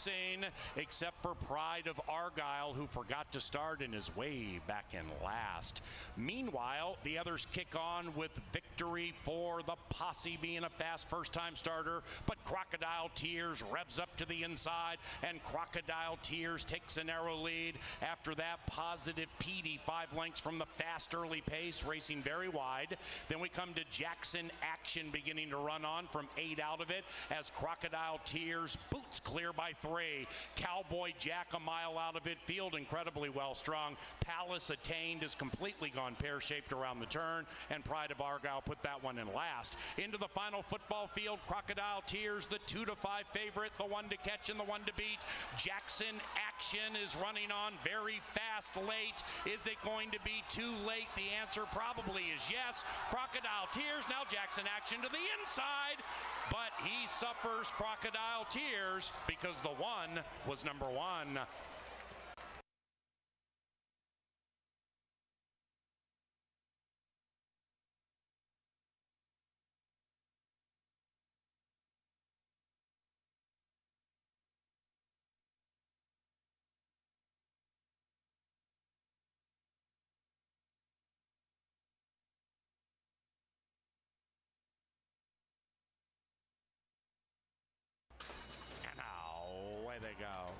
racing, except for Pride of Argyle, who forgot to start and is way back in last. Meanwhile, the others kick on with victory for the Posse being a fast first-time starter, but Crocodile Tears revs up to the inside, and Crocodile Tears takes a narrow lead. After that, Positive Petey, 5 lengths from the fast early pace, racing very wide. Then we come to Jackson Action beginning to run on from 8 out of it as Crocodile Tears boots clear by 3. Cowboy Jack a mile out of it, field incredibly well strung. Palace Attained is completely gone pear-shaped around the turn, and Pride of Argyle put that one in last. Into the final football field, Crocodile Tears, the 2 to 5 favorite, the 1 to catch and the 1 to beat. Jackson Action is running on very fast late. Is it going to be too late? The answer probably is yes. Crocodile Tears, now Jackson Action to the inside, but he suffers Crocodile Tears because the 1 was number 1. Away they go.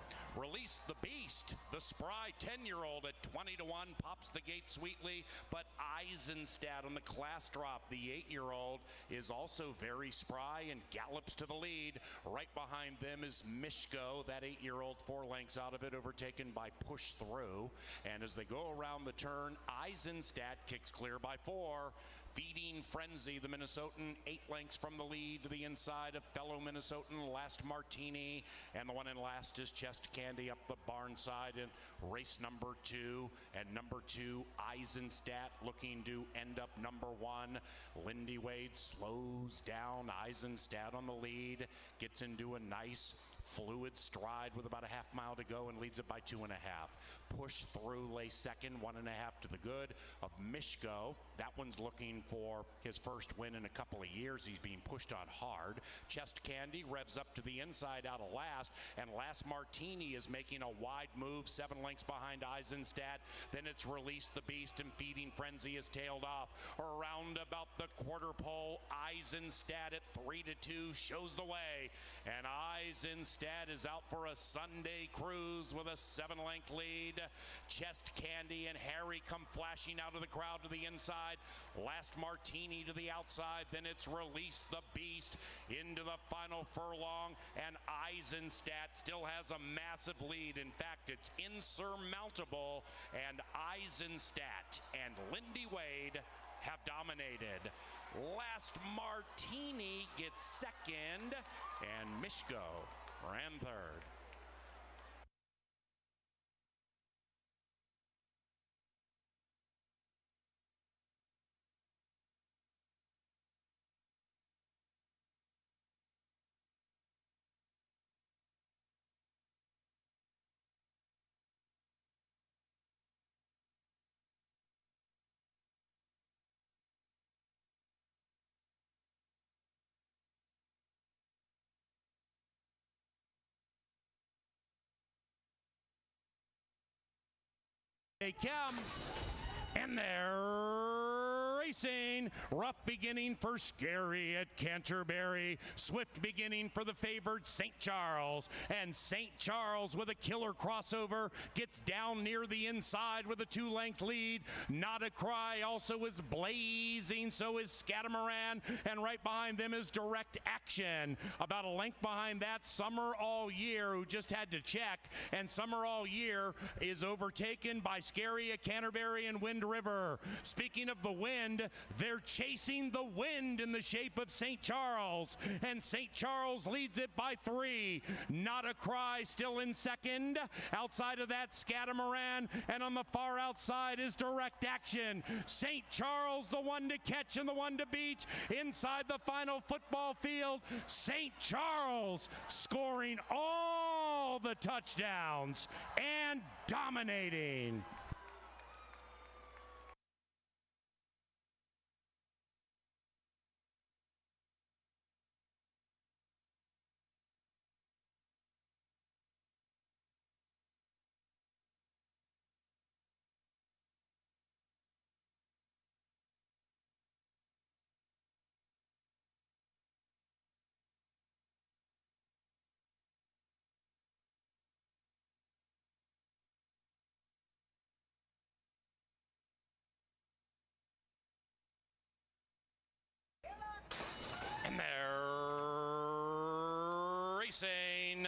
Release the Beast, the spry 10-year-old at 20 to 1, pops the gate sweetly, but Eisenstadt on the class drop, the 8-year-old, is also very spry and gallops to the lead. Right behind them is Mishko, that 8-year-old, 4 lengths out of it, overtaken by Push Through. And as they go around the turn, Eisenstadt kicks clear by 4. Feeding Frenzy, the Minnesotan, 8 lengths from the lead to the inside of fellow Minnesotan Last Martini, and the one in last is Chest Candy up the barn side in race number 2. And number 2, Eisenstadt, looking to end up number 1. Lindy Wade slows down. Eisenstadt on the lead, gets into a nice fluid stride with about a half mile to go and leads it by 2.5. Push Through lay second, 1.5 to the good of Mishko. That one's looking for his first win in a couple of years. He's being pushed on hard. Chest Candy revs up to the inside out of last, and Last Martini is making a wide move, 7 lengths behind Eisenstadt. Then it's Release the Beast, and Feeding Frenzy is tailed off. Around about the quarter pole, Eisenstadt at 3 to 2 shows the way, and Eisenstadt is out for a Sunday cruise with a 7-length lead. Chest Candy and Harry come flashing out of the crowd to the inside. Last Martini to the outside. Then it's Release the Beast into the final furlong, and Eisenstadt still has a massive lead. In fact, it's insurmountable, and Eisenstadt and Lindy Wade have dominated. Last Martini gets second, and Mishko ran third. They come, and they're racing. Rough beginning for Scary at Canterbury. Swift beginning for the favored St. Charles. And St. Charles with a killer crossover gets down near the inside with a 2-length lead. Not a Cry also is blazing, so is Scatamaran, and right behind them is Direct Action. About a length behind that, Summer All Year, who just had to check, and Summer All Year is overtaken by Scary at Canterbury and Wind River. Speaking of the wind, they're chasing the wind in the shape of St. Charles, and St. Charles leads it by 3. Not a Cry still in second. Outside of that, Scatamaran, and on the far outside is Direct Action. St. Charles, the 1 to catch and the 1 to beat. Inside the final football field, St. Charles scoring all the touchdowns and dominating. racing.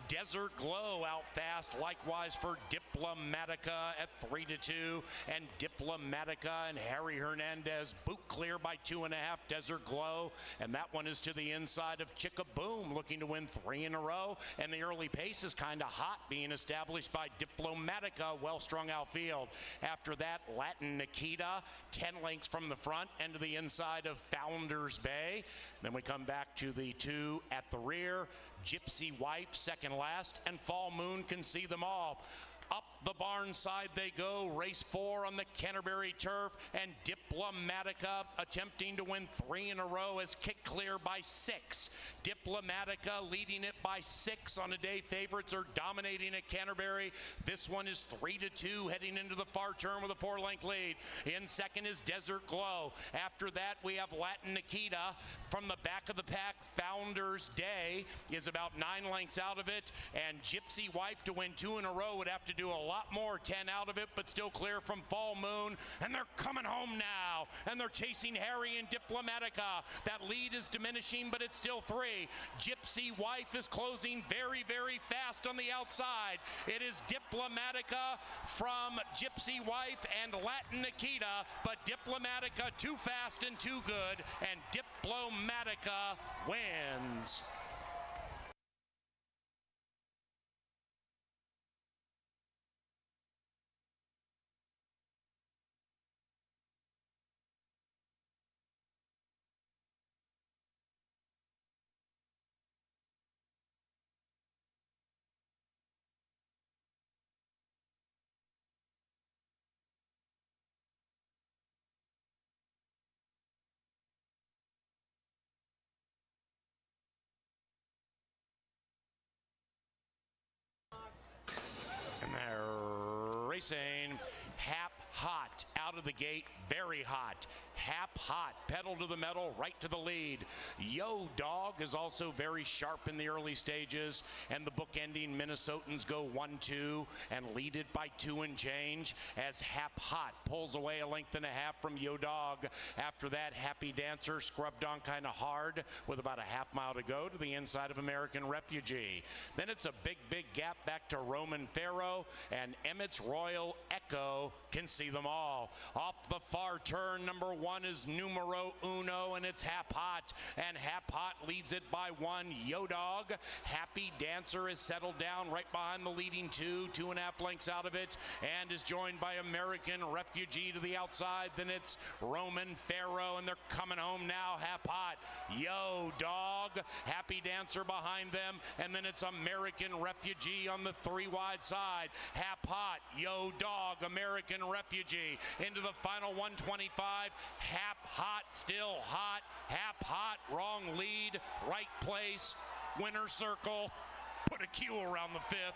Desert Glow out fast, likewise for Diplomatica at 3-2, and Diplomatica and Harry Hernandez boot clear by 2.5. Desert Glow, and that one is to the inside of Chickaboom, looking to win 3 in a row, and the early pace is kind of hot, being established by Diplomatica, well-strung outfield. After that, Latin Nikita, 10 lengths from the front and to the inside of Founders Bay. Then we come back to the 2 at the rear. Gypsy Wife, second last, and Fall Moon can see them all. Up the barn side they go, race 4 on the Canterbury turf, and Diplomatica attempting to win 3 in a row is kicked clear by 6. Diplomatica leading it by 6 on a day. Favorites are dominating at Canterbury. This one is 3-2 heading into the far turn with a 4-length lead. In second is Desert Glow. After that we have Latin Nikita. From the back of the pack, Founders Day is about 9 lengths out of it, and Gypsy Wife to win 2 in a row would have to do a lot more, 10 out of it, but still clear from Fall Moon, and they're coming home now, and they're chasing Harry and Diplomatica. That lead is diminishing, but it's still 3. Gypsy Wife is closing very, very fast on the outside. It is Diplomatica from Gypsy Wife and Latin Nikita, but Diplomatica too fast and too good, and Diplomatica wins. And they're racing. Hap Hot out of the gate, very hot. Hap Hot, pedal to the metal, right to the lead. Yo Dog is also very sharp in the early stages, and the bookending Minnesotans go 1-2 and lead it by 2 and change as Hap Hot pulls away a length and a half from Yo Dog. After that, Happy Dancer scrubbed on kind of hard with about a half mile to go to the inside of American Refugee. Then it's a big, big gap back to Roman Pharaoh, and Emmett's Royal Echo can see them all. Off the far turn, number 1 is numero uno, and it's Hap Hot, and Hap Hot leads it by 1. Yo Dog, Happy Dancer is settled down right behind the leading 2, 2.5 lengths out of it, and is joined by American Refugee to the outside. Then it's Roman Pharaoh, and they're coming home now. Hap Hot, Yo Dog, Happy Dancer behind them, and then it's American Refugee on the 3 wide side. Hap Hot, Yo Dog, American Refugee into the final 125. Hap Hot still hot. Hap Hot, wrong lead, right place, winner circle. Put a Q around the 5th.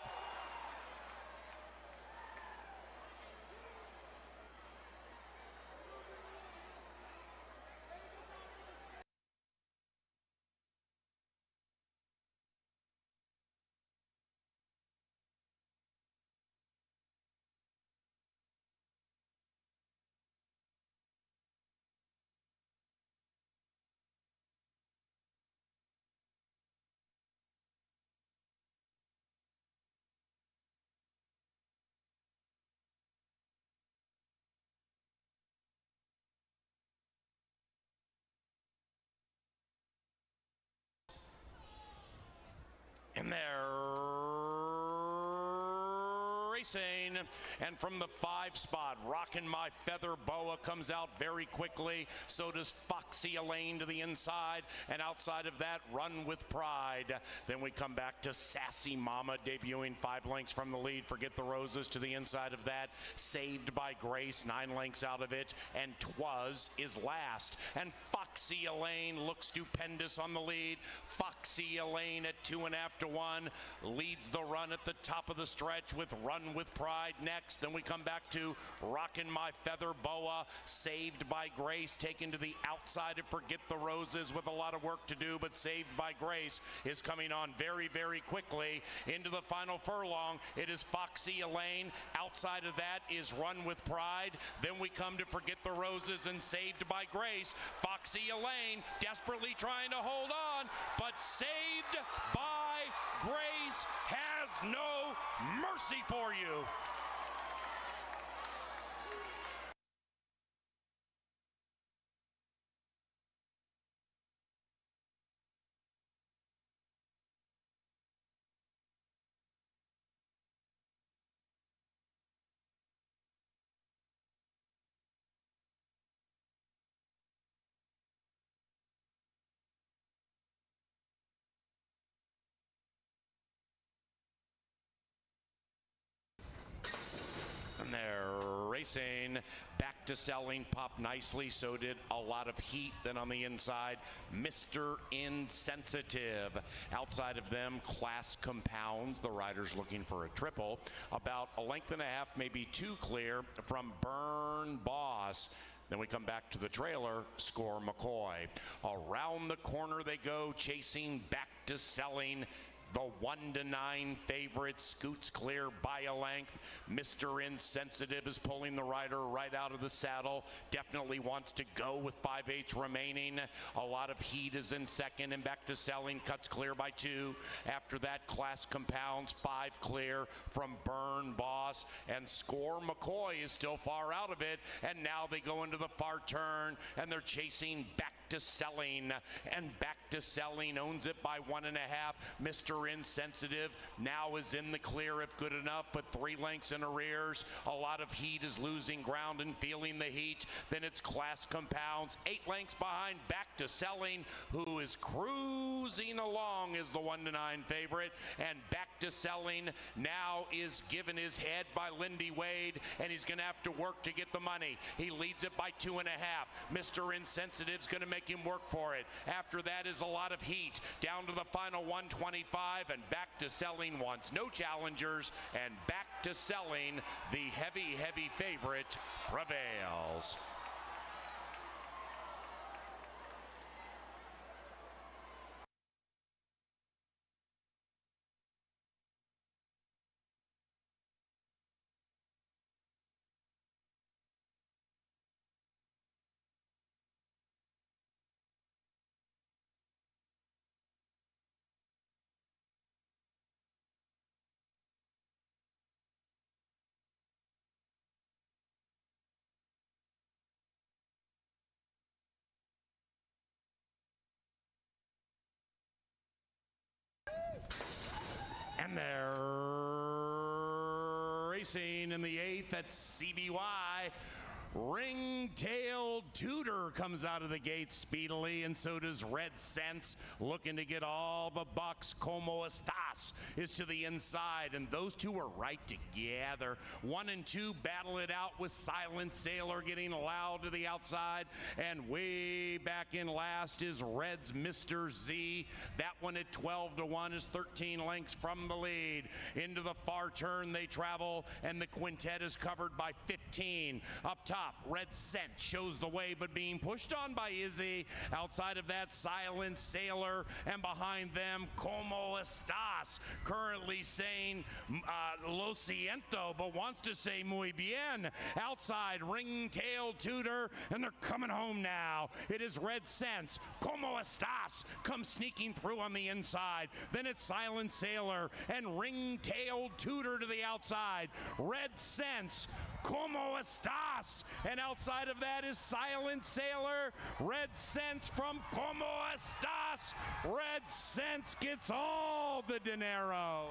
And they're racing, and from the 5 spot, Rockin' My Feather Boa comes out very quickly. So does Foxy Elaine to the inside, and outside of that, Run with Pride. Then we come back to Sassy Mama debuting 5 lengths from the lead. Forget the Roses to the inside of that. Saved by Grace, 9 lengths out of it, and Twas is last. And Foxy Elaine looks stupendous on the lead. Foxy Elaine at 2.5 to 1 leads the run at the top of the stretch with Run with Pride next. Then we come back to Rockin' My Feather Boa, Saved by Grace, taken to the outside of Forget the Roses with a lot of work to do, but Saved by Grace is coming on very, very quickly into the final furlong. It is Foxy Elaine. Outside of that is Run with Pride. Then we come to Forget the Roses and Saved by Grace. Foxy Elaine desperately trying to hold on, but saved by Grace has no mercy for you. And they're racing back to selling, popped nicely, so did a lot of heat. Then on the inside, Mr. Insensitive. Outside of them, Class Compounds, the riders looking for a triple. About a length and a half, maybe two clear from Burn Boss. Then we come back to the trailer, Score McCoy. Around the corner they go, chasing back to selling. The 1-9 favorite scoots clear by a length. Mr. Insensitive is pulling the rider right out of the saddle. Definitely wants to go with 5/8 remaining. A lot of heat is in second, and back to selling, cuts clear by 2. After that, Class Compounds, 5 clear from Burn Boss, and Score McCoy is still far out of it. And now they go into the far turn, and they're chasing back to selling, and back to selling owns it by 1.5. Mr. Insensitive now is in the clear if good enough, but 3 lengths in arrears. A lot of heat is losing ground and feeling the heat. Then it's Class Compounds, 8 lengths behind, back to selling, who is cruising along as the 1-9 favorite. And back to selling now is given his head by Lindy Wade, and he's going to have to work to get the money. He leads it by 2.5. Mr. Insensitive's going to make him work for it. After that is a lot of heat down to the final 125, and back to selling once no challengers, and back to selling, the heavy favorite prevails. And they're racing in the 8th at CBY. Ring-tailed Tudor comes out of the gate speedily, and so does Red Sense, looking to get all the bucks. Como Estas is to the inside, and those two are right together. 1 and 2 battle it out with Silent Sailor getting loud to the outside, and way back in last is Red's Mr. Z. That one at 12-1 is 13 lengths from the lead. Into the far turn they travel, and the quintet is covered by 15. Up top, Red Scent shows the way, but being pushed on by Izzy. Outside of that, Silent Sailor, and behind them, Como Estas, currently saying Lo siento, but wants to say muy bien. Outside, Ring-tailed Tudor, and they're coming home now. It is Red Sense. Como Estas comes sneaking through on the inside. Then it's Silent Sailor and Ring-tailed Tudor to the outside. Red Sense, Como Estas, and outside of that is Silent Sailor. Red Sense from Como Estas. Red Sense gets all the dinero.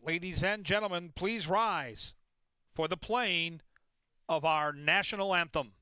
Ladies and gentlemen, please rise for the playing of our national anthem.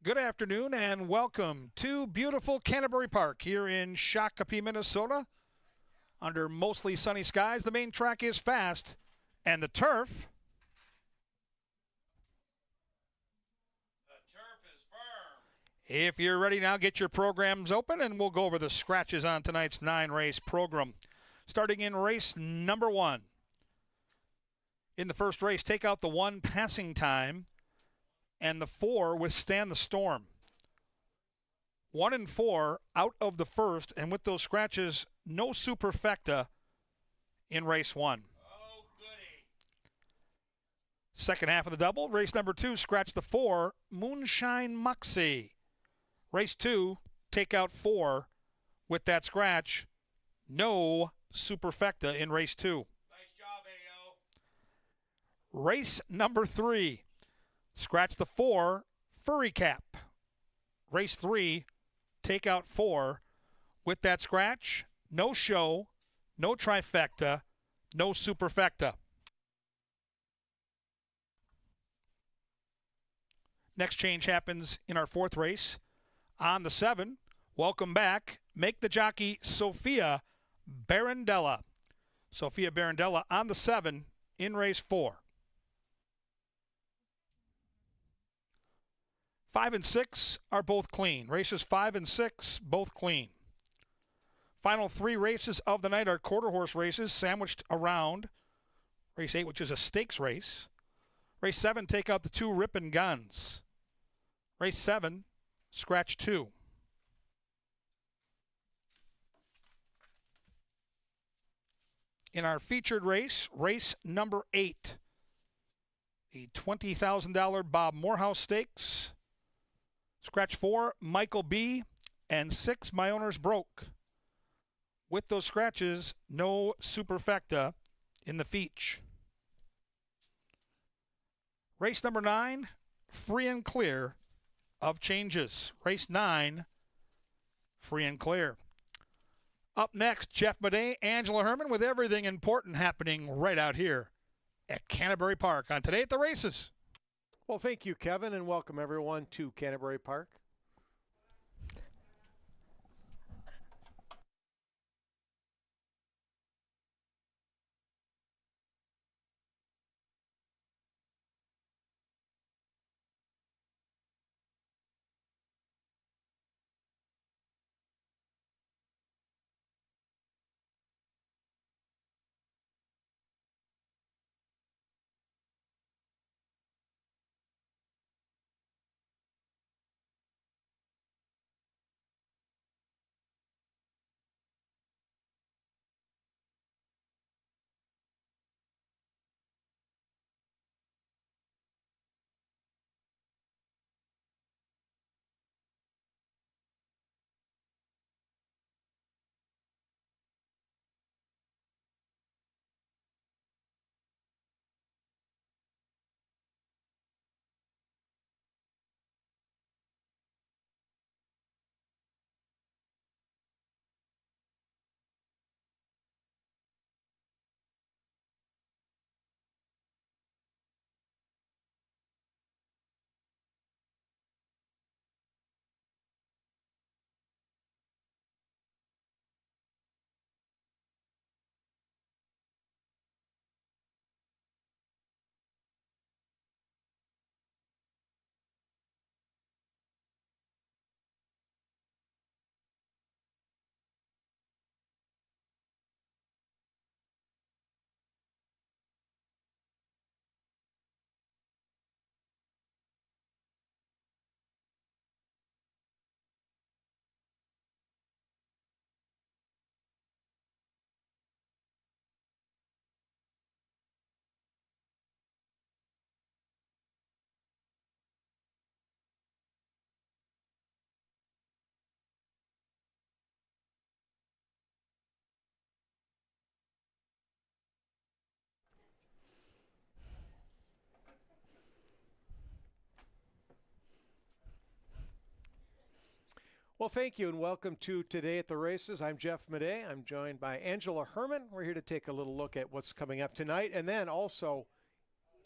Good afternoon and welcome to beautiful Canterbury Park here in Shakopee, Minnesota. Under mostly sunny skies, the main track is fast and the turf is firm. If you're ready now, get your programs open and we'll go over the scratches on tonight's 9-race program. Starting in race number 1. In the first race, take out the 1 Passing Time and the 4 Withstand the Storm. 1 and 4 out of the first, and with those scratches, no superfecta in race 1. Oh, goody. Second half of the double, race number 2, scratch the 4 Moonshine Moxie. Race 2, take out 4 with that scratch, no superfecta in race 2. Nice job, Ayo. Race number 3, scratch the 4 Furry Cap. Race 3, take out 4 with that scratch, no show, no trifecta, no superfecta. Next change happens in our 4th race. On the 7, welcome back, Make the Jockey Sophia Barandella. Sophia Barandella on the 7 in race 4. 5 and 6 are both clean. Races 5 and 6, both clean. Final 3 races of the night are quarter horse races sandwiched around race 8, which is a stakes race. Race 7, take out the 2 Rippin' Guns. Race 7, scratch 2. In our featured race, race number 8, the $20,000 Bob Morehouse Stakes. Scratch 4, Michael B. and 6, My Owner's Broke. With those scratches, no superfecta in the feature. Race number 9, free and clear of changes. Race 9, free and clear. Up next, Jeff Madej, Angela Herman with everything important happening right out here at Canterbury Park on Today at the Races. Well, thank you, Kevin, and welcome everyone to Canterbury Park. Well, thank you and welcome to Today at the Races. I'm Jeff Madej. I'm joined by Angela Herman. We're here to take a little look at what's coming up tonight and then also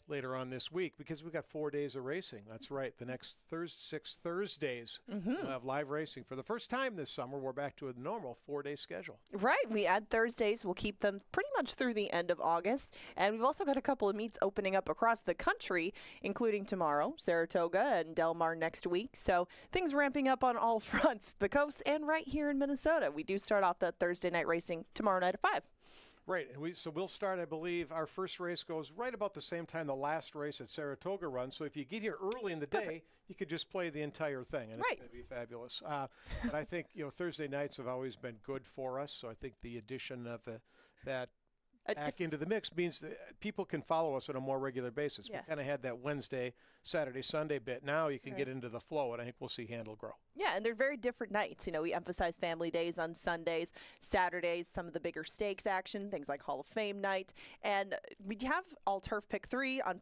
later on this week because we've got 4 days of racing. That's right. The next 6 Thursdays, we'll have live racing. For the first time this summer, we're back to a normal 4-day schedule. Right. We add Thursdays. We'll keep them pretty much through the end of August. And we've also got a couple of meets opening up across the country, including tomorrow, Saratoga and Del Mar next week. So things ramping up on all fronts, the coast and right here in Minnesota. We do start off that Thursday night racing tomorrow night at 5. Right, and so we'll start, I believe, our first race goes right about the same time the last race at Saratoga runs. So if you get here early in the day, you could just play the entire thing, and it's going to be fabulous. But I think, Thursday nights have always been good for us, so I think the addition of that back into the mix means that people can follow us on a more regular basis. We kind of had that Wednesday, Saturday, Sunday bit. Now you can get into the flow, and I think we'll see Handle grow. Yeah, and they're very different nights. We emphasize family days on Sundays, Saturdays, some of the bigger stakes action, things like Hall of Fame night. And we have All Turf Pick 3 on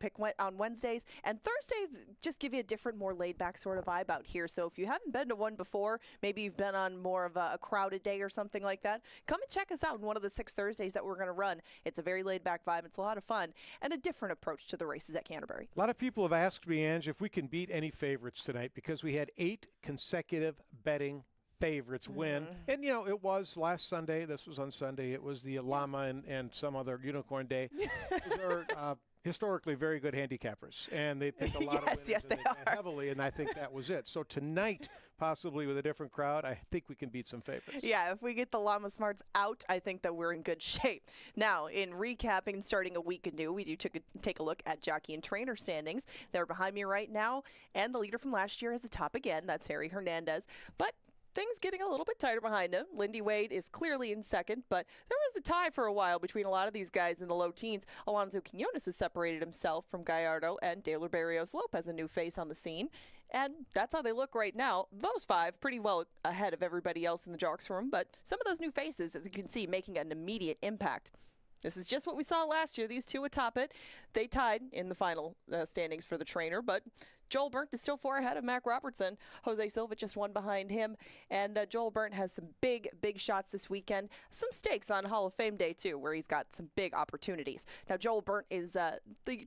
Wednesdays. And Thursdays just give you a different, more laid-back sort of vibe out here. So if you haven't been to one before, maybe you've been on more of a crowded day or something like that, come and check us out on one of the 6 Thursdays that we're going to run. It's a very laid-back vibe. It's a lot of fun and a different approach to the races at Canterbury. A lot of people have asked me, Ange, if we can beat any favorites tonight because we had 8 consecutive betting favorites win. And, it was last Sunday. This was on Sunday. It was the Llama and some other unicorn day. These are historically very good handicappers, and they picked a lot of winners. Yes, they are. Heavily, and I think that was it. So tonight, possibly with a different crowd, I think we can beat some favorites. Yeah, if we get the Llama Smarts out, I think that we're in good shape. Now, in recapping and starting a week anew, we do take a look at jockey and trainer standings. They're behind me right now, and the leader from last year is the top again. That's Harry Hernandez. But things getting a little bit tighter behind him. Lindy Wade is clearly in second, but there was a tie for a while between a lot of these guys in the low teens. Alonso Quinones has separated himself from Gallardo, and Daler Barrios Lopez, a new face on the scene. And that's how they look right now. Those 5 pretty well ahead of everybody else in the jocks room, but some of those new faces, as you can see, making an immediate impact. This is just what we saw last year. These 2 atop it. They tied in the final standings for the trainer, but Joel Burnt is still 4 ahead of Mac Robertson. Jose Silva just 1 behind him. And Joel Burnt has some big shots this weekend. Some stakes on Hall of Fame Day, too, where he's got some big opportunities. Now, Joel Burnt is the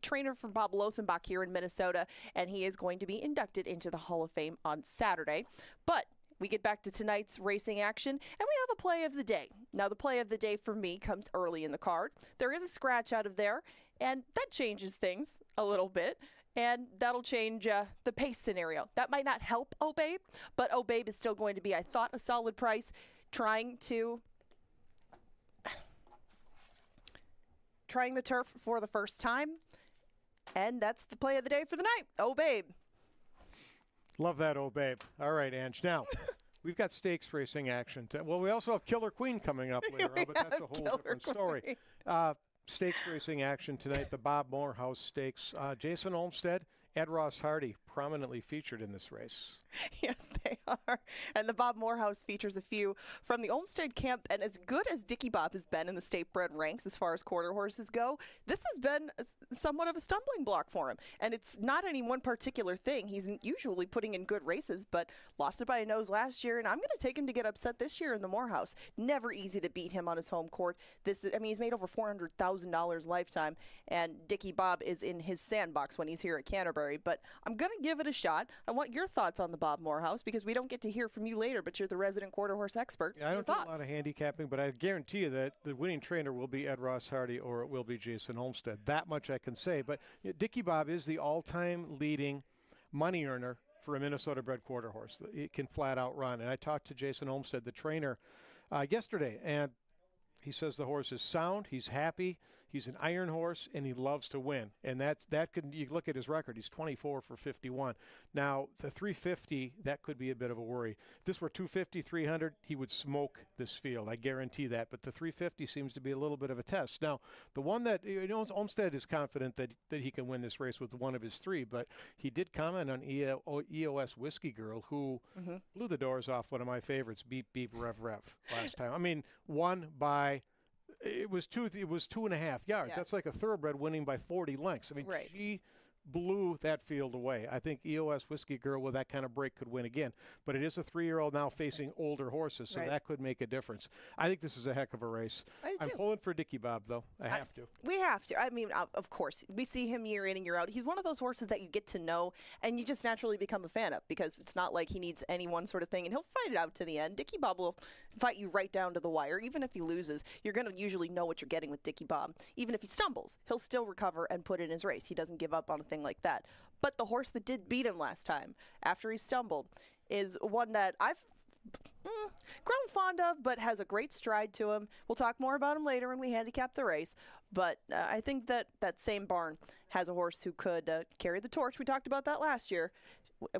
trainer from Bob Lothenbach here in Minnesota, and he is going to be inducted into the Hall of Fame on Saturday. But we get back to tonight's racing action, and we have a play of the day. Now, the play of the day for me comes early in the card. There is a scratch out of there, and that changes things a little bit. And that'll change the pace scenario. That might not help Obabe, but Obabe is still going to be, I thought, a solid price, trying the turf for the first time. And that's the play of the day for the night. Obabe. Love that, Obabe. All right, Ange. Now, we've got stakes racing action. Well, we also have Killer Queen coming up later on, but that's a whole different story. Stakes racing action tonight, the Bob Morehouse Stakes. Jason Olmstead, Ed Ross Hardy prominently featured in this race. Yes, they are. And the Bob Morehouse features a few from the Olmsted camp. And as good as Dickie Bob has been in the state-bred ranks as far as quarter horses go, this has been somewhat of a stumbling block for him. And it's not any one particular thing. He's usually putting in good races, but lost it by a nose last year. And I'm going to take him to get upset this year in the Morehouse. Never easy to beat him on his home court. He's made over $400,000 lifetime. And Dickie Bob is in his sandbox when he's here at Canterbury. But I'm going to give it a shot. I want your thoughts on the Bob Morehouse because we don't get to hear from you later, but you're the resident quarter horse expert. Yeah, I don't do a lot of handicapping, but I guarantee you that the winning trainer will be Ed Ross Hardy or it will be Jason Olmstead. That much I can say. But Dickie Bob is the all-time leading money earner for a Minnesota-bred quarter horse. It can flat out run. And I talked to Jason Olmstead, the trainer, yesterday, and he says the horse is sound, he's happy, he's an iron horse, and he loves to win. And you look at his record, he's 24 for 51. Now, the 350, that could be a bit of a worry. If this were 250, 300, he would smoke this field. I guarantee that. But the 350 seems to be a little bit of a test. Now, the one that, Olmstead is confident that he can win this race with one of his 3, but he did comment on EOS Whiskey Girl, who blew the doors off one of my favorites, Beep Beep Rev Rev, last time. I mean, won by It was 2.5 yards. Yeah. That's like a thoroughbred winning by 40 lengths. I mean, right. She blew that field away. I think EOS Whiskey Girl with that kind of break could win again. But it is a 3-year-old now facing older horses, so that could make a difference. I think this is a heck of a race. I'm pulling for Dicky Bob, though. I have to. We have to. I mean, of course, we see him year in and year out. He's one of those horses that you get to know and you just naturally become a fan of, because it's not like he needs any one sort of thing, and he'll fight it out to the end. Dicky Bob will fight you right down to the wire. Even if he loses, you're going to usually know what you're getting with Dicky Bob. Even if he stumbles, he'll still recover and put in his race. He doesn't give up on a thing like that. But the horse that did beat him last time, after he stumbled, is one that I've grown fond of, but has a great stride to him. We'll talk more about him later when we handicap the race. But I think that same barn has a horse who could carry the torch. We talked about that last year.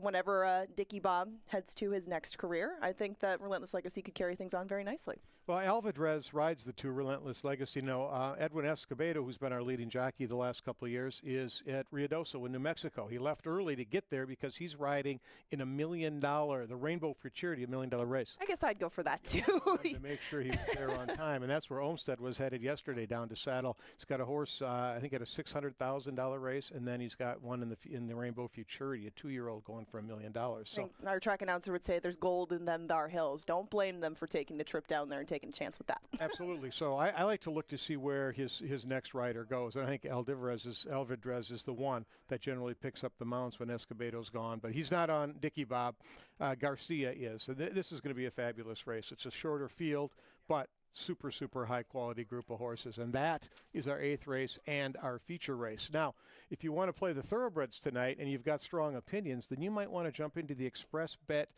Whenever Dicky Bob heads to his next career, I think that Relentless Legacy could carry things on very nicely. Well, Alvidrez rides the 2 Relentless Legacy. No, Edwin Escobedo, who's been our leading jockey the last couple of years, is at Ruidoso in New Mexico. He left early to get there because he's riding in $1 million, the Rainbow for Charity, $1 million race. I guess I'd go for that, too. To make sure he was there on time. And that's where Olmsted was headed yesterday, down to Saddle. He's got a horse, I think, at a $600,000 race, and then he's got one in the Rainbow Futurity, a 2-year-old going for $1 million. So our track announcer would say there's gold in them thar hills. Don't blame them for taking the trip down there and taking a chance with that. Absolutely. So I like to look to see where his next rider goes. And I think Alvidrez is the one that generally picks up the mounts when Escobedo's gone. But he's not on Dicky Bob. Garcia is. So this is going to be a fabulous race. It's a shorter field, but super, super high-quality group of horses. And that is our 8th race and our feature race. Now, if you want to play the thoroughbreds tonight and you've got strong opinions, then you might want to jump into the Express Bet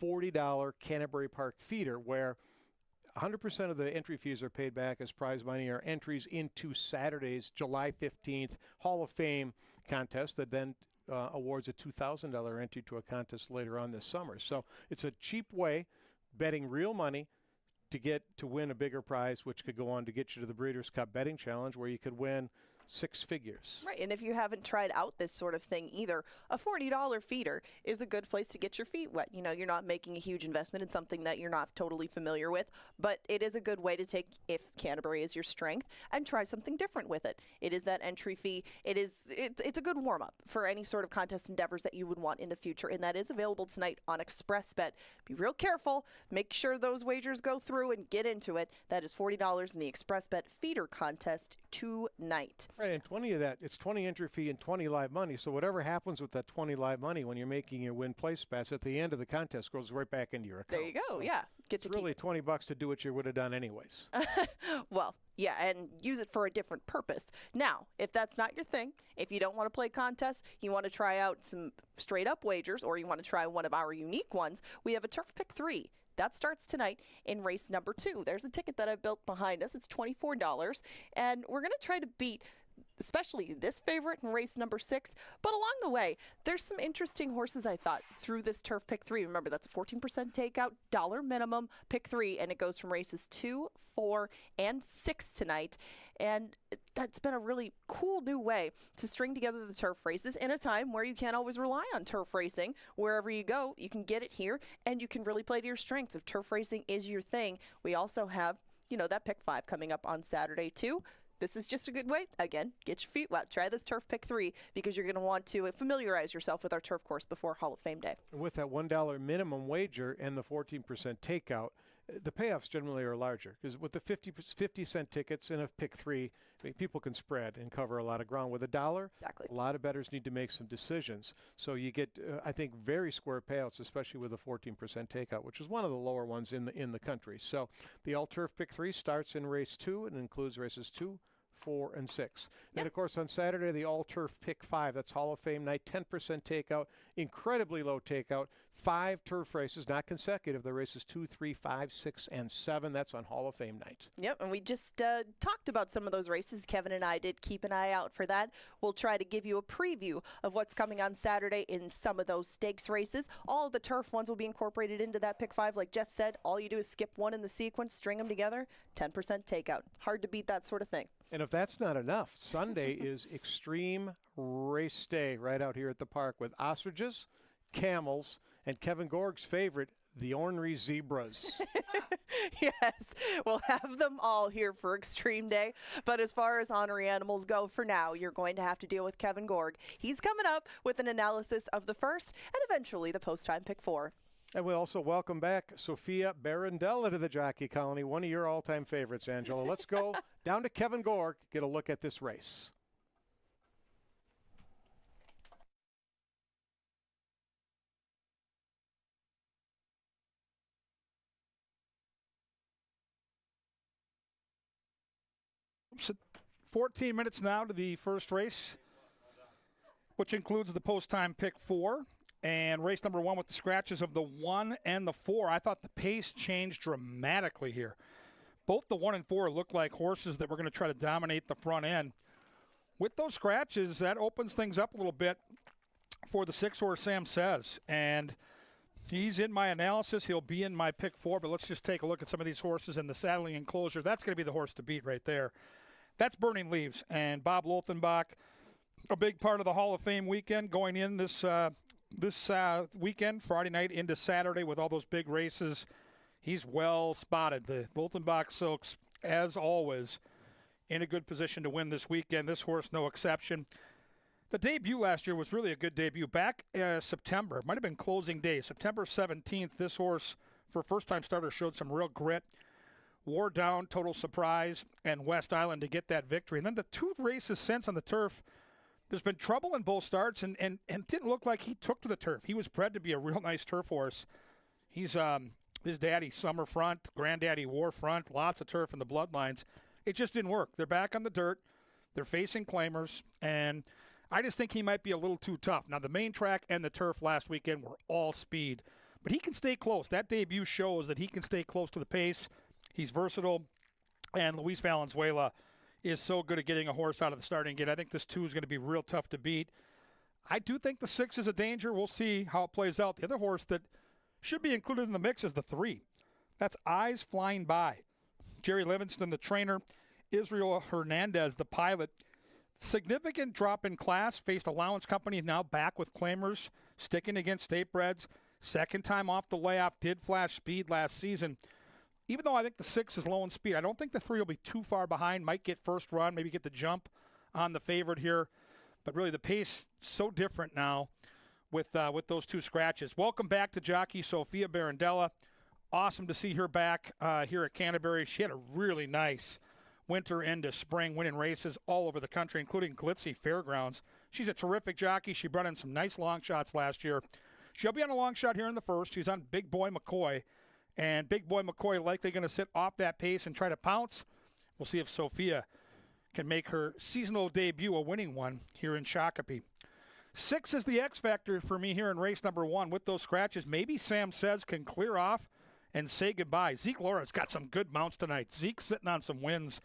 $40 Canterbury Park feeder, where 100% of the entry fees are paid back as prize money or entries into Saturday's July 15th Hall of Fame contest that then awards a $2,000 entry to a contest later on this summer. So it's a cheap way, betting real money, to win a bigger prize, which could go on to get you to the Breeders' Cup Betting Challenge, where you could win 6 figures. Right, and if you haven't tried out this sort of thing either, a $40 feeder is a good place to get your feet wet. You know, you're not making a huge investment in something that you're not totally familiar with, but it is a good way to take, if Canterbury is your strength, and try something different with it. It is that entry fee. It's a good warm-up for any sort of contest endeavors that you would want in the future, and that is available tonight on Express Bet. Be real careful. Make sure those wagers go through and get into it. That is $40 in the Express Bet feeder contest tonight. Right, and 20 of that, it's 20 entry fee and 20 live money. So whatever happens with that 20 live money when you're making your win place bets at the end of the contest goes right back into your account. There you go. So yeah, get to really $20 to do what you would have done anyways. Well, yeah, and use it for a different purpose. Now, if that's not your thing, if you don't want to play contests, you want to try out some straight up wagers, or you want to try one of our unique ones, we have a Turf Pick 3. That starts tonight in race number 2. There's a ticket that I built behind us. It's $24, and we're going to try to beat especially this favorite in race number 6. But along the way, there's some interesting horses, I thought, through this Turf Pick 3. Remember, that's a 14% takeout, dollar minimum, pick 3, and it goes from races 2, 4, and 6 tonight. And that's been a really cool new way to string together the turf races in a time where you can't always rely on turf racing. Wherever you go, you can get it here, and you can really play to your strengths. If turf racing is your thing, we also have, that pick 5 coming up on Saturday, too. This is just a good way, again, get your feet wet. Try this Turf Pick 3 because you're going to want to familiarize yourself with our turf course before Hall of Fame Day. With that $1 minimum wager and the 14% takeout, the payoffs generally are larger because with the 50-cent tickets in a pick 3, people can spread and cover a lot of ground. With $1, exactly. A lot of bettors need to make some decisions. So you get, I think, very square payouts, especially with a 14% takeout, which is one of the lower ones in the country. So the All Turf Pick 3 starts in race 2 and includes races 2, 4, and 6. Then, of course, on Saturday, the All-Turf Pick 5. That's Hall of Fame night, 10% takeout, incredibly low takeout, 5 turf races, not consecutive. The races 2, 3, 5, 6, and 7. That's on Hall of Fame night. Yep, and we just talked about some of those races. Kevin and I did keep an eye out for that. We'll try to give you a preview of what's coming on Saturday in some of those stakes races. All of the turf ones will be incorporated into that Pick 5. Like Jeff said, all you do is skip one in the sequence, string them together, 10% takeout. Hard to beat that sort of thing. And if that's not enough, Sunday is Extreme Race Day right out here at the park with ostriches, camels, and Kevin Gorg's favorite, the ornery zebras. Yes, we'll have them all here for Extreme Day. But as far as honorary animals go for now, you're going to have to deal with Kevin Gorg. He's coming up with an analysis of the first and eventually the post-time pick 4. And we also welcome back Sophia Barandella to the Jockey Colony, one of your all-time favorites, Angela. Let's go down to Kevin Gorg, get a look at this race. So 14 minutes now to the first race, which includes the post-time pick 4. And race number 1 with the scratches of the 1 and the 4. I thought the pace changed dramatically here. Both the 1 and 4 look like horses that were going to try to dominate the front end. With those scratches, that opens things up a little bit for the 6-horse Sam Says. And he's in my analysis. He'll be in my pick 4. But let's just take a look at some of these horses in the saddling enclosure. That's going to be the horse to beat right there. That's Burning Leaves. And Bob Lothenbach, a big part of the Hall of Fame weekend going in this weekend, Friday night into Saturday with all those big races. He's well spotted. The Lothenbach Silks, as always, in a good position to win this weekend. This horse, no exception. The debut last year was really a good debut. Back September, might have been closing day, September 17th, this horse, for a first-time starter, showed some real grit. Wore down Total Surprise and West Island to get that victory. And then the 2 races since on the turf, there's been trouble in both starts, and it didn't look like he took to the turf. He was bred to be a real nice turf horse. He's his daddy Summer Front, granddaddy War Front, lots of turf in the bloodlines. It just didn't work. They're back on the dirt. They're facing claimers, and I just think he might be a little too tough. Now, the main track and the turf last weekend were all speed, but he can stay close. That debut shows that he can stay close to the pace. He's versatile, and Luis Valenzuela is so good at getting a horse out of the starting gate. I think this 2 is going to be real tough to beat. I do think the 6 is a danger. We'll see how it plays out. The other horse that should be included in the mix is the 3. That's Eyes Flying By. Jerry Livingston, the trainer. Israel Hernandez, the pilot. Significant drop in class. Faced Allowance Company, now back with claimers. Sticking against state breds. Second time off the layoff. Did flash speed last season. Even though I think the 6 is low in speed, I don't think the 3 will be too far behind. Might get first run, maybe get the jump on the favorite here. But really, the pace so different now with those 2 scratches. Welcome back to jockey Sophia Barandella. Awesome to see her back here at Canterbury. She had a really nice winter into spring, winning races all over the country, including Glitzy Fairgrounds. She's a terrific jockey. She brought in some nice long shots last year. She'll be on a long shot here in the first. She's on Big Boy McCoy. And Big Boy McCoy likely going to sit off that pace and try to pounce. We'll see if Sophia can make her seasonal debut a winning one here in Shakopee. 6 is the X factor for me here in race number 1 with those scratches. Maybe Sam Says can clear off and say goodbye. Zeke Laura's got some good mounts tonight. Zeke's sitting on some wins,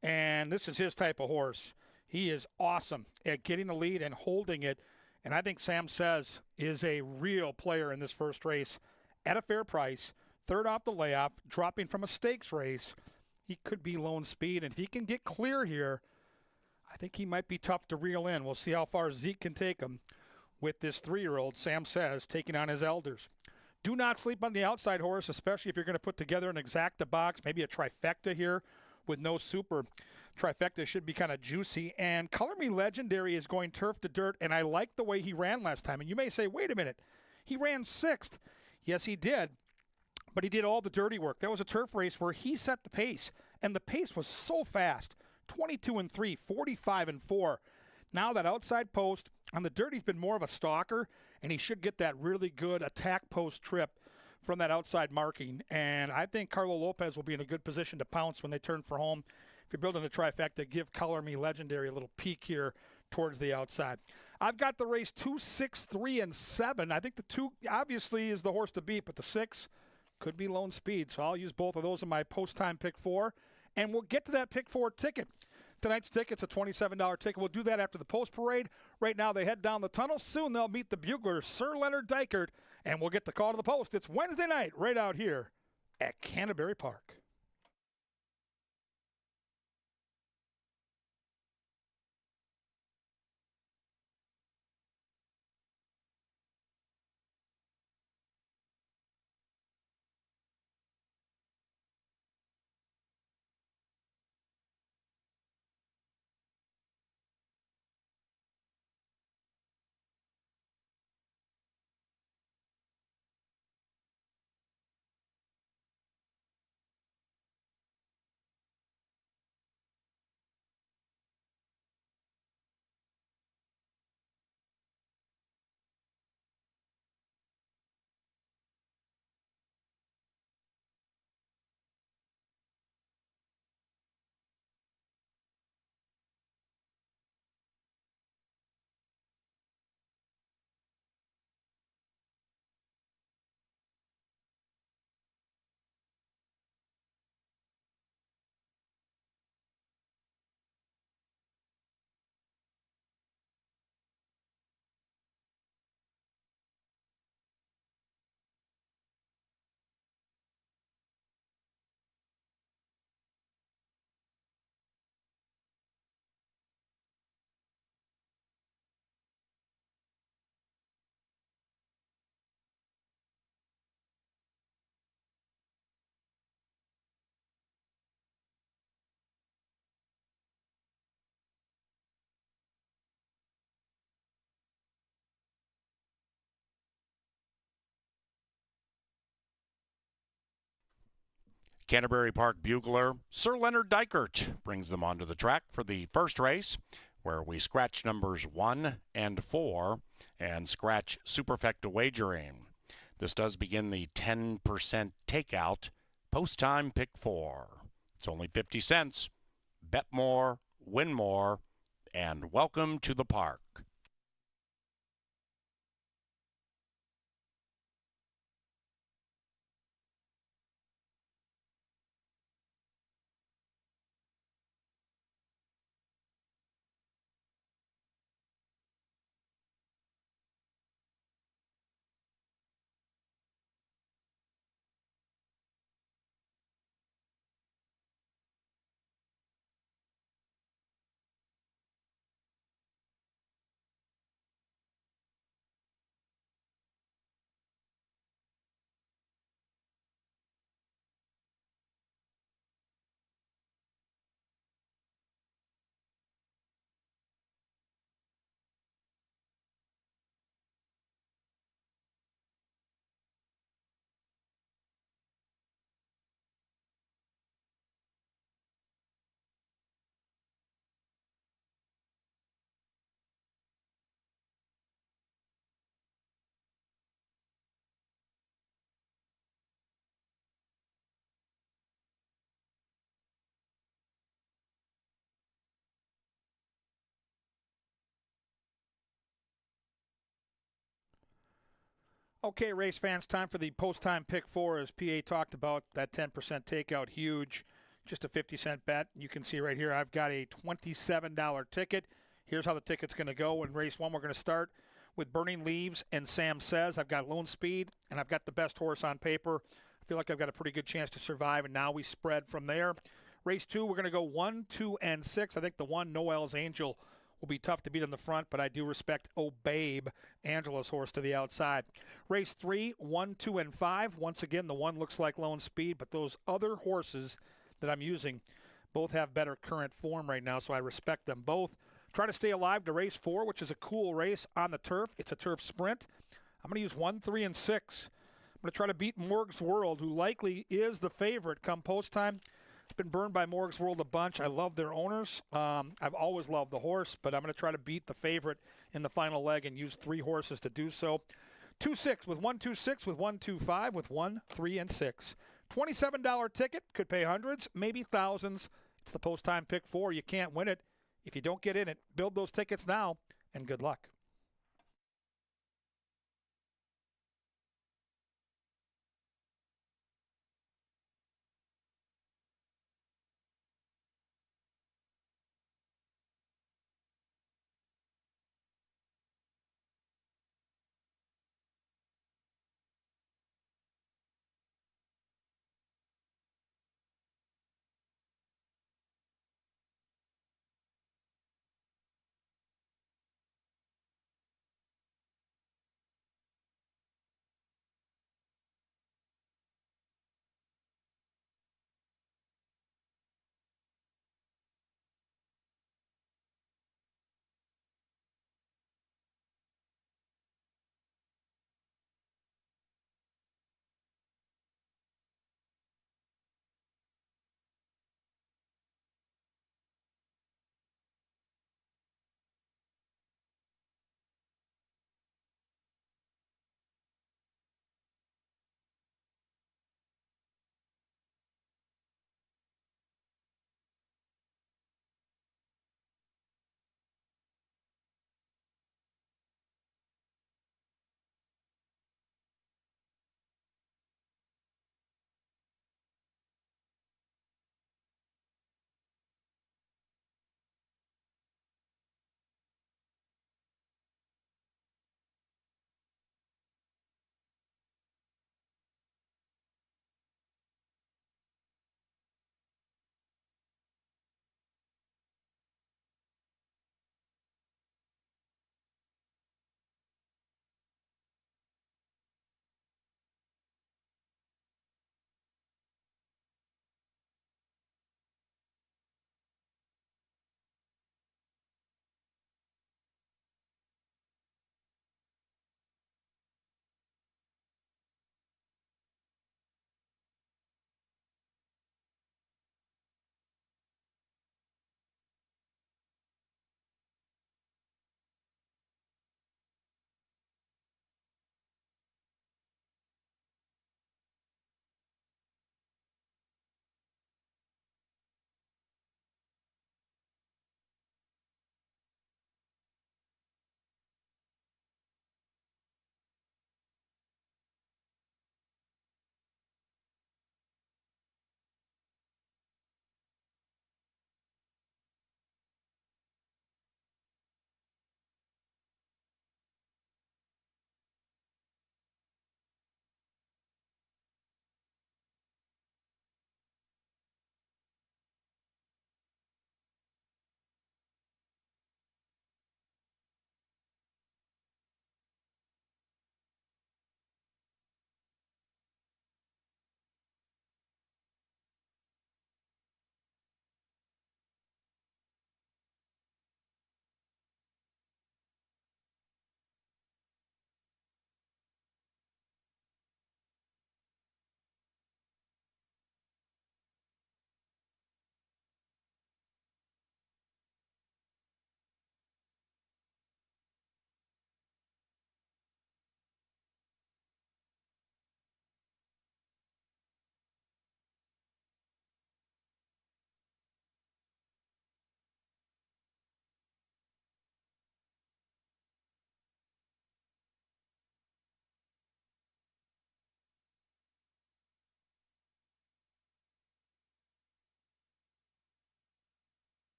and this is his type of horse. He is awesome at getting the lead and holding it, and I think Sam Says is a real player in this first race at a fair price. 3rd off the layoff, dropping from a stakes race. He could be lone speed, and if he can get clear here, I think he might be tough to reel in. We'll see how far Zeke can take him with this 3-year-old, Sam Says, taking on his elders. Do not sleep on the outside horse, especially if you're going to put together an exacta box, maybe a trifecta here with no super. Trifecta should be kind of juicy. And Color Me Legendary is going turf to dirt, and I like the way he ran last time. And you may say, wait a minute, he ran 6th. Yes, he did. But he did all the dirty work. That was a turf race where he set the pace, and the pace was so fast. 22-3, 45-4. Now that outside post on the dirt, he's been more of a stalker, and he should get that really good attack post trip from that outside marking. And I think Carlo Lopez will be in a good position to pounce when they turn for home. If you're building a trifecta, give Color Me Legendary a little peek here towards the outside. I've got the race 2, 6, 3, and 7. I think the 2 obviously is the horse to beat, but the 6 could be lone speed. So I'll use both of those in my post-time pick 4. And we'll get to that pick 4 ticket. Tonight's ticket's a $27 ticket. We'll do that after the post parade. Right now they head down the tunnel. Soon they'll meet the bugler, Sir Leonard Dykert, and we'll get the call to the post. It's Wednesday night right out here at Canterbury Park. Canterbury Park bugler Sir Leonard Dykert brings them onto the track for the first race, where we scratch numbers 1 and 4 and scratch superfecta wagering. This does begin the 10% takeout, post time pick 4. It's only 50 cents. Bet more, win more, and welcome to the park. Okay, race fans, time for the post-time pick 4. As PA talked about, that 10% takeout, huge. Just a 50-cent bet. You can see right here, I've got a $27 ticket. Here's how the ticket's going to go. In race 1, we're going to start with Burning Leaves and Sam Says. I've got Lone Speed, and I've got the best horse on paper. I feel like I've got a pretty good chance to survive, and now we spread from there. Race 2, we're going to go 1, 2, and 6. I think the 1, Noel's Angel, will be tough to beat in the front, but I do respect Oh Babe, Angela's horse, to the outside. Race 3, 1, 2, and 5. Once again, the 1 looks like Lone Speed, but those other horses that I'm using both have better current form right now, so I respect them both. Try to stay alive to race 4, which is a cool race on the turf. It's a turf sprint. I'm going to use 1, 3, and 6. I'm going to try to beat Morg's World, who likely is the favorite come post time. Been burned by Morg's World a bunch. I love their owners. I've always loved the horse, but I'm going to try to beat the favorite in the final leg and use 3 horses to do so. 2-6 with 1, 2-6 with 1, 2-5 with 1, 3, and 6. $27 ticket, could pay hundreds, maybe thousands. It's the post-time pick 4. You can't win it if you don't get in it. Build those tickets now, and good luck.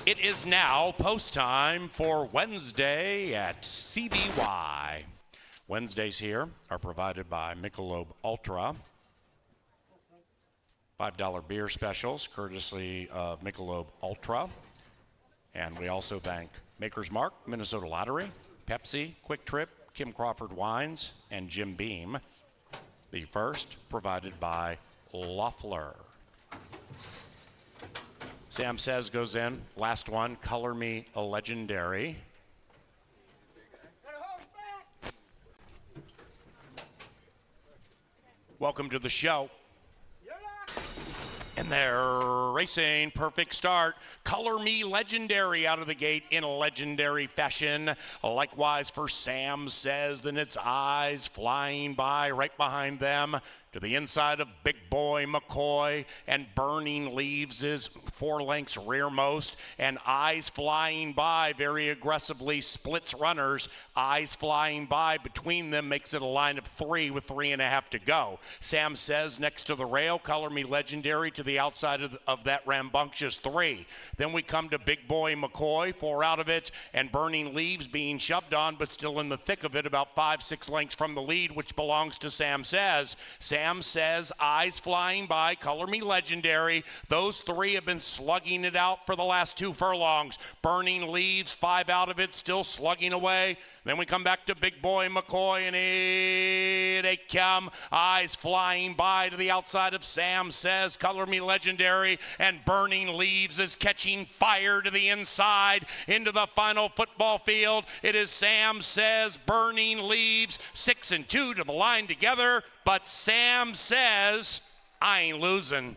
It is now post time for Wednesday at CBY. Wednesdays here are provided by Michelob Ultra. $5 beer specials courtesy of Michelob Ultra. And we also thank Maker's Mark, Minnesota Lottery, Pepsi, Quick Trip, Kim Crawford Wines, and Jim Beam. The first provided by Loeffler. Sam Says goes in. Last one, Color Me a Legendary. Welcome to the show. And they're racing. Perfect start. Color Me Legendary out of the gate in a legendary fashion. Likewise for Sam Says, then it's Eyes Flying By right behind them. To the inside of Big Boy McCoy, and Burning Leaves is 4 lengths rearmost, and Eyes Flying By very aggressively splits runners. Eyes Flying By between them makes it a line of 3 with 3.5 to go. Sam Says next to the rail, Color Me Legendary to the outside of that rambunctious 3. Then we come to Big Boy McCoy, 4 out of it, and Burning Leaves being shoved on but still in the thick of it, about 5-6 lengths from the lead, which belongs to Sam Says. Sam Says, Eyes Flying By, Color Me Legendary. Those 3 have been slugging it out for the last 2 furlongs. Burning Leaves, 5 out of it, still slugging away. Then we come back to Big Boy McCoy, and here they come. Eyes Flying By to the outside of Sam Says, Color Me Legendary, and Burning Leaves is catching fire to the inside into the final football field. It is Sam Says, Burning Leaves, 6 and 2 to the line together, but Sam Says, I ain't losing.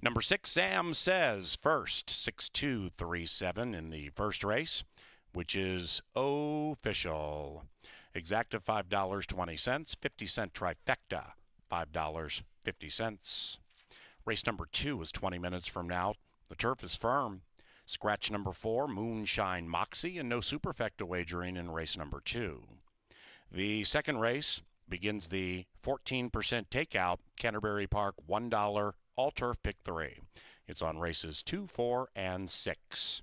Number 6, Sam Says, first, 6-2-3-7 in the first race, which is official. Exacta $5.20, 50-cent trifecta, $5.50. Race number 2 is 20 minutes from now. The turf is firm. Scratch number 4, Moonshine Moxie, and no superfecta wagering in race number 2. The second race begins the 14% takeout Canterbury Park $1 all-turf pick 3. It's on races 2, 4, and 6.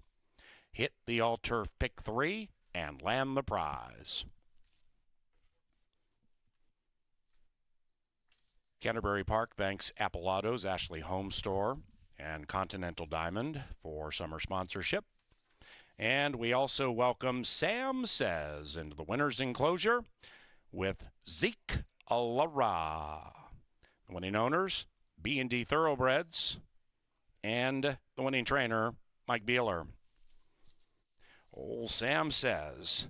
Hit the all-turf pick 3 and land the prize. Canterbury Park thanks Appalado's Ashley Home Store and Continental Diamond for summer sponsorship. And we also welcome Sam Says into the winner's enclosure with Zeke Alara. The winning owners, B&D Thoroughbreds, and the winning trainer, Mike Beeler. Old Sam Says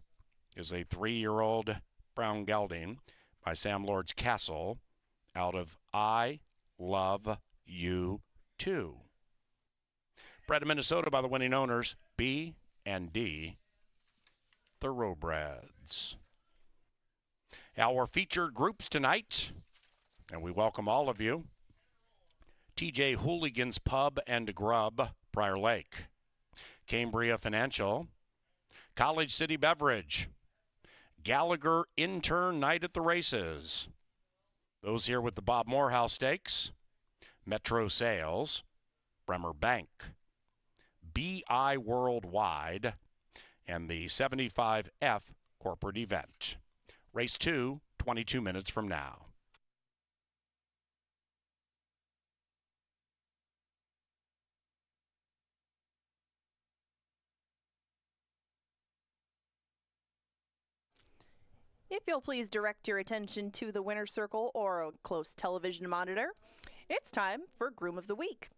is a 3-year-old brown gelding by Sam Lord's Castle out of I love you too. Bred in Minnesota by the winning owners, B and D Thoroughbreds. Our featured groups tonight, and we welcome all of you. TJ Hooligans Pub and Grub, Prior Lake. Cambria Financial. College City Beverage. Gallagher Intern Night at the Races. Those here with the Bob Morehouse Stakes. Metro Sales. Bremer Bank. BI Worldwide. And the 75F Corporate Event. Race 2, 22 minutes from now. If you'll please direct your attention to the winner's circle or a close television monitor, it's time for Groom of the Week.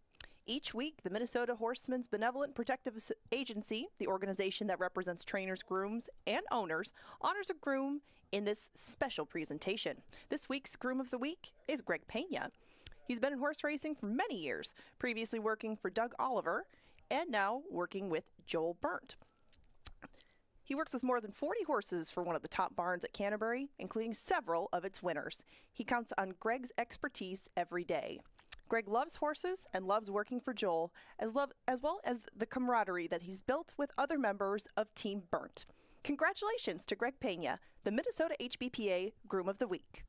Each week, the Minnesota Horsemen's Benevolent Protective Agency, the organization that represents trainers, grooms, and owners, honors a groom in this special presentation. This week's Groom of the Week is Greg Pena. He's been in horse racing for many years, previously working for Doug Oliver, and now working with Joel Burnt. He works with more than 40 horses for one of the top barns at Canterbury, including several of its winners. He counts on Greg's expertise every day. Greg loves horses and loves working for Joel, as well as the camaraderie that he's built with other members of Team Burnt. Congratulations to Greg Pena, the Minnesota HBPA Groom of the Week.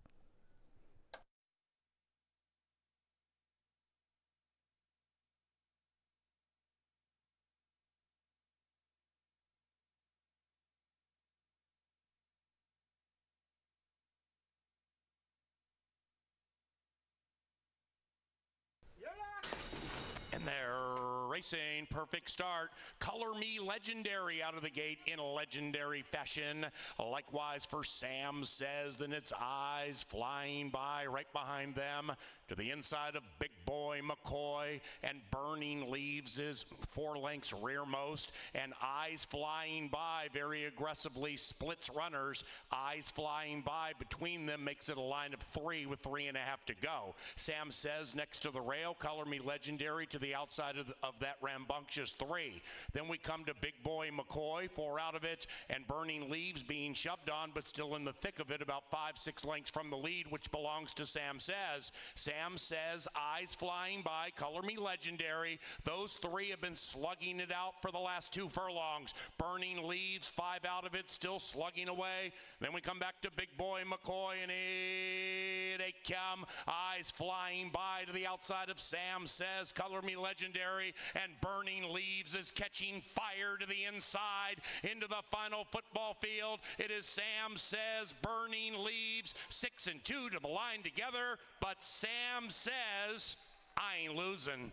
And they're racing. Perfect start. Color Me Legendary out of the gate in a legendary fashion. Likewise for Sam Says, then it's Eyes flying by right behind them to the inside of Big Boy McCoy, and Burning Leaves is 4 lengths rearmost, and Eyes Flying By very aggressively splits runners. Eyes Flying By between them makes it a line of 3 with 3.5 to go. Sam Says next to the rail. Color Me Legendary to the outside of that rambunctious 3. Then we come to Big Boy McCoy, 4 out of it, and Burning Leaves being shoved on but still in the thick of it, about 5-6 lengths from the lead, which belongs to Sam Says. Sam Says, Eyes Flying By, Color Me Legendary. Those 3 have been slugging it out for the last 2 furlongs. Burning Leaves, 5 out of it, still slugging away. Then we come back to Big Boy McCoy, and here they come. Eyes Flying By to the outside of Sam Says, Color Me Legendary, and Burning Leaves is catching fire to the inside into the final football field. It is Sam Says, Burning Leaves, 6 and 2 to the line together, but Sam Says, I ain't losing.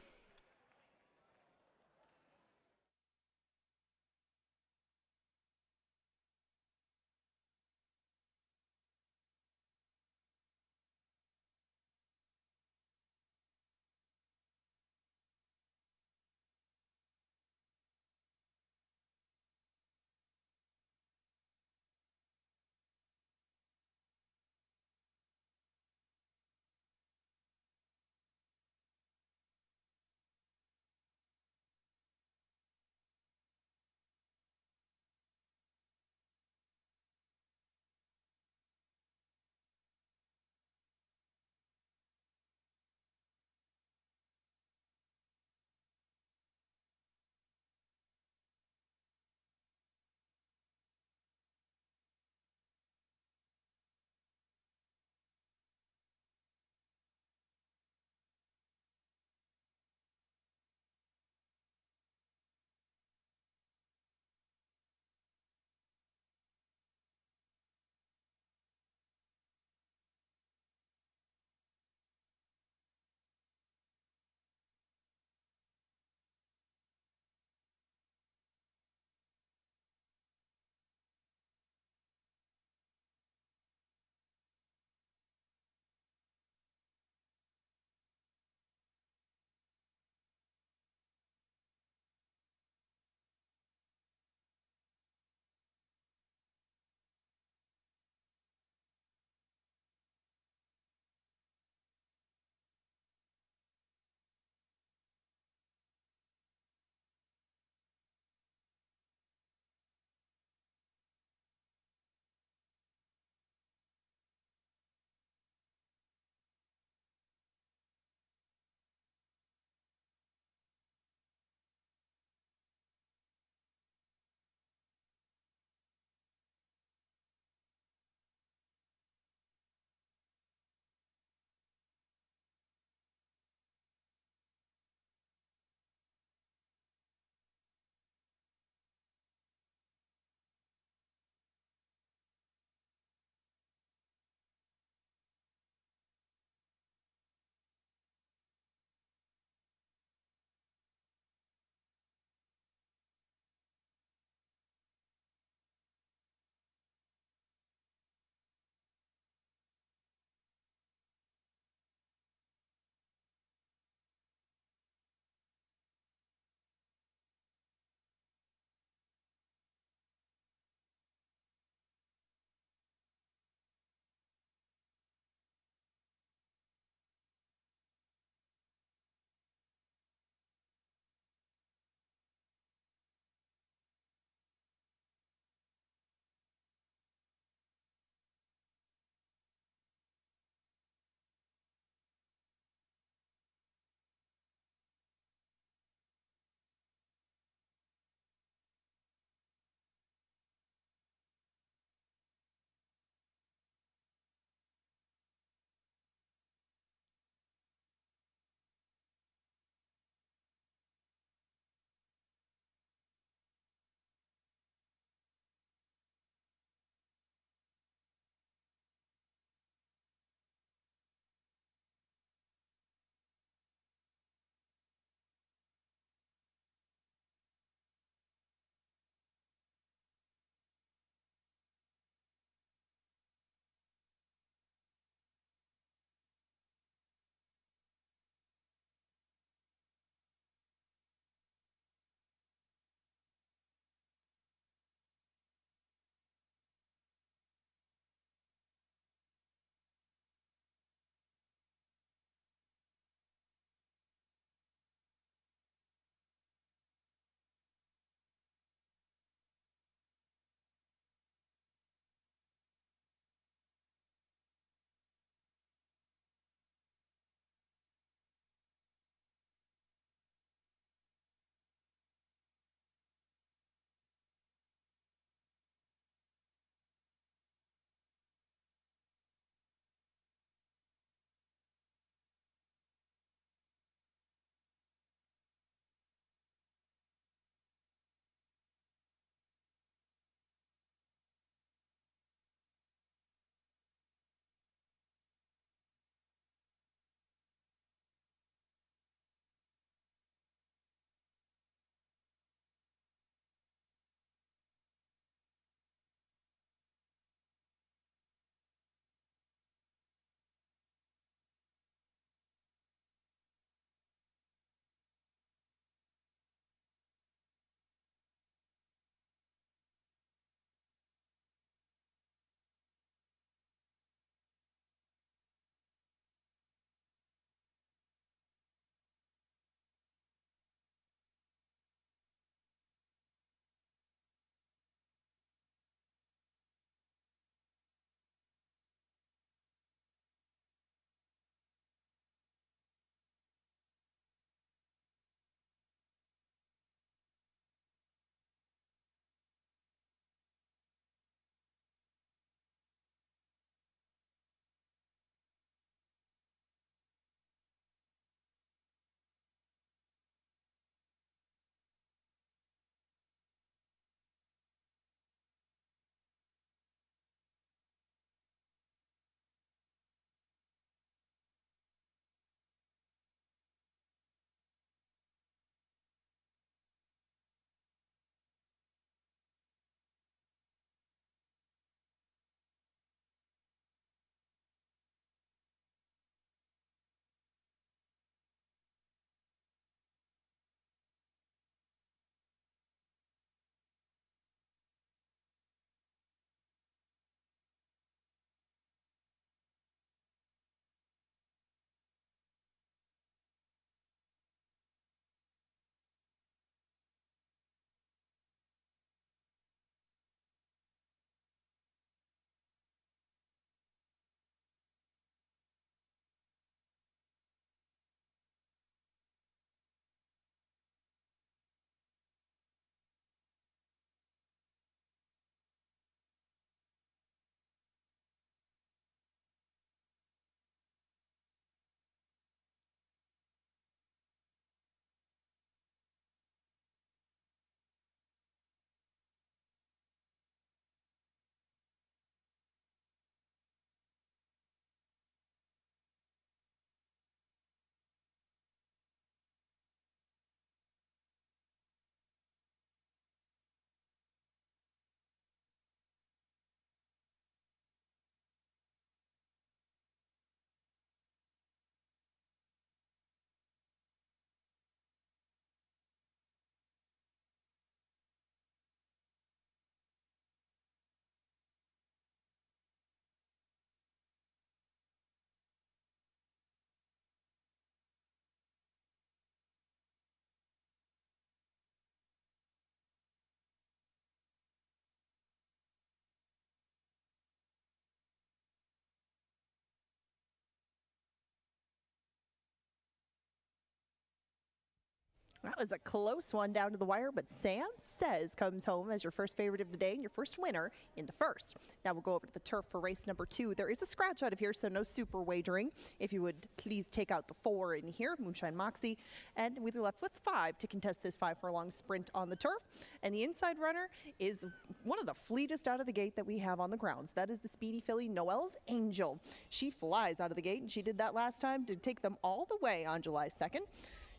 That was a close one down to the wire, but Sam Says comes home as your first favorite of the day and your first winner in the first. Now we'll go over to the turf for race number 2. There is a scratch out of here, so no super wagering. If you would please take out the 4 in here, Moonshine Moxie, and we're left with 5 to contest this 5-furlong sprint on the turf. And the inside runner is one of the fleetest out of the gate that we have on the grounds. That is the speedy filly Noelle's Angel. She flies out of the gate, and she did that last time to take them all the way on July 2nd.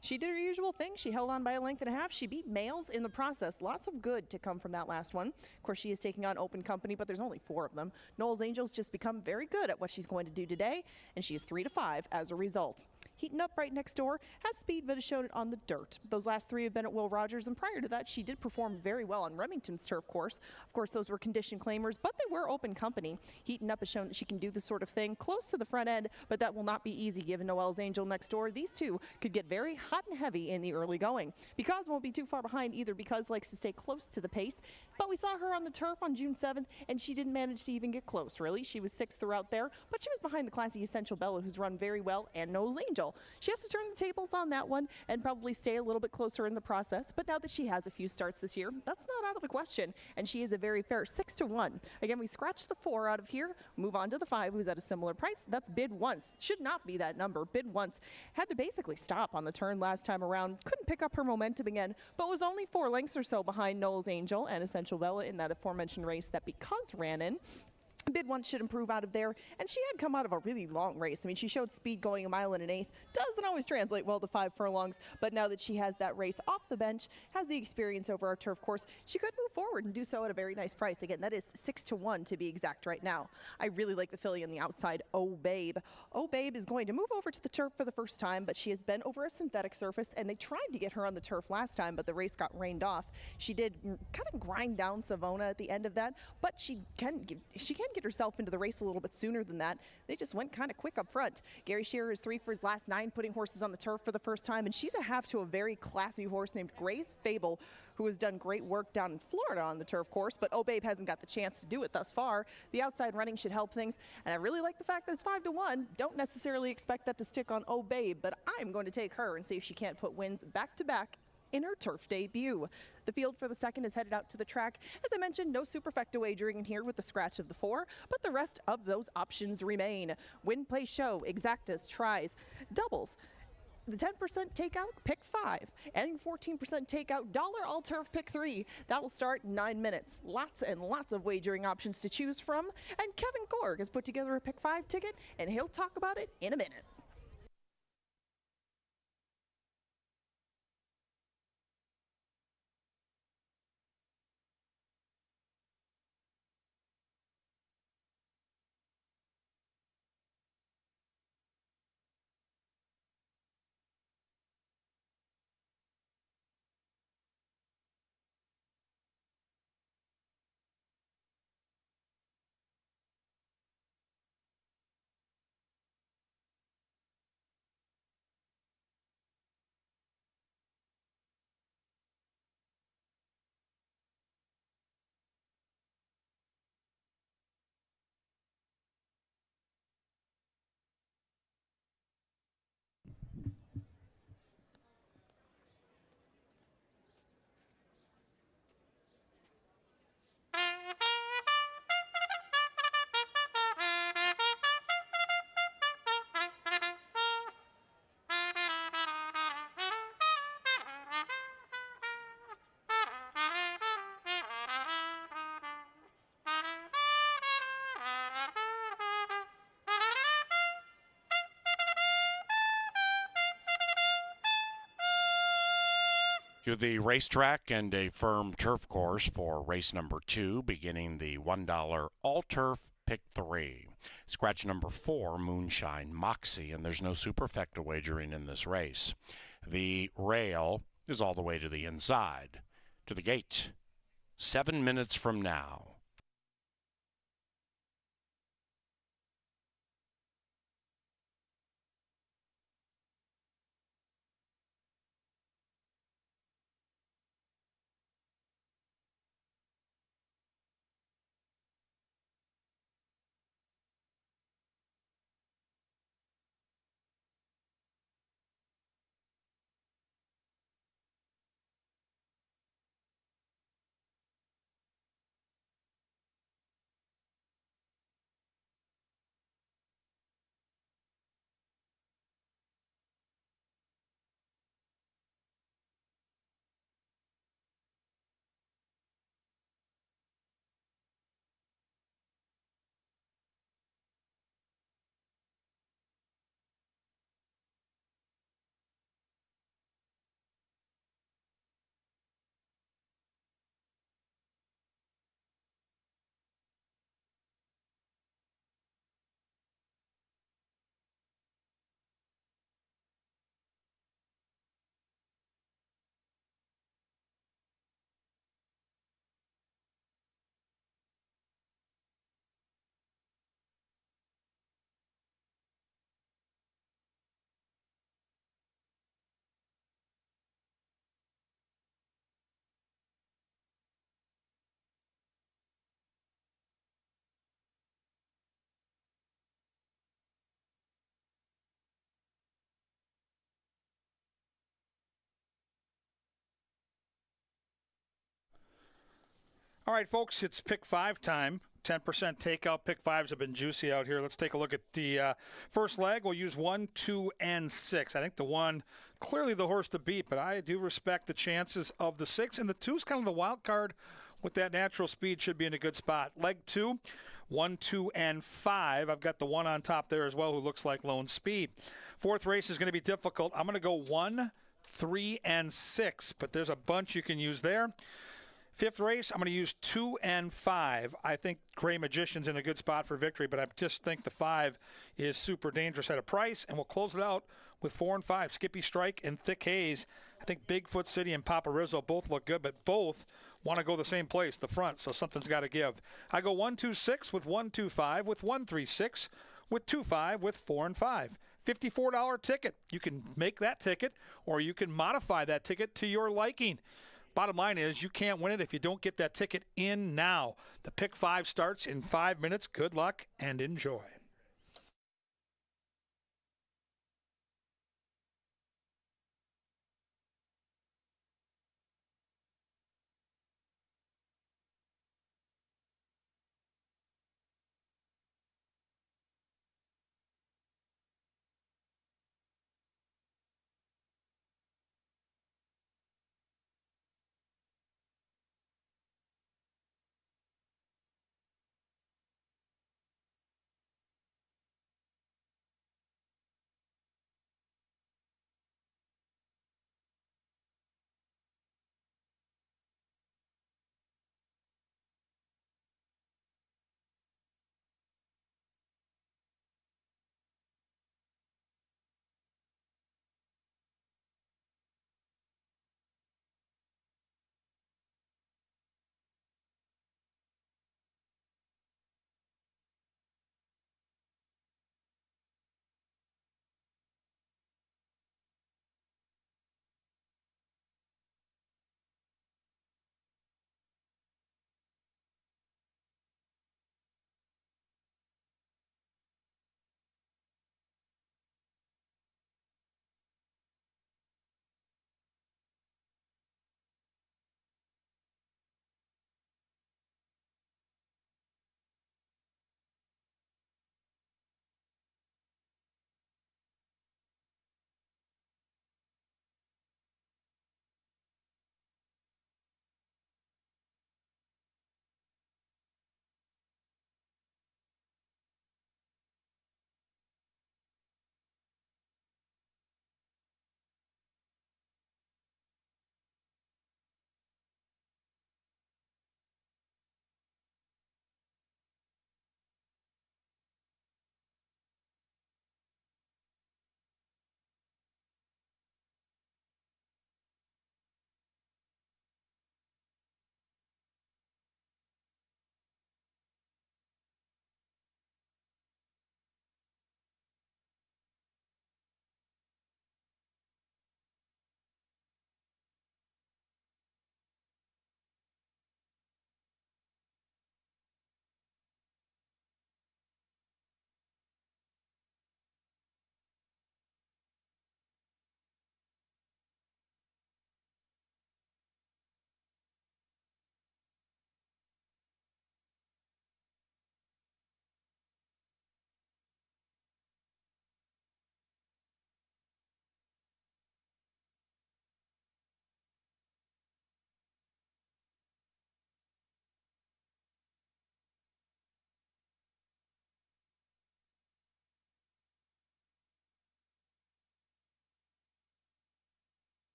She did her usual thing. She held on by a length and a half. She beat Males in the process. Lots of good to come from that last one. Of course, she is taking on Open Company, but there's only 4 of them. Noel's Angels just become very good at what she's going to do today, and she is 3-5 as a result. Heating up right next door, has speed but has shown it on the dirt. Those last 3 have been at Will Rogers, and prior to that, she did perform very well on Remington's turf course. Of course, those were condition claimers, but they were Open Company. Heating up has shown that she can do this sort of thing close to the front end, but that will not be easy given Noel's Angel next door. These 2 could get very hot and heavy in the early going. Because won't be too far behind either. Because likes to stay close to the pace, but we saw her on the turf on June 7th, and she didn't manage to even get close, really. She was 6th throughout there, but she was behind the classy Essential Bella, who's run very well, and Noel's Angel. She has to turn the tables on that one and probably stay a little bit closer in the process, but now that she has a few starts this year, that's not out of the question, and she is a very fair 6-1. Again, we scratch the 4 out of here, move on to the 5, who's at a similar price. That's bid once. Should not be that number. Bid once. Had to basically stop on the turn last time around. Couldn't pick up her momentum again, but was only 4 lengths or so behind Noel's Angel and Essential Bella in that aforementioned race that Because ran in. Bid once should improve out of there, and she had come out of a really long race. I mean, she showed speed going 1 mile and an eighth. Doesn't always translate well to 5 furlongs, but now that she has that race off the bench, has the experience over our turf course, she could move forward and do so at a very nice price. Again, that is 6-1 to be exact right now. I really like the filly on the outside, Oh Babe. Oh Babe is going to move over to the turf for the first time, but she has been over a synthetic surface, and they tried to get her on the turf last time, but the race got rained off. She did kind of grind down Savona at the end of that, but she can get herself into the race a little bit sooner than that. They just went kind of quick up front. Gary Shearer is 3 for his last 9, putting horses on the turf for the first time, and she's a half to a very classy horse named Grace Fable, who has done great work down in Florida on the turf course, but Oh Babe hasn't got the chance to do it thus far. The outside running should help things, and I really like the fact that it's 5-1. Don't necessarily expect that to stick on Oh Babe, but I'm going to take her and see if she can't put wins back-to-back in her turf debut. The field for the second is headed out to the track. As I mentioned, no superfecta wagering in here with the scratch of the 4, but the rest of those options remain. Win, play, show, exactas, tries, doubles. The 10% takeout, pick 5, and 14% takeout, dollar all turf, pick 3. That'll start in 9 minutes. Lots and lots of wagering options to choose from, and Kevin Gorg has put together a pick 5 ticket, and he'll talk about it in a minute. To the racetrack and a firm turf course for race number 2, beginning the $1 all-turf pick 3. Scratch number 4, Moonshine Moxie, and there's no superfecta wagering in this race. The rail is all the way to the inside. To the gate, 7 minutes from now. All right, folks, it's pick 5 time. 10% takeout. Pick 5s have been juicy out here. Let's take a look at the first leg. We'll use 1, 2, and 6. I think the 1, clearly the horse to beat, but I do respect the chances of the 6. And the 2 is kind of the wild card with that natural speed, should be in a good spot. Leg 2, 1, 2, and 5. I've got the 1 on top there as well, who looks like lone speed. Fourth race is going to be difficult. I'm going to go 1, 3, and 6, but there's a bunch you can use there. Fifth race, I'm going to use 2 and 5. I think Gray Magician's in a good spot for victory, but I just think the 5 is super dangerous at a price, and we'll close it out with 4 and 5. Skippy Strike and Thick Haze. I think Bigfoot City and Paparizzo both look good, but both want to go the same place, the front, so something's got to give. I go 1, 2, 6 with 1, 2, 5 with 1, 3, 6 with 2, 5 with 4 and 5. $54 ticket. You can make that ticket, or you can modify that ticket to your liking. Bottom line is you can't win it if you don't get that ticket in now. The pick 5 starts in 5 minutes. Good luck and enjoy.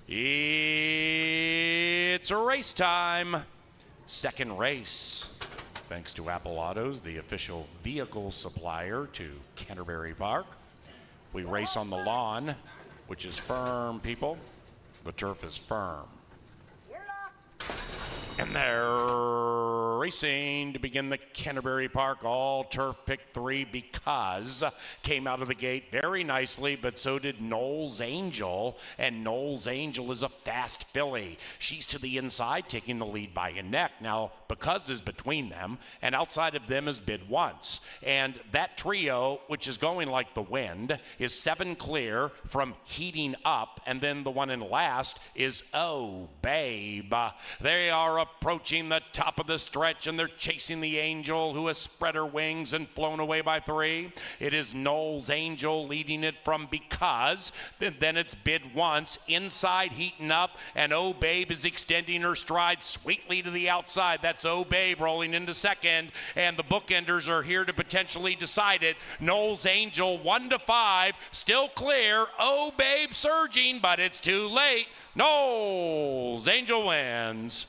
It's race time. Second race. Thanks to Apple Autos, the official vehicle supplier to Canterbury Park. We race on the lawn, which is firm, people. The turf is firm. And they're racing to begin the Canterbury Park all-turf pick 3 because came out of the gate very nicely, but so did Knowles Angel, and Knowles Angel is a fast filly. She's to the inside, taking the lead by a neck. Now, because is between them, and outside of them is Bid Once. And that trio, which is going like the wind, is 7 clear from heating up, and then the one in last is Oh Babe. They are approaching the top of the stretch, and they're chasing the Angel, who has spread her wings and flown away by 3. It is Knowles Angel leading it from because. Then it's Bid Once, inside heating up, and Oh Babe is extending her stride sweetly to the outside. That's Oh Babe rolling into second, and the bookenders are here to potentially decide it. Knowles Angel 1-5, still clear. Oh Babe surging, but it's too late. Knowles Angel wins.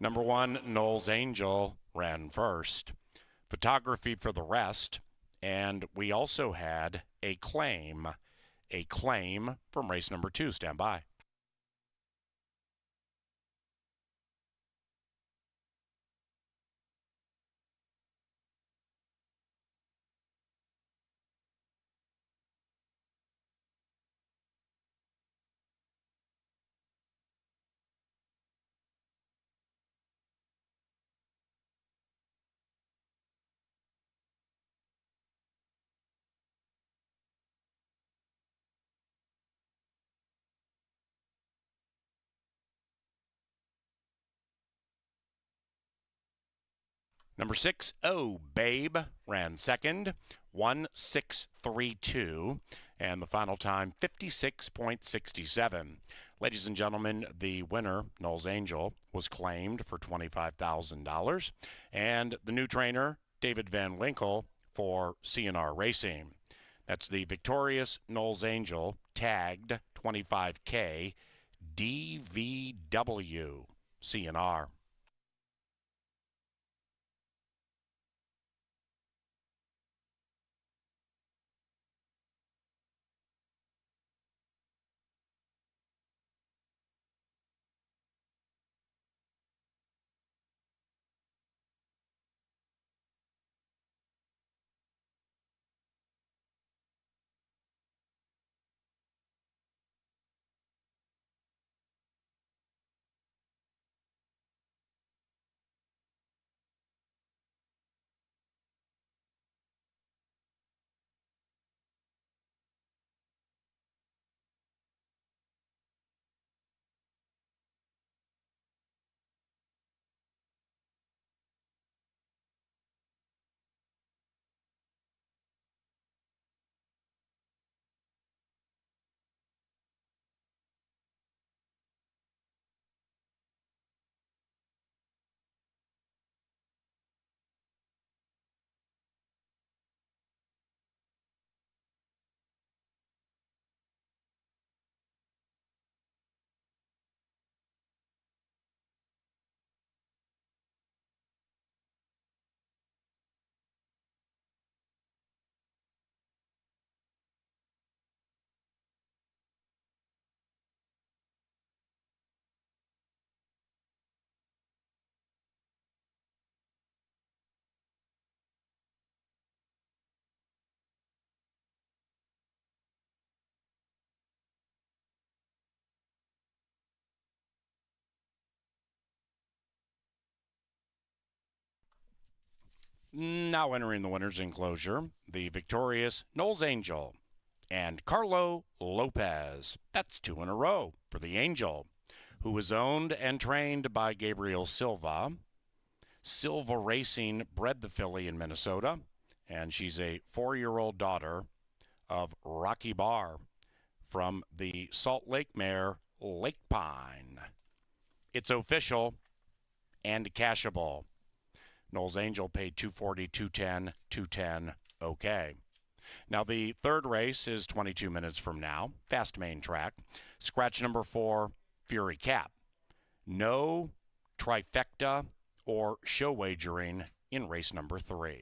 Number 1, Knowles Angel, ran first. Photography for the rest. And we also had a claim from race number 2. Stand by. Number 6, Oh Babe, ran second, 1:6:32, and the final time 56.67. Ladies and gentlemen, the winner, Knowles Angel, was claimed for $25,000, and the new trainer, David Van Winkle, for CNR Racing. That's the victorious Knowles Angel, tagged 25K, DVW CNR. Now entering the winner's enclosure, the victorious Knowles Angel and Carlo Lopez. That's 2 in a row for the Angel, who was owned and trained by Gabriel Silva. Silva Racing bred the filly in Minnesota, and she's a 4-year-old daughter of Rocky Barr from the Salt Lake mare Lake Pine. It's official and cashable. Knowles Angel paid $240, $210, $210. Okay. Now the third race is 22 minutes from now. Fast main track. Scratch number 4, Fury Cap. No trifecta or show wagering in race number 3.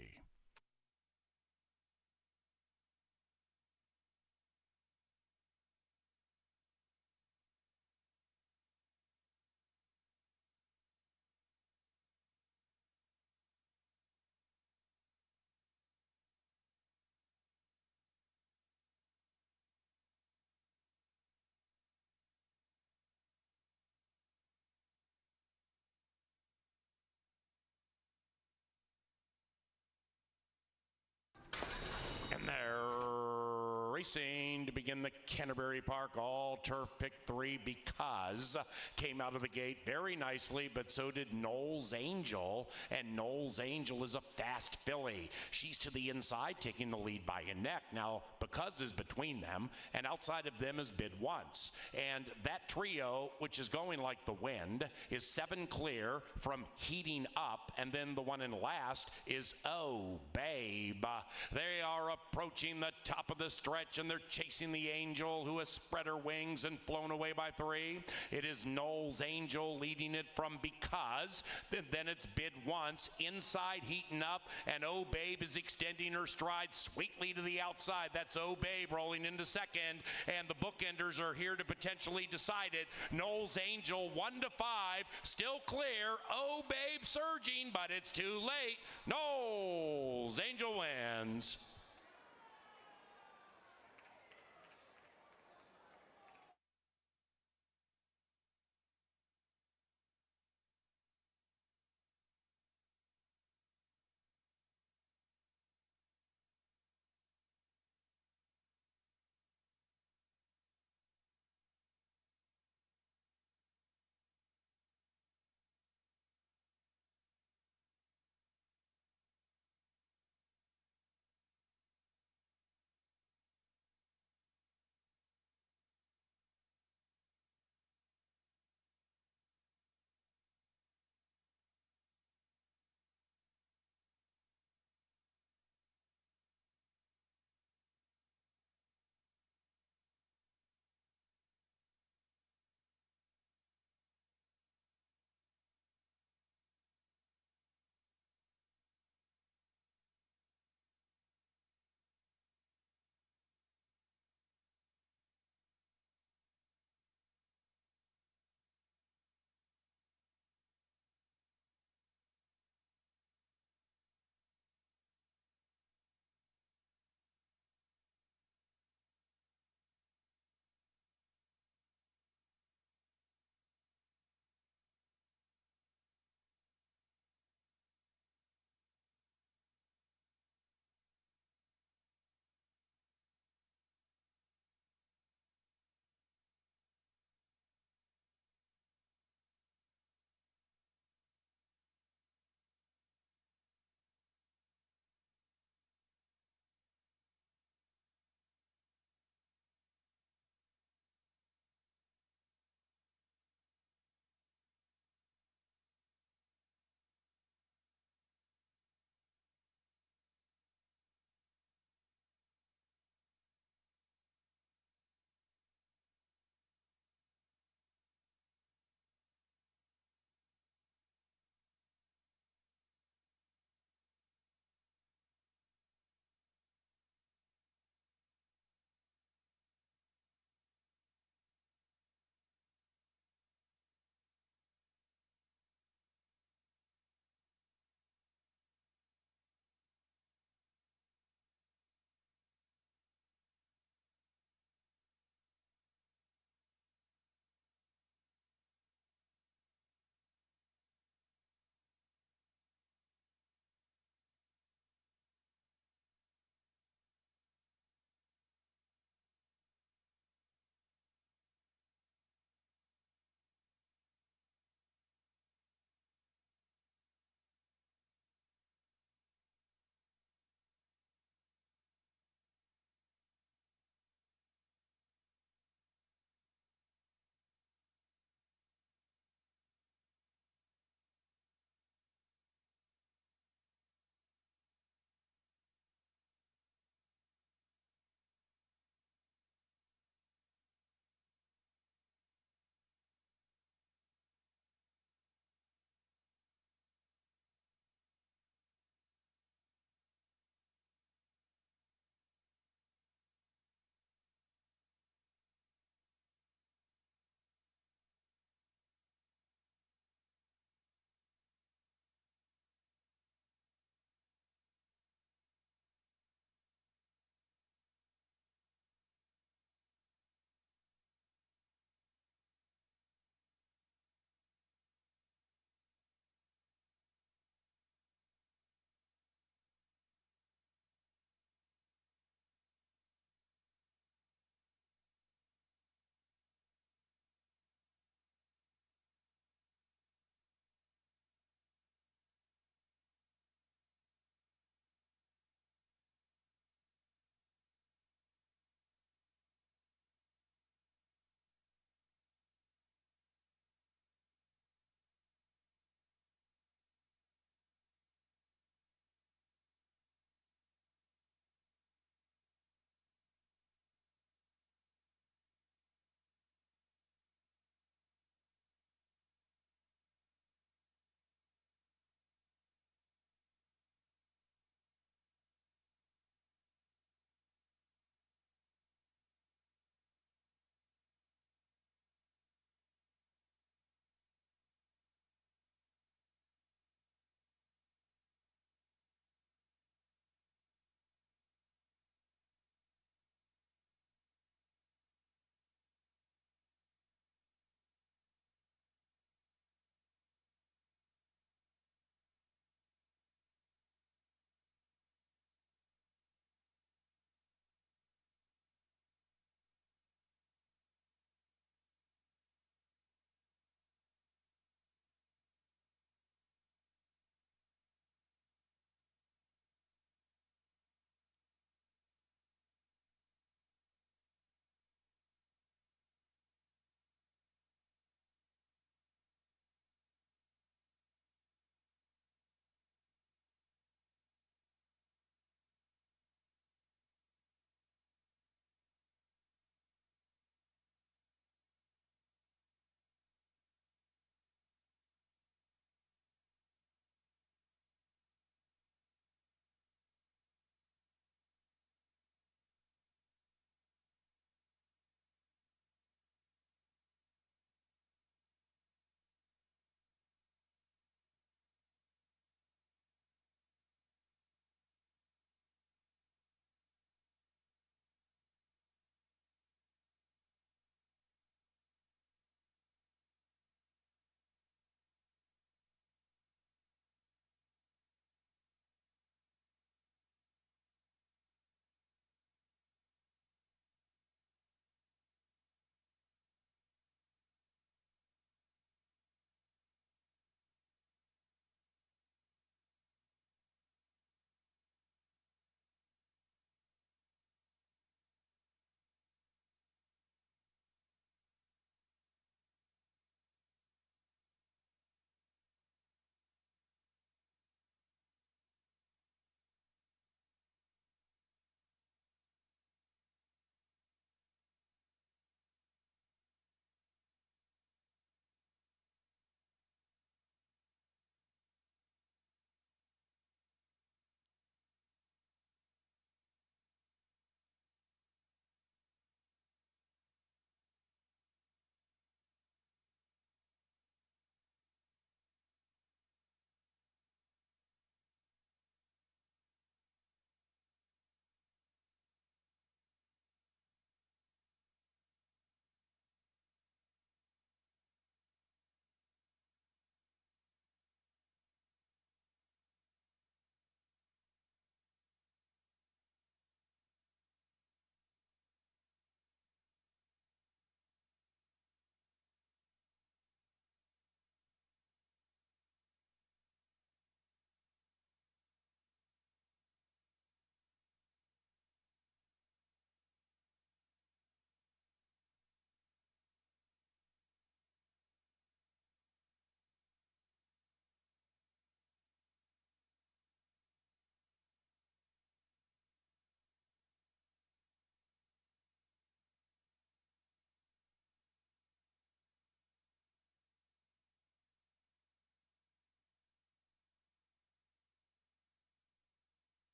And they're racing to begin the Canterbury Park all-turf pick 3 because came out of the gate very nicely, but so did Knowles Angel, and Knowles Angel is a fast filly. She's to the inside, taking the lead by a neck. Now, because is between them, and outside of them is Bid Once. And that trio, which is going like the wind, is 7 clear from heating up, and then the one in last is Oh Babe. They are approaching the top of the stretch, and they're chasing the Angel, who has spread her wings and flown away by 3. It is Knowles Angel leading it from because. Then it's Bid Once, inside heating up, and Oh Babe is extending her stride sweetly to the outside. That's Oh Babe rolling into second, and the bookenders are here to potentially decide it. Knowles Angel 1-5, still clear. Oh Babe surging, but it's too late. Knowles Angel wins.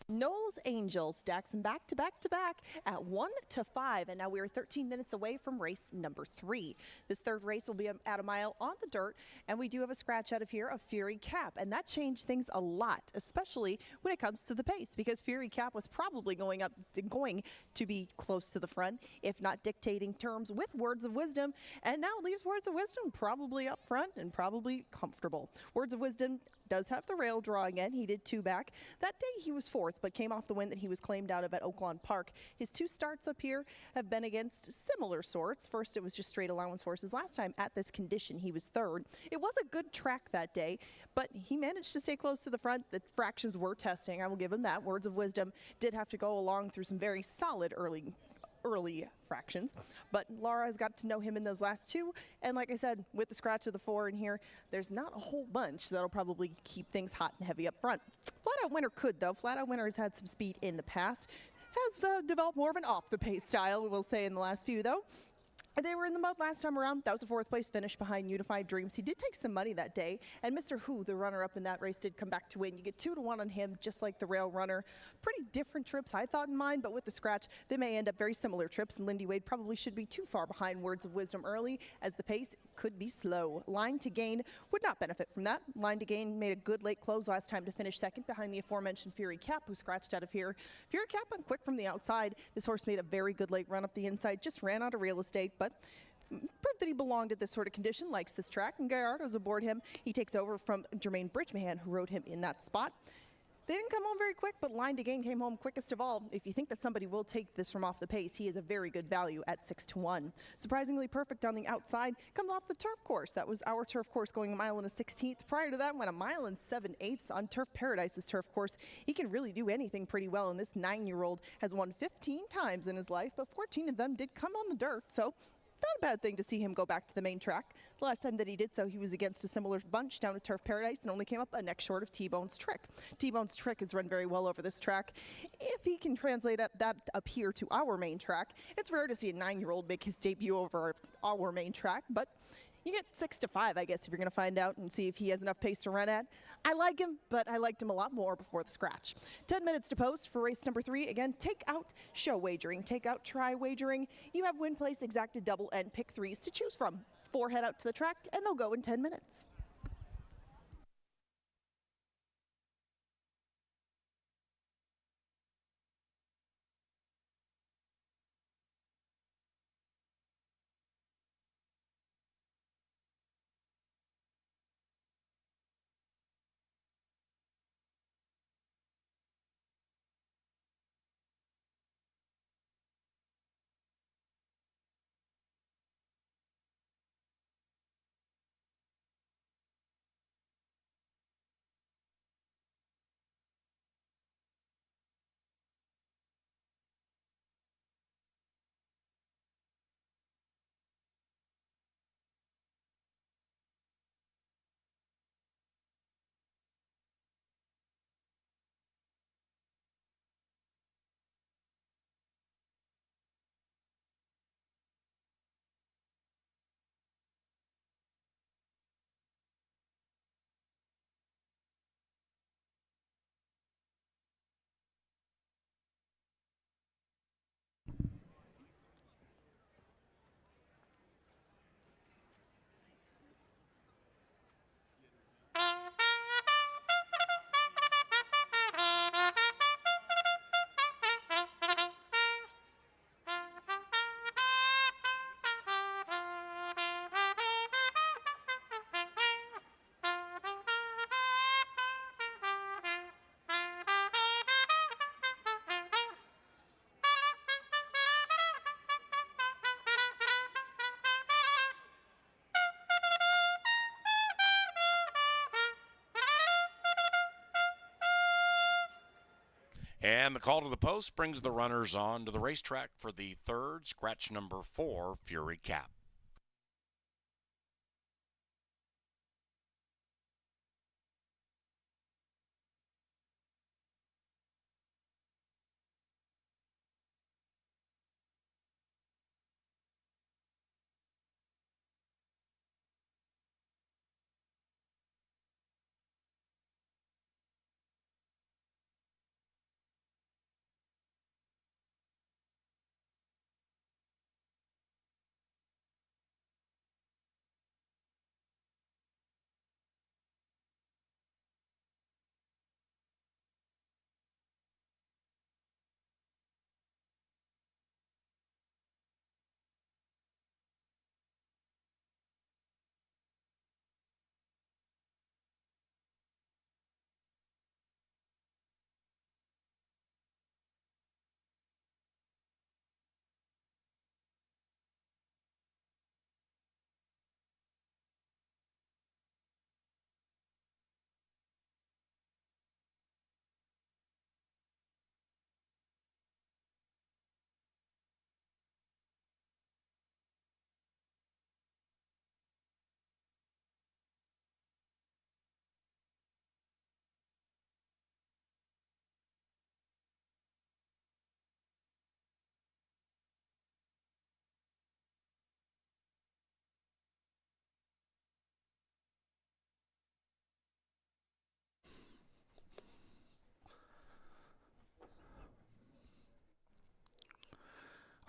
Knowles Angels stacks them back to back to back at 1-5, and now we are 13 minutes away from race number 3. This third race will be at a mile on the dirt, and we do have a scratch out of here of Fury Cap, and that changed things a lot, especially when it comes to the pace, because Fury Cap was probably going to be close to the front, if not dictating terms with Words of Wisdom, and now leaves Words of Wisdom probably up front and probably comfortable. Words of Wisdom does have the rail draw again. He did 2 back. That day he was 4th, but came off the win that he was claimed out of at Oaklawn Park. His 2 starts up here have been against similar sorts. First, it was just straight allowance horses. Last time at this condition, he was 3rd. It was a good track that day, but he managed to stay close to the front. The fractions were testing. I will give him that. Words of Wisdom did have to go along through some very solid early fractions, but Laura has got to know him in those last 2, and like I said, with the scratch of the 4 in here, there's not a whole bunch that'll probably keep things hot and heavy up front. Flat Out Winner could, though. Flat Out Winner has had some speed in the past, has developed more of an off-the-pace style, we'll say, in the last few, though. They were in the mud last time around. That was a 4th place finish behind Unified Dreams. He did take some money that day, and Mr. Who, the runner-up in that race, did come back to win. You get 2-1 on him, just like the rail runner. Pretty different trips, I thought, in mind, but with the scratch, they may end up very similar trips, and Lindy Wade probably should be too far behind Words of Wisdom early, as the pace could be slow. Line to Gain would not benefit from that. Line to Gain made a good late close last time to finish 2nd behind the aforementioned Fury Cap, who scratched out of here. Fury Cap went quick from the outside. This horse made a very good late run up the inside, just ran out of real estate, but proved that he belonged at this sort of condition, likes this track, and Gallardo's aboard him. He takes over from Jermaine Bridgman, who rode him in that spot. They didn't come home very quick, but Line to Gain came home quickest of all. If you think that somebody will take this from off the pace, he is a very good value at 6-1. Surprisingly perfect on the outside, comes off the turf course. That was our turf course going 1 mile and a 16th. Prior to that, went 1 mile and 7/8 on Turf Paradise's turf course. He can really do anything pretty well, and this 9-year-old has won 15 times in his life, but 14 of them did come on the dirt, so not a bad thing to see him go back to the main track. The last time that he did so, he was against a similar bunch down at Turf Paradise and only came up a neck short of T-Bone's Trick. T-Bone's Trick has run very well over this track. If he can translate that up here to our main track, it's rare to see a 9-year-old make his debut over our main track, but you get 6-5, I guess, if you're going to find out and see if he has enough pace to run at. I like him, but I liked him a lot more before the scratch. 10 minutes to post for race number 3. Again, take out show wagering, take out try wagering. You have win, place, exacted double, and pick 3s to choose from. 4 head out to the track, and they'll go in 10 minutes. And the call to the post brings the runners on to the racetrack for the third scratch number 4 Fury Cap.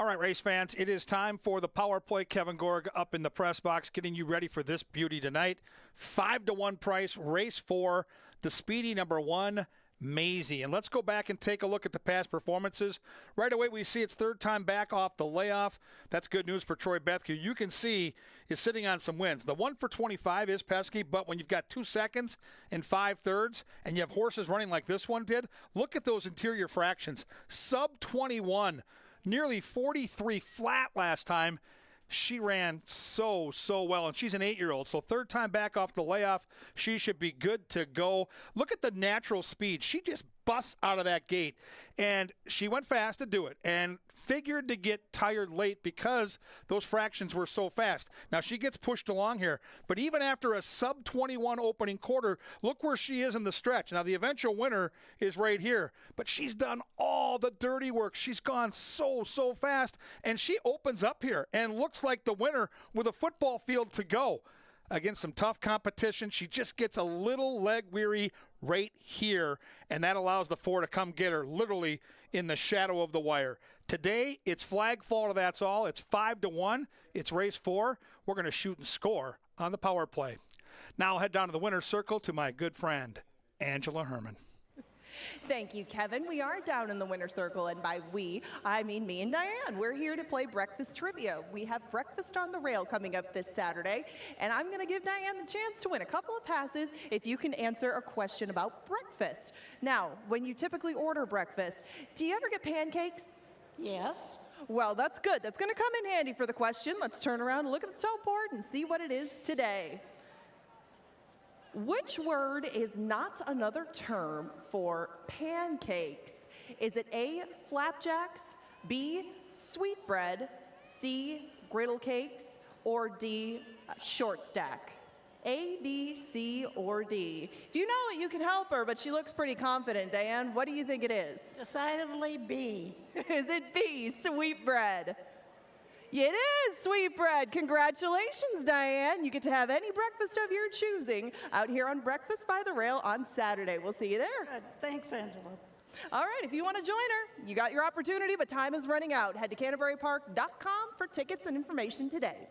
All right, race fans, it is time for the power play. Kevin Gorg up in the press box getting you ready for this beauty tonight. 5-1 price, race 4, the speedy number 1, Maisie. And let's go back and take a look at the past performances. Right away, we see its third time back off the layoff. That's good news for Troy Bethke. You can see is sitting on some wins. The 1 for 25 is pesky, but when you've got 2 seconds and 5/3 and you have horses running like this one did, look at those interior fractions. Sub 21. Nearly 43 flat last time. She ran so well, and she's an 8-year-old. So third time back off the layoff, she should be good to go. Look at the natural speed. She just busts out of that gate, and she went fast to do it and figured to get tired late because those fractions were so fast. Now she gets pushed along here, but even after a sub 21 opening quarter, look where she is in the stretch. Now the eventual winner is right here, but she's done all the dirty work. She's gone so fast, and she opens up here and looks like the winner with a football field to go. Against some tough competition, she just gets a little leg weary right here, and that allows the 4 to come get her literally in the shadow of the wire. Today, it's flag fall, that's all. It's 5-1. It's race 4. We're going to shoot and score on the power play. Now I'll head down to the winner's circle to my good friend, Angela Herman. Thank you, Kevin. We are down in the winner's circle, and by we, I mean me and Diane. We're here to play breakfast trivia. We have breakfast on the rail coming up this Saturday, and I'm going to give Diane the chance to win a couple of passes if you can answer a question about breakfast. Now, when you typically order breakfast, do you ever get pancakes? Yes. Well, that's good. That's going to come in handy for the question. Let's turn around and look at the tote board and see what it is today. Which word is not another term for pancakes? Is it A, flapjacks, B, sweetbread, C, griddle cakes, or D, short stack? A, B, C, or D? If you know it, you can help her, but she looks pretty confident. Diane, what do you think it is? Decidedly B. Is it B, sweetbread? It is sweetbread. Congratulations, Diane. You get to have any breakfast of your choosing out here on Breakfast by the Rail on Saturday. We'll see you there. Good. Thanks, Angela. All right, if you want to join her, you got your opportunity, but time is running out. Head to CanterburyPark.com for tickets and information today.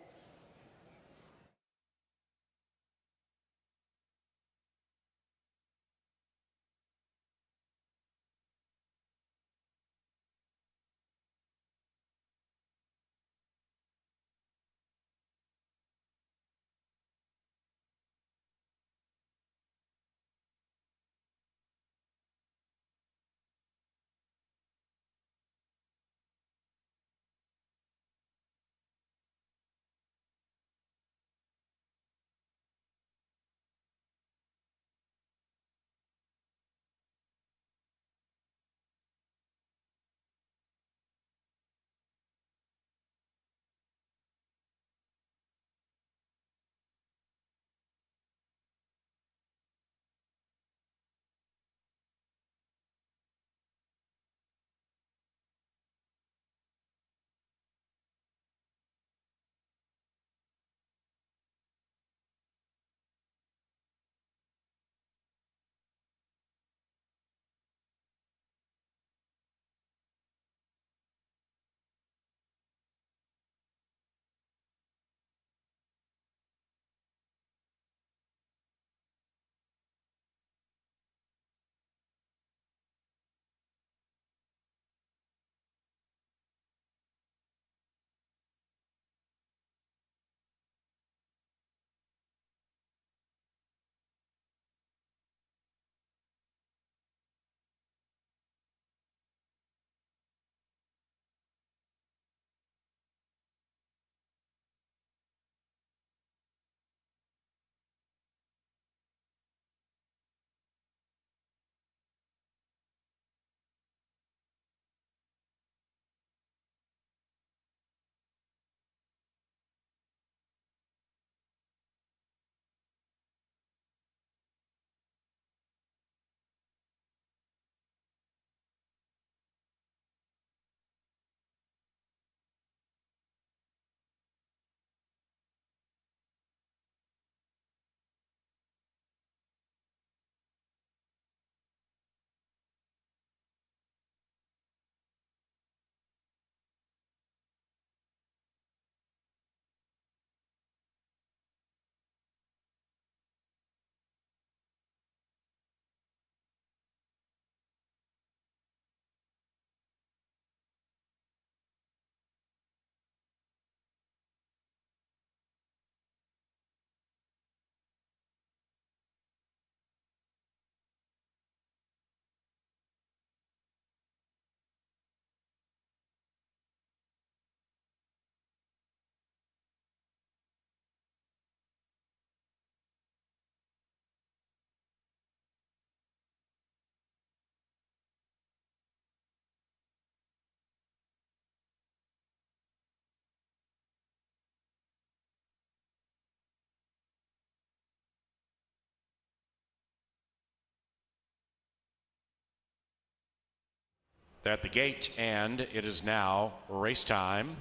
They're at the gate, and it is now race time.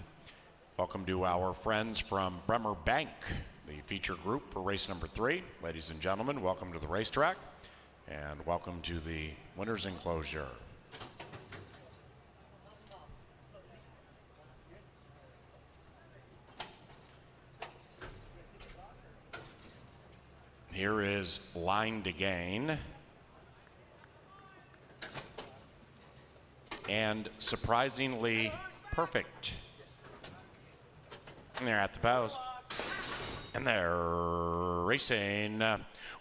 Welcome to our friends from Bremer Bank, the feature group for race number 3. Ladies and gentlemen, welcome to the racetrack, and welcome to the winner's enclosure. Here is Line to Gain. And Surprisingly Perfect. And they're at the post. And they're racing.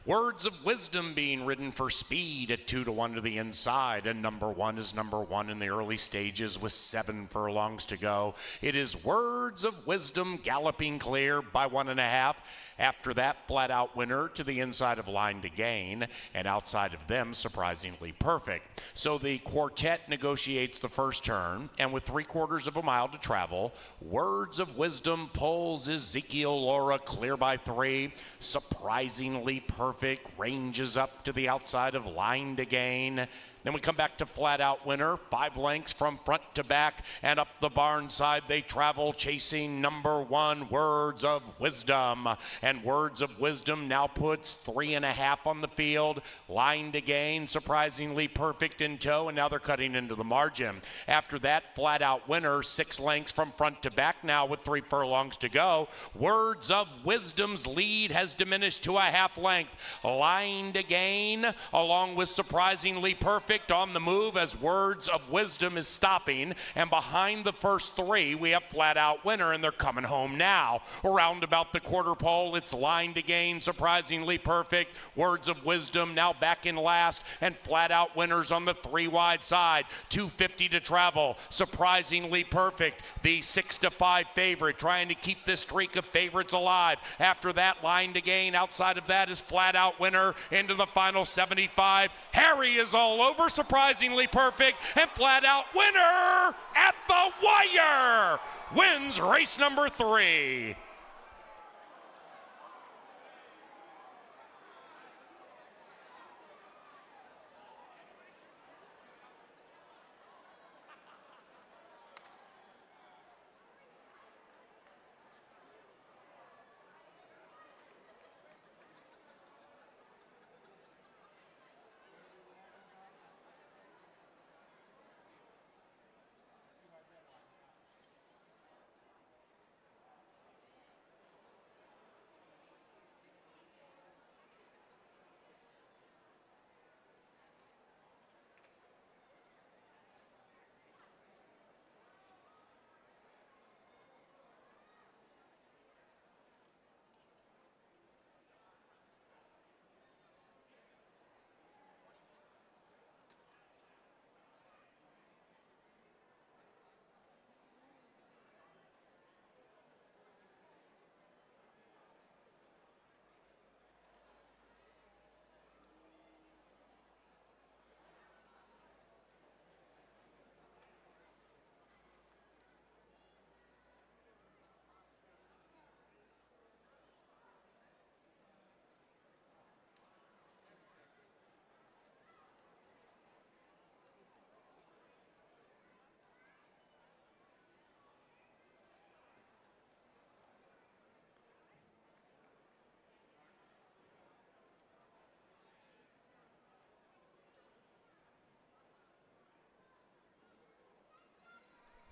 Words of Wisdom being ridden for speed at 2-1 to the inside. And number 1 is number 1 in the early stages with 7 furlongs to go. It is Words of Wisdom galloping clear by 1.5. After that, Flat Out Winner to the inside of Line to Gain, and outside of them, Surprisingly Perfect. So the quartet negotiates the first turn, and with 3/4 of a mile to travel, Words of Wisdom pulls Ezekiel Laura clear by 3. Surprisingly Perfect ranges up to the outside of Line to Gain. Then we come back to Flat Out Winner, 5 lengths from front to back, and up the barn side they travel, chasing number 1, Words of Wisdom. And Words of Wisdom now puts 3.5 on the field. Line to Gain, Surprisingly Perfect in tow, and now they're cutting into the margin. After that, Flat Out Winner, 6 lengths from front to back now with 3 furlongs to go. Words of Wisdom's lead has diminished to 1/2 length. Line to Gain, along with Surprisingly Perfect, on the move as Words of Wisdom is stopping, and behind the first 3 we have Flat Out Winner, and they're coming home now. Around about the quarter pole, it's Line to Gain, Surprisingly Perfect, Words of Wisdom now back in last, and Flat Out Winners on the 3 wide side. 2:50 to travel. Surprisingly Perfect, the 6-5 favorite, trying to keep this streak of favorites alive. After that, Line to Gain. Outside of that is Flat Out Winner into the final 75. Harry is all over Surprisingly Perfect, and Flat Out Winner at the wire wins race number 3.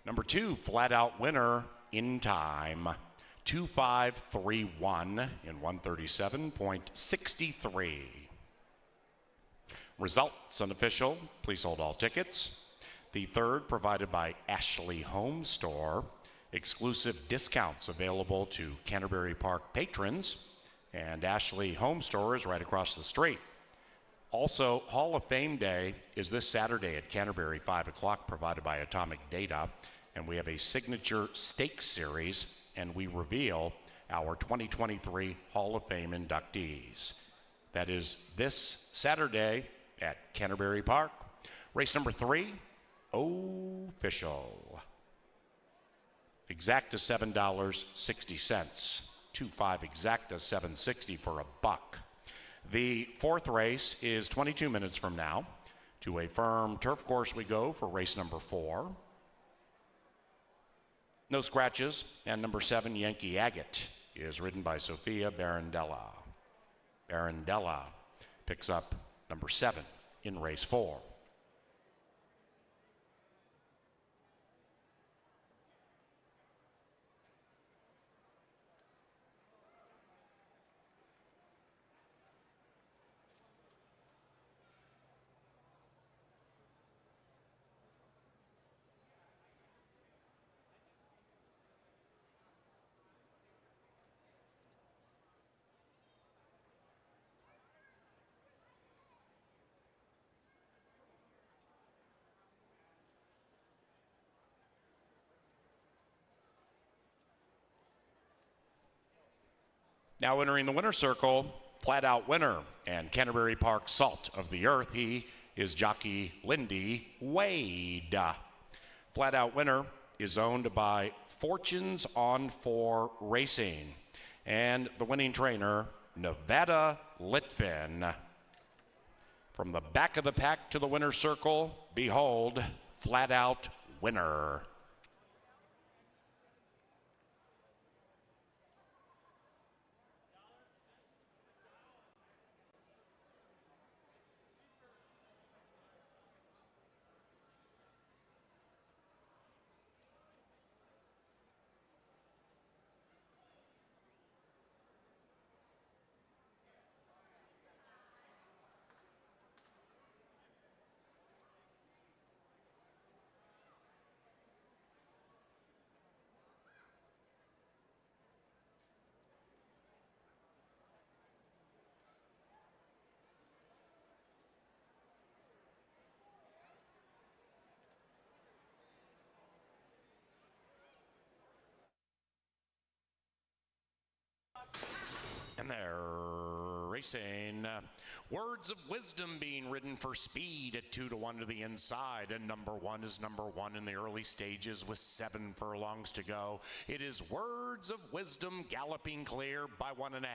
Number 2, Flat Out Winner in time. 2:5.31 in 137.63. Results unofficial. Please hold all tickets. The third provided by Ashley Home Store. Exclusive discounts available to Canterbury Park patrons. And Ashley Home Store is right across the street. Also, Hall of Fame Day is this Saturday at Canterbury, 5 o'clock, provided by Atomic Data. And we have a signature stakes series, and we reveal our 2023 Hall of Fame inductees. That is this Saturday at Canterbury Park. Race number 3, official. Exacta $7.60. 2.5 exacta $7.60 for $1. The fourth race is 22 minutes from now. To a firm turf course we go for race number 4. No scratches, and number 7, Yankee Agate, is ridden by Sophia Barandella. Barandella picks up number 7 in race 4. Now entering the winner's circle, flat out winner and Canterbury Park Salt of the Earth. He is jockey Lindy Wade. Flat out winner is owned by Fortunes on 4 Racing. And the winning trainer, Nevada Litvin. From the back of the pack to the winner's circle, behold, flat out winner. And they're racing. Words of Wisdom being ridden for speed at 2-1 to the inside. And number 1 is number 1 in the early stages with 7 furlongs to go. It is Words of Wisdom galloping clear by 1.5.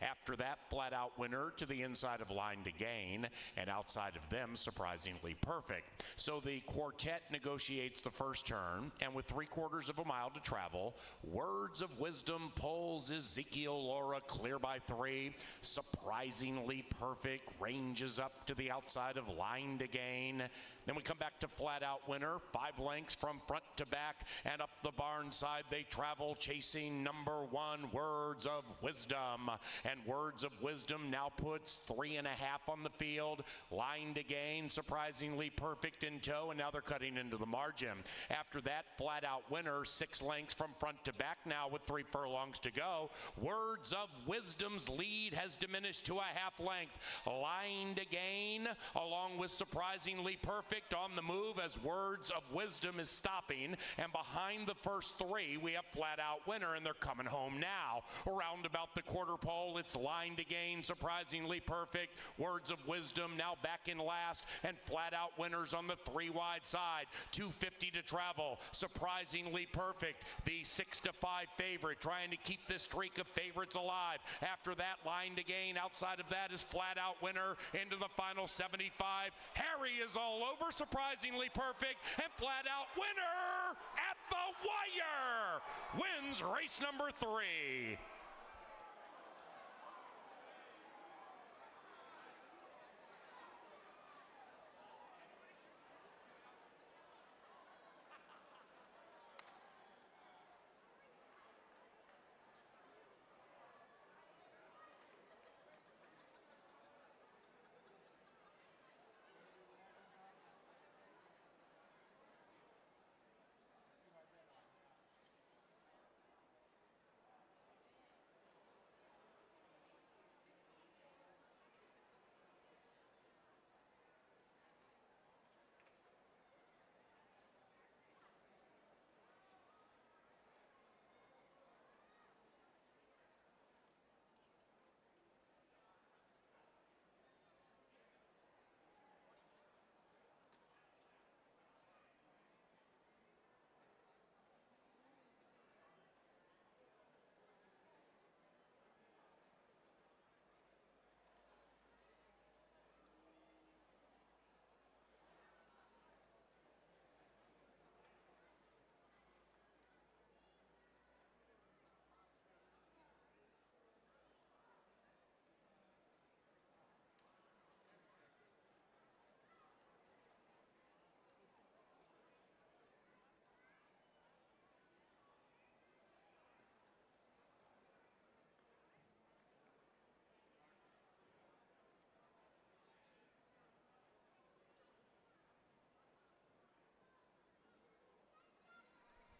After that, flat out winner to the inside of Line to Gain. And outside of them, Surprisingly Perfect. So the quartet negotiates the first turn. And with 3/4 of a mile to travel, Words of Wisdom pulls Ezekiel Laura clear by 3. Surprisingly Perfect ranges up to the outside of Line to Gain. Then we come back to flat out winner, 5 lengths from front to back, and up the barn side they travel, chasing number 1, Words of Wisdom. And Words of Wisdom now puts 3.5 on the field. Line to Gain, Surprisingly Perfect in tow, and now they're cutting into the margin. After that, flat out winner, 6 lengths from front to back now with 3 furlongs to go. Words of Wisdom's lead has diminished to a 1/2 length. Line to Gain, along with Surprisingly Perfect on the move as Words of Wisdom is stopping. And behind the first 3, we have flat out winner, and they're coming home now. Around about the quarter pole, it's Line to Gain, Surprisingly Perfect. Words of Wisdom now back in last, and flat out winners on the 3 wide side. 2:50 to travel. Surprisingly Perfect, the 6-5 favorite, trying to keep this streak of favorites alive. After that, Line to Gain. Outside of that is flat out winner into the final 75. Harry is all over Surprisingly Perfect, and flat out winner at the wire wins race number 3.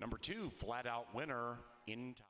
Number 2, flat out winner in time.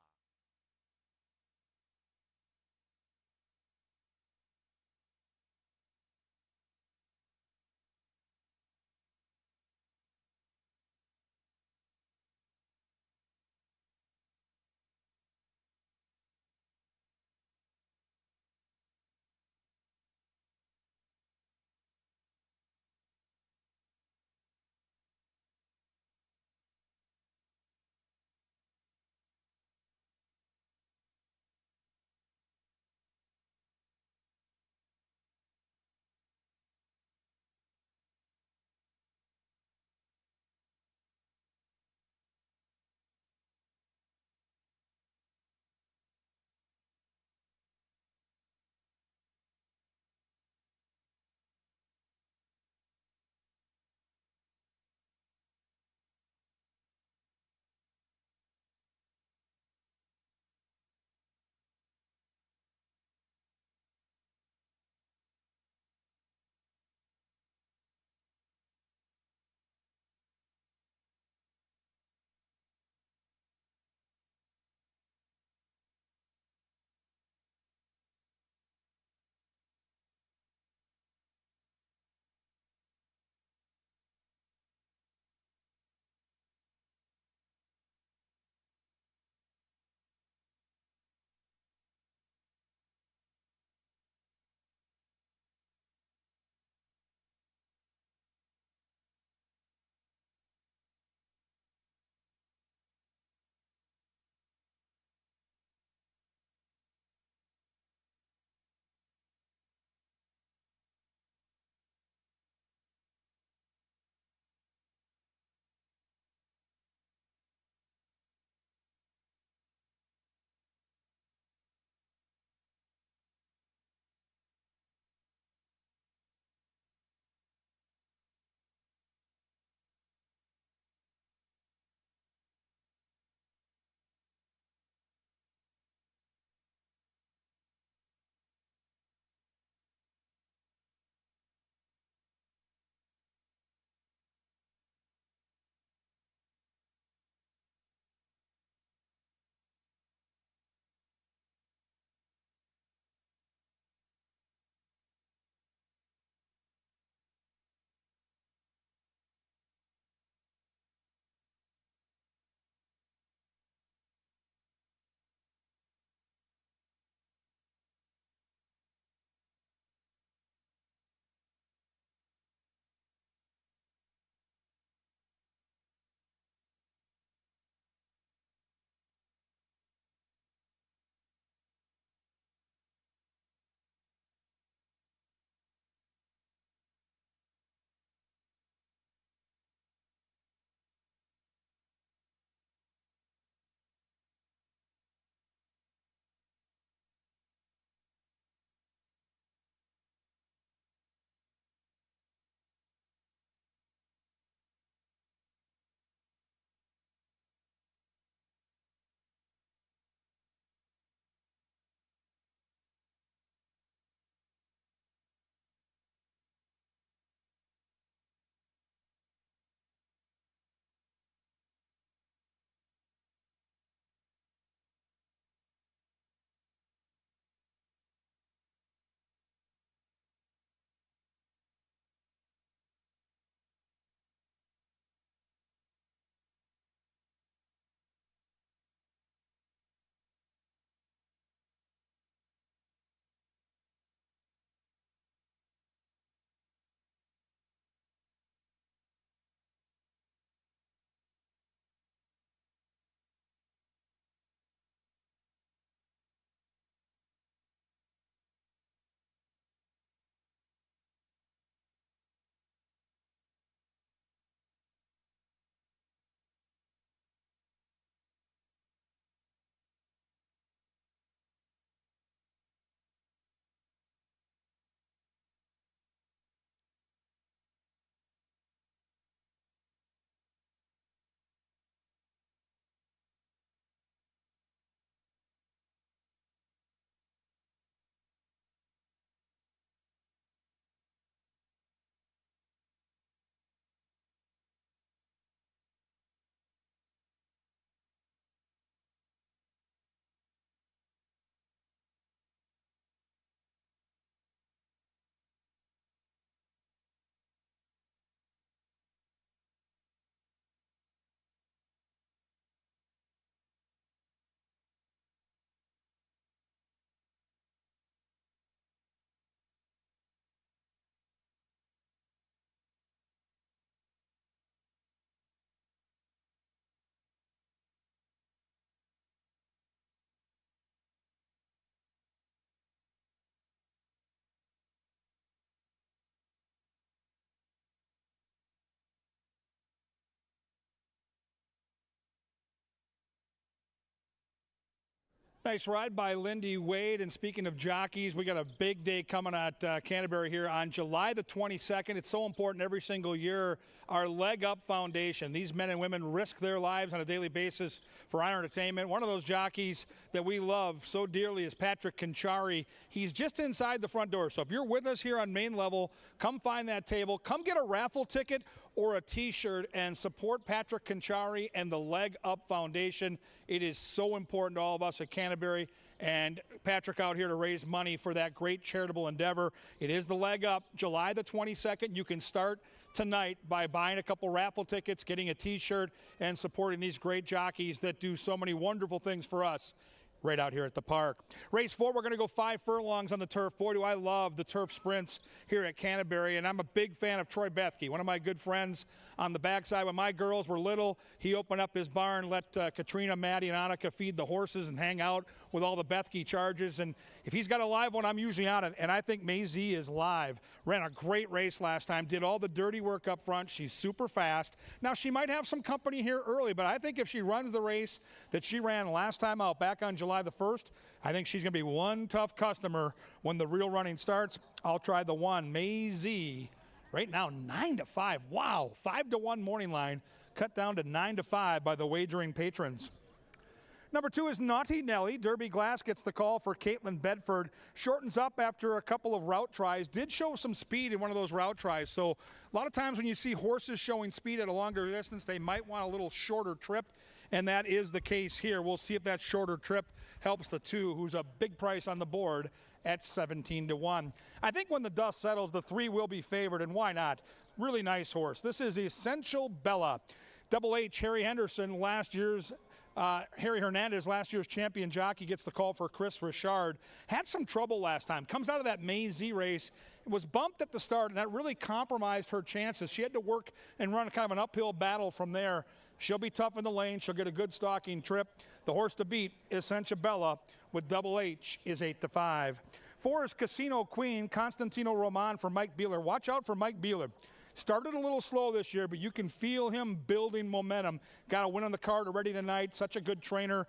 Nice ride by Lindy Wade. And speaking of jockeys, we got a big day coming at Canterbury here on July the 22nd. It's so important every single year. Our Leg Up Foundation. These men and women risk their lives on a daily basis for our entertainment. One of those jockeys that we love so dearly is Patrick Conchari. He's just inside the front door. So if you're with us here on main level, come find that table. Come get a raffle ticket or a T-shirt and support Patrick Conchari and the Leg Up Foundation. It is so important to all of us at Canterbury, and Patrick out here to raise money for that great charitable endeavor. It is the Leg Up, July the 22nd. You can start tonight by buying a couple raffle tickets, getting a T-shirt, and supporting these great jockeys that do so many wonderful things for us right out here at the park. Race 4, we're going to go 5 furlongs on the turf. Boy, do I love the turf sprints here at Canterbury, and I'm a big fan of Troy Bethke, one of my good friends on the backside. When my girls were little, he opened up his barn, let Katrina, Maddie, and Annika feed the horses and hang out with all the Bethke charges. And if he's got a live one, I'm usually on it, and I think Maisie is live. Ran a great race last time, did all the dirty work up front. She's super fast. Now, she might have some company here early, but I think if she runs the race that she ran last time out back on July the 1st, I think she's going to be one tough customer when the real running starts. I'll try the one, Maisie. Right now, 9-5. Wow, 5-1 morning line, cut down to 9-5 by the wagering patrons. Number 2 is Naughty Nelly. Derby Glass gets the call for Caitlin Bedford. Shortens up after a couple of route tries. Did show some speed in one of those route tries. So a lot of times when you see horses showing speed at a longer distance, they might want a little shorter trip, and that is the case here. We'll see if that shorter trip helps the 2, who's a big price on the board at 17-1. I think when the dust settles, the 3 will be favored, and why not? Really nice horse. This is Essential Bella. Double H, Harry Hernandez, last year's champion jockey, gets the call for Chris Richard. Had some trouble last time. Comes out of that Maisie race. Was bumped at the start, and that really compromised her chances. She had to work and run kind of an uphill battle from there. She'll be tough in the lane. She'll get a good stalking trip. The horse to beat, Essentia Bella, with Double H, is 8-5. 4 is Casino Queen, Constantino Roman for Mike Beeler. Watch out for Mike Beeler. Started a little slow this year, but you can feel him building momentum. Got a win on the card already tonight. Such a good trainer.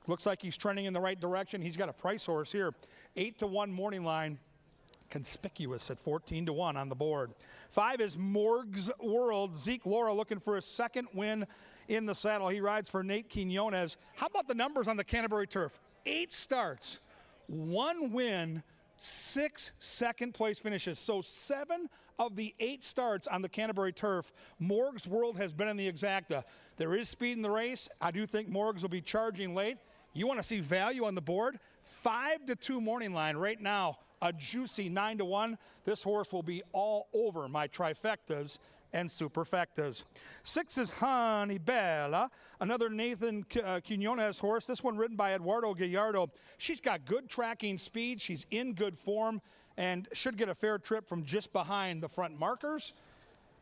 Looks like he's trending in the right direction. He's got a price horse here. 8-1 morning line. Conspicuous at 14-1 on the board. 5 is Morg's World. Zeke Laura looking for a second win in the saddle. He rides for Nate Quinones. How about the numbers on the Canterbury turf? 8 starts, 1 win, 6 second place finishes. So 7 of the 8 starts on the Canterbury turf, Morg's World has been in the exacta. There is speed in the race. I do think Morg's will be charging late. You want to see value on the board? 5-2 morning line right now. A juicy 9-1. This horse will be all over my trifectas and superfectas. 6 is Honey Bella, another Nathan Quinones horse. This one ridden by Eduardo Gallardo. She's got good tracking speed. She's in good form and should get a fair trip from just behind the front markers.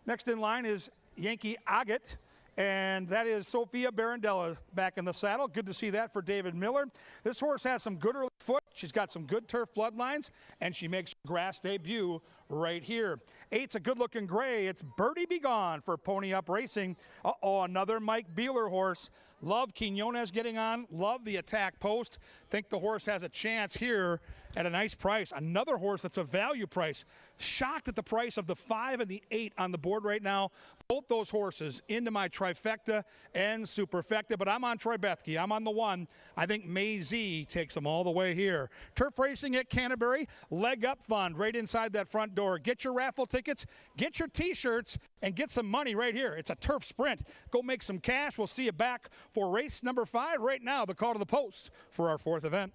Next in line is Yankee Agate, and that is Sophia Barandella back in the saddle. Good to see that for David Miller. This horse has some good early foot. She's got some good turf bloodlines, and she makes her grass debut right here. 8's a good-looking gray. It's Birdie Be Gone for Pony Up Racing. Another Mike Beeler horse. Love Quinones getting on. Love the attack post. Think the horse has a chance here at a nice price. Another horse that's a value price. Shocked at the price of the 5 and the 8 on the board right now. Both those horses into my trifecta and superfecta, but I'm on Troy Bethke. I'm on the 1. I think Maisie takes them all the way here. Turf racing at Canterbury, Leg Up Fund right inside that front door. Get your raffle tickets, get your T-shirts, and get some money right here. It's a turf sprint. Go make some cash. We'll see you back for race number 5 right now, the call to the post for our 4th event.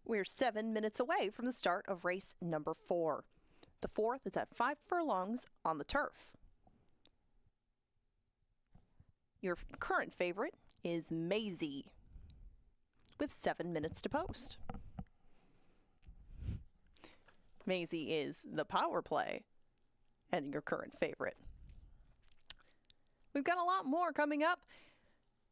We're 7 minutes away from the start of race number 4. The 4th is at 5 furlongs on the turf. Your current favorite is Maisie with 7 minutes to post. Maisie is the power play and your current favorite. We've got a lot more coming up,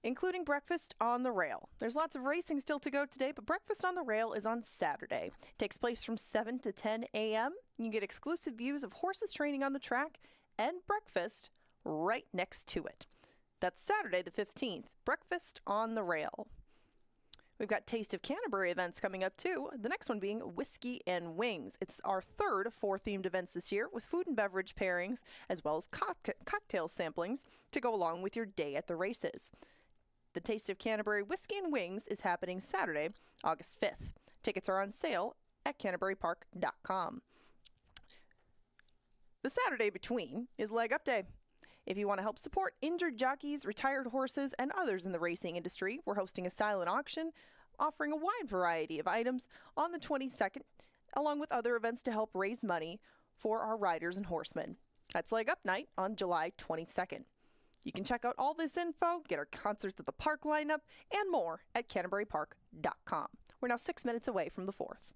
including Breakfast on the Rail. There's lots of racing still to go today, but Breakfast on the Rail is on Saturday. It takes place from 7 to 10 a.m. You get exclusive views of horses training on the track and breakfast right next to it. That's Saturday the 15th, Breakfast on the Rail. We've got Taste of Canterbury events coming up too, the next one being Whiskey and Wings. It's our third of 4 themed events this year with food and beverage pairings as well as cocktail samplings to go along with your day at the races. The Taste of Canterbury Whiskey and Wings is happening Saturday, August 5th. Tickets are on sale at canterburypark.com. The Saturday between is Leg Up Day. If you want to help support injured jockeys, retired horses, and others in the racing industry, we're hosting a silent auction offering a wide variety of items on the 22nd, along with other events to help raise money for our riders and horsemen. That's Leg Up Night on July 22nd. You can check out all this info, get our concerts at the park lineup, and more at canterburypark.com. We're now 6 minutes away from the 4th.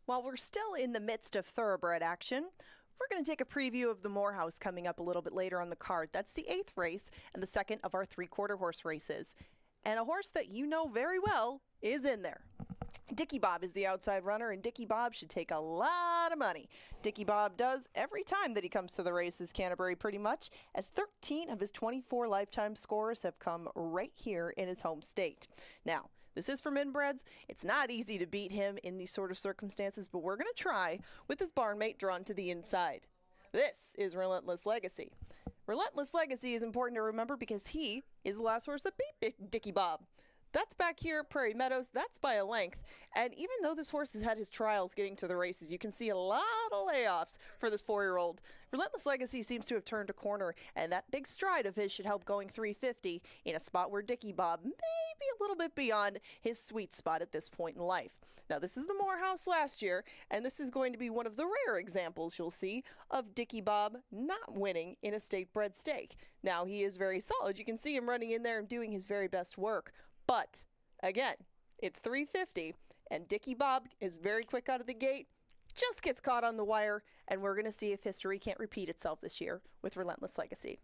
While we're still in the midst of thoroughbred action, we're going to take a preview of the Morehouse coming up a little bit later on the card. That's the 8th race and the second of our 3/4 horse races. And a horse that you know very well is in there. Dickie Bob is the outside runner, and Dickie Bob should take a lot of money. Dickie Bob does every time that he comes to the races, Canterbury, pretty much, as 13 of his 24 lifetime scores have come right here in his home state. Now, This is from inbreds. It's not easy to beat him in these sort of circumstances, but we're going to try with his barnmate drawn to the inside. This is Relentless Legacy. Relentless Legacy is important to remember because he is the last horse that beat Dickie Bob. That's back here at Prairie Meadows. That's by a length. And even though this horse has had his trials getting to the races, you can see a lot of layoffs for this 4-year-old. Relentless Legacy seems to have turned a corner, and that big stride of his should help going 350 in a spot where Dickie Bob may be a little bit beyond his sweet spot at this point in life. Now, this is the Morehouse last year, and this is going to be one of the rare examples you'll see of Dickie Bob not winning in a state-bred stake. Now, he is very solid. You can see him running in there and doing his very best work. But, again, it's 350, and Dickie Bob is very quick out of the gate, just gets caught on the wire, and we're going to see if history can't repeat itself this year with Relentless Legacy.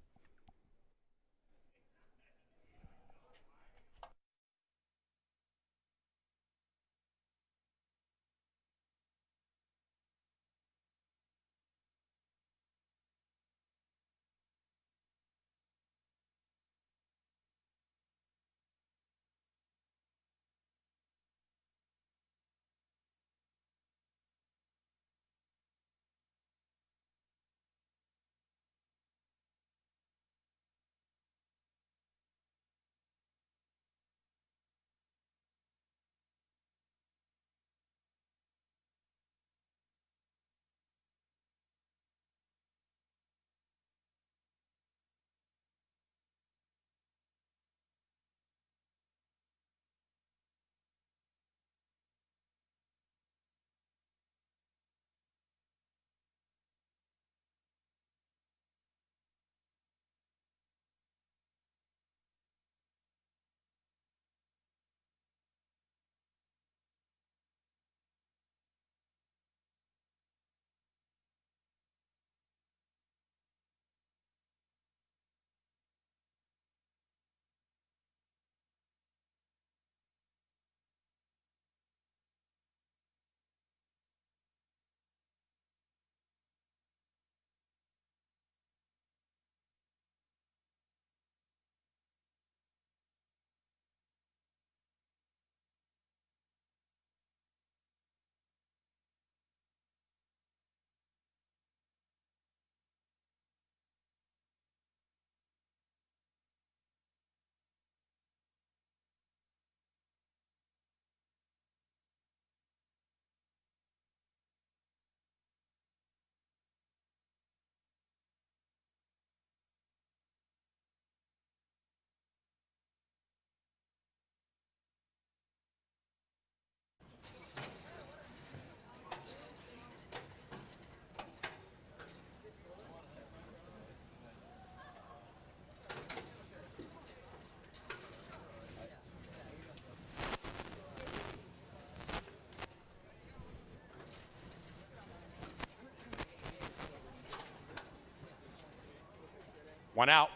One out.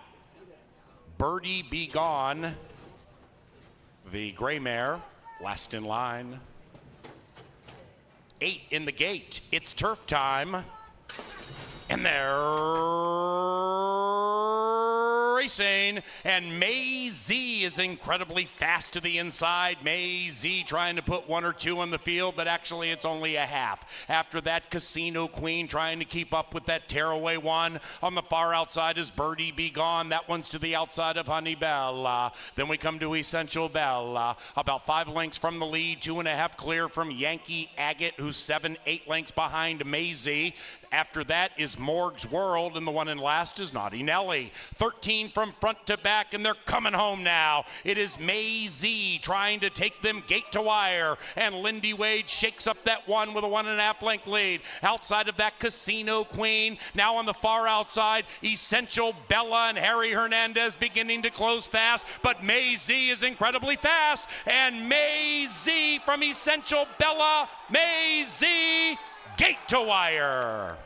Birdie Be Gone. The gray mare, last in line. 8 in the gate. It's turf time. And they're racing. And May Z is incredibly fast to the inside. May Z trying to put 1 or 2 on the field, but actually it's only a half. After that, Casino Queen trying to keep up with that tearaway one. On the far outside is Birdie Be Gone. That one's to the outside of Honey Bella. Then we come to Essential Bella. About 5 lengths from the lead, 2.5 clear from Yankee Agate, who's 7, 8 lengths behind Maisie. After that is Morg's World, and the one in last is Naughty Nelly. 13 from front to back, and they're coming home now. It is Maisie trying to take them gate to wire, and Lindy Wade shakes up that one with a 1.5 length lead. Outside of that, Casino Queen. Now on the far outside, Essential Bella and Harry Hernandez beginning to close fast, but Maisie is incredibly fast, and Maisie from Essential Bella, Maisie, gate to wire.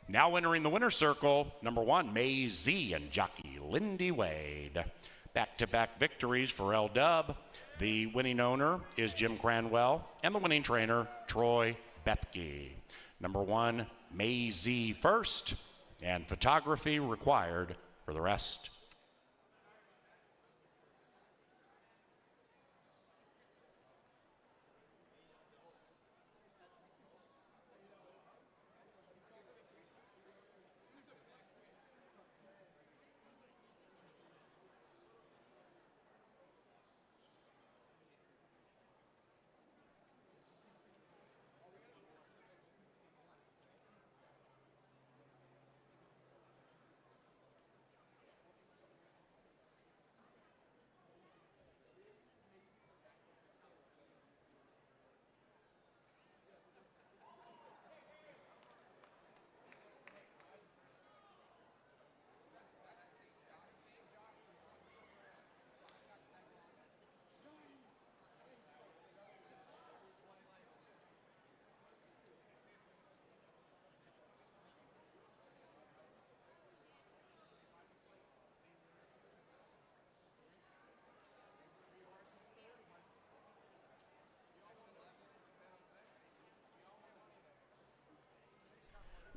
Now entering the winner's circle, number 1, May Z and jockey Lindy Wade. Back-to-back victories for L Dub. The winning owner is Jim Cranwell, and the winning trainer, Troy Bethke. Number 1, May Z first, and photography required for the rest.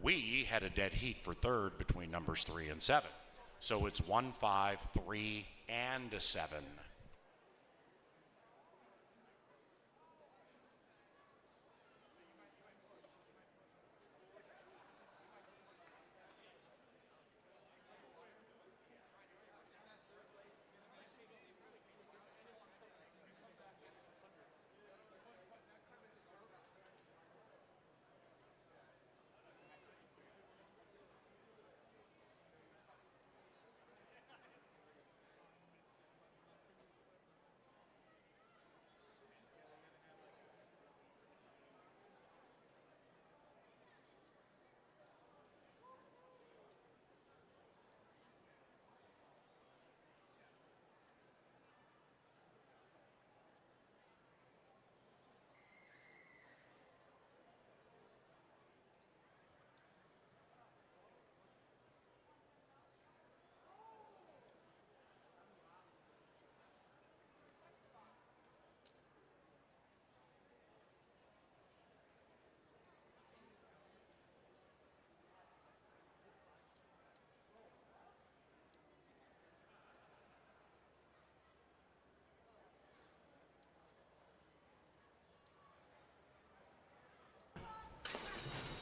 We had a dead heat for third between numbers 3 and 7. So it's 1, 5, 3, and a 7.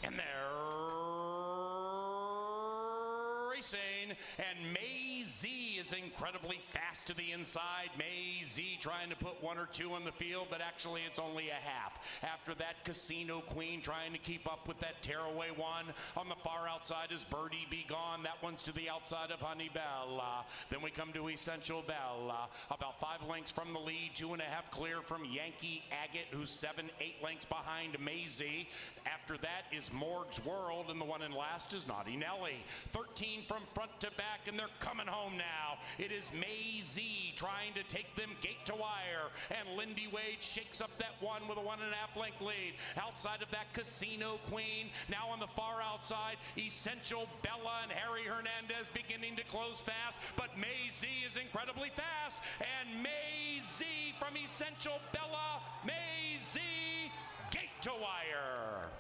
And they're racing, and May Z is incredibly fast to the inside. May Z trying to put 1 or 2 on the field, but actually it's only a half. After that, Casino Queen trying to keep up with that tearaway one. On the far outside is Birdie Be Gone. That one's to the outside of Honey Bella. Then we come to Essential Bella. About 5 lengths from the lead, 2.5 clear from Yankee Agate, who's 7, 8 lengths behind Maisie. After that is Morg's World, and the one in last is Naughty Nelly. 13 from front to back, and they're coming home now. It is Maisie trying to take them gate to wire, and Lindy Wade shakes up that one with a 1.5 length lead. Outside of that, Casino Queen. Now on the far outside, Essential Bella and Harry Hernandez beginning to close fast, but Maisie is incredibly fast, and Maisie from Essential Bella, Maisie, gate to wire.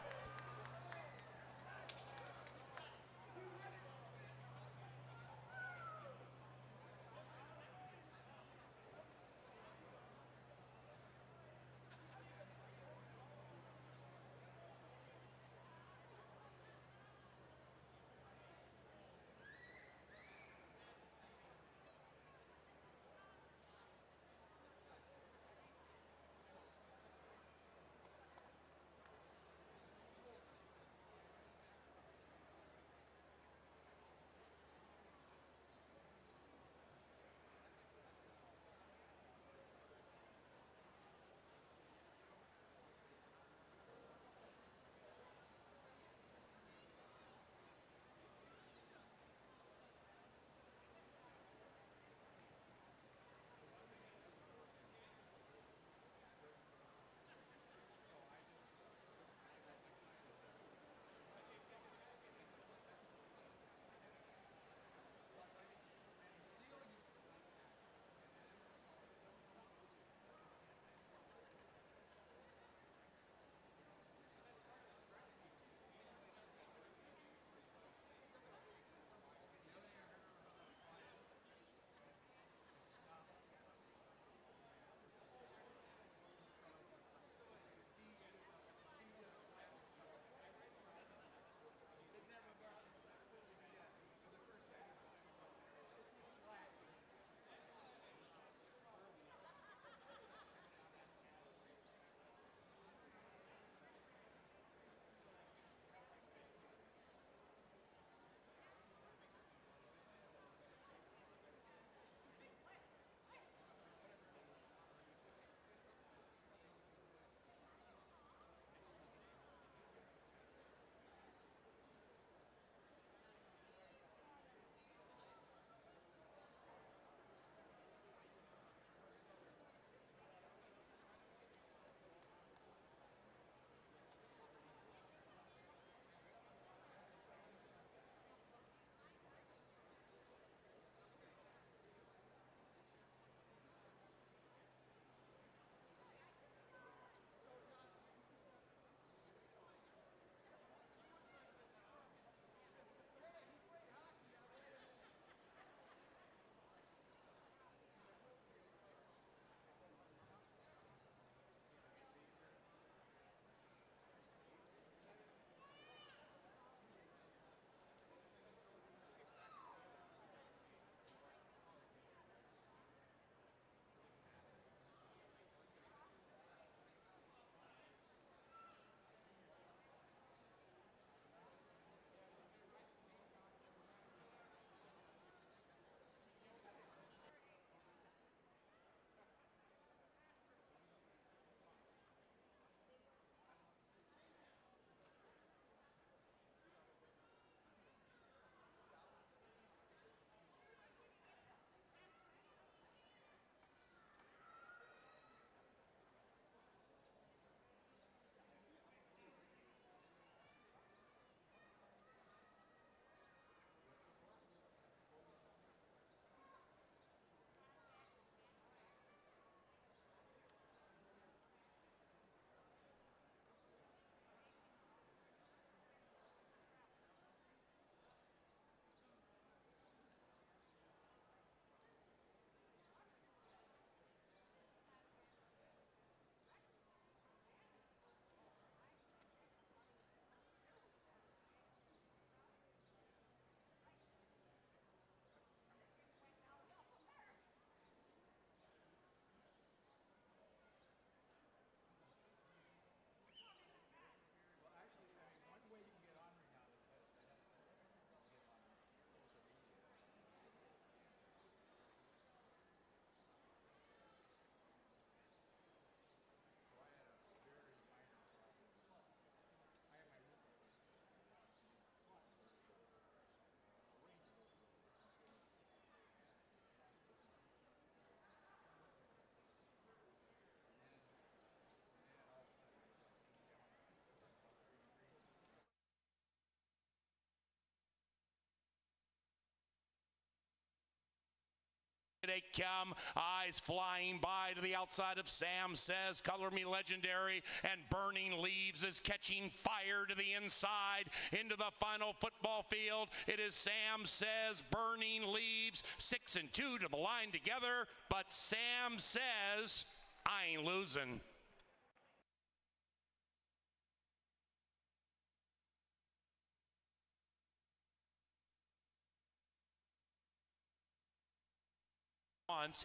They come, eyes flying by to the outside of Sam Says, Color Me Legendary, and Burning Leaves is catching fire to the inside into the final football field. It is Sam Says, Burning Leaves, 6 and 2 to the line together, but Sam Says, I ain't losing.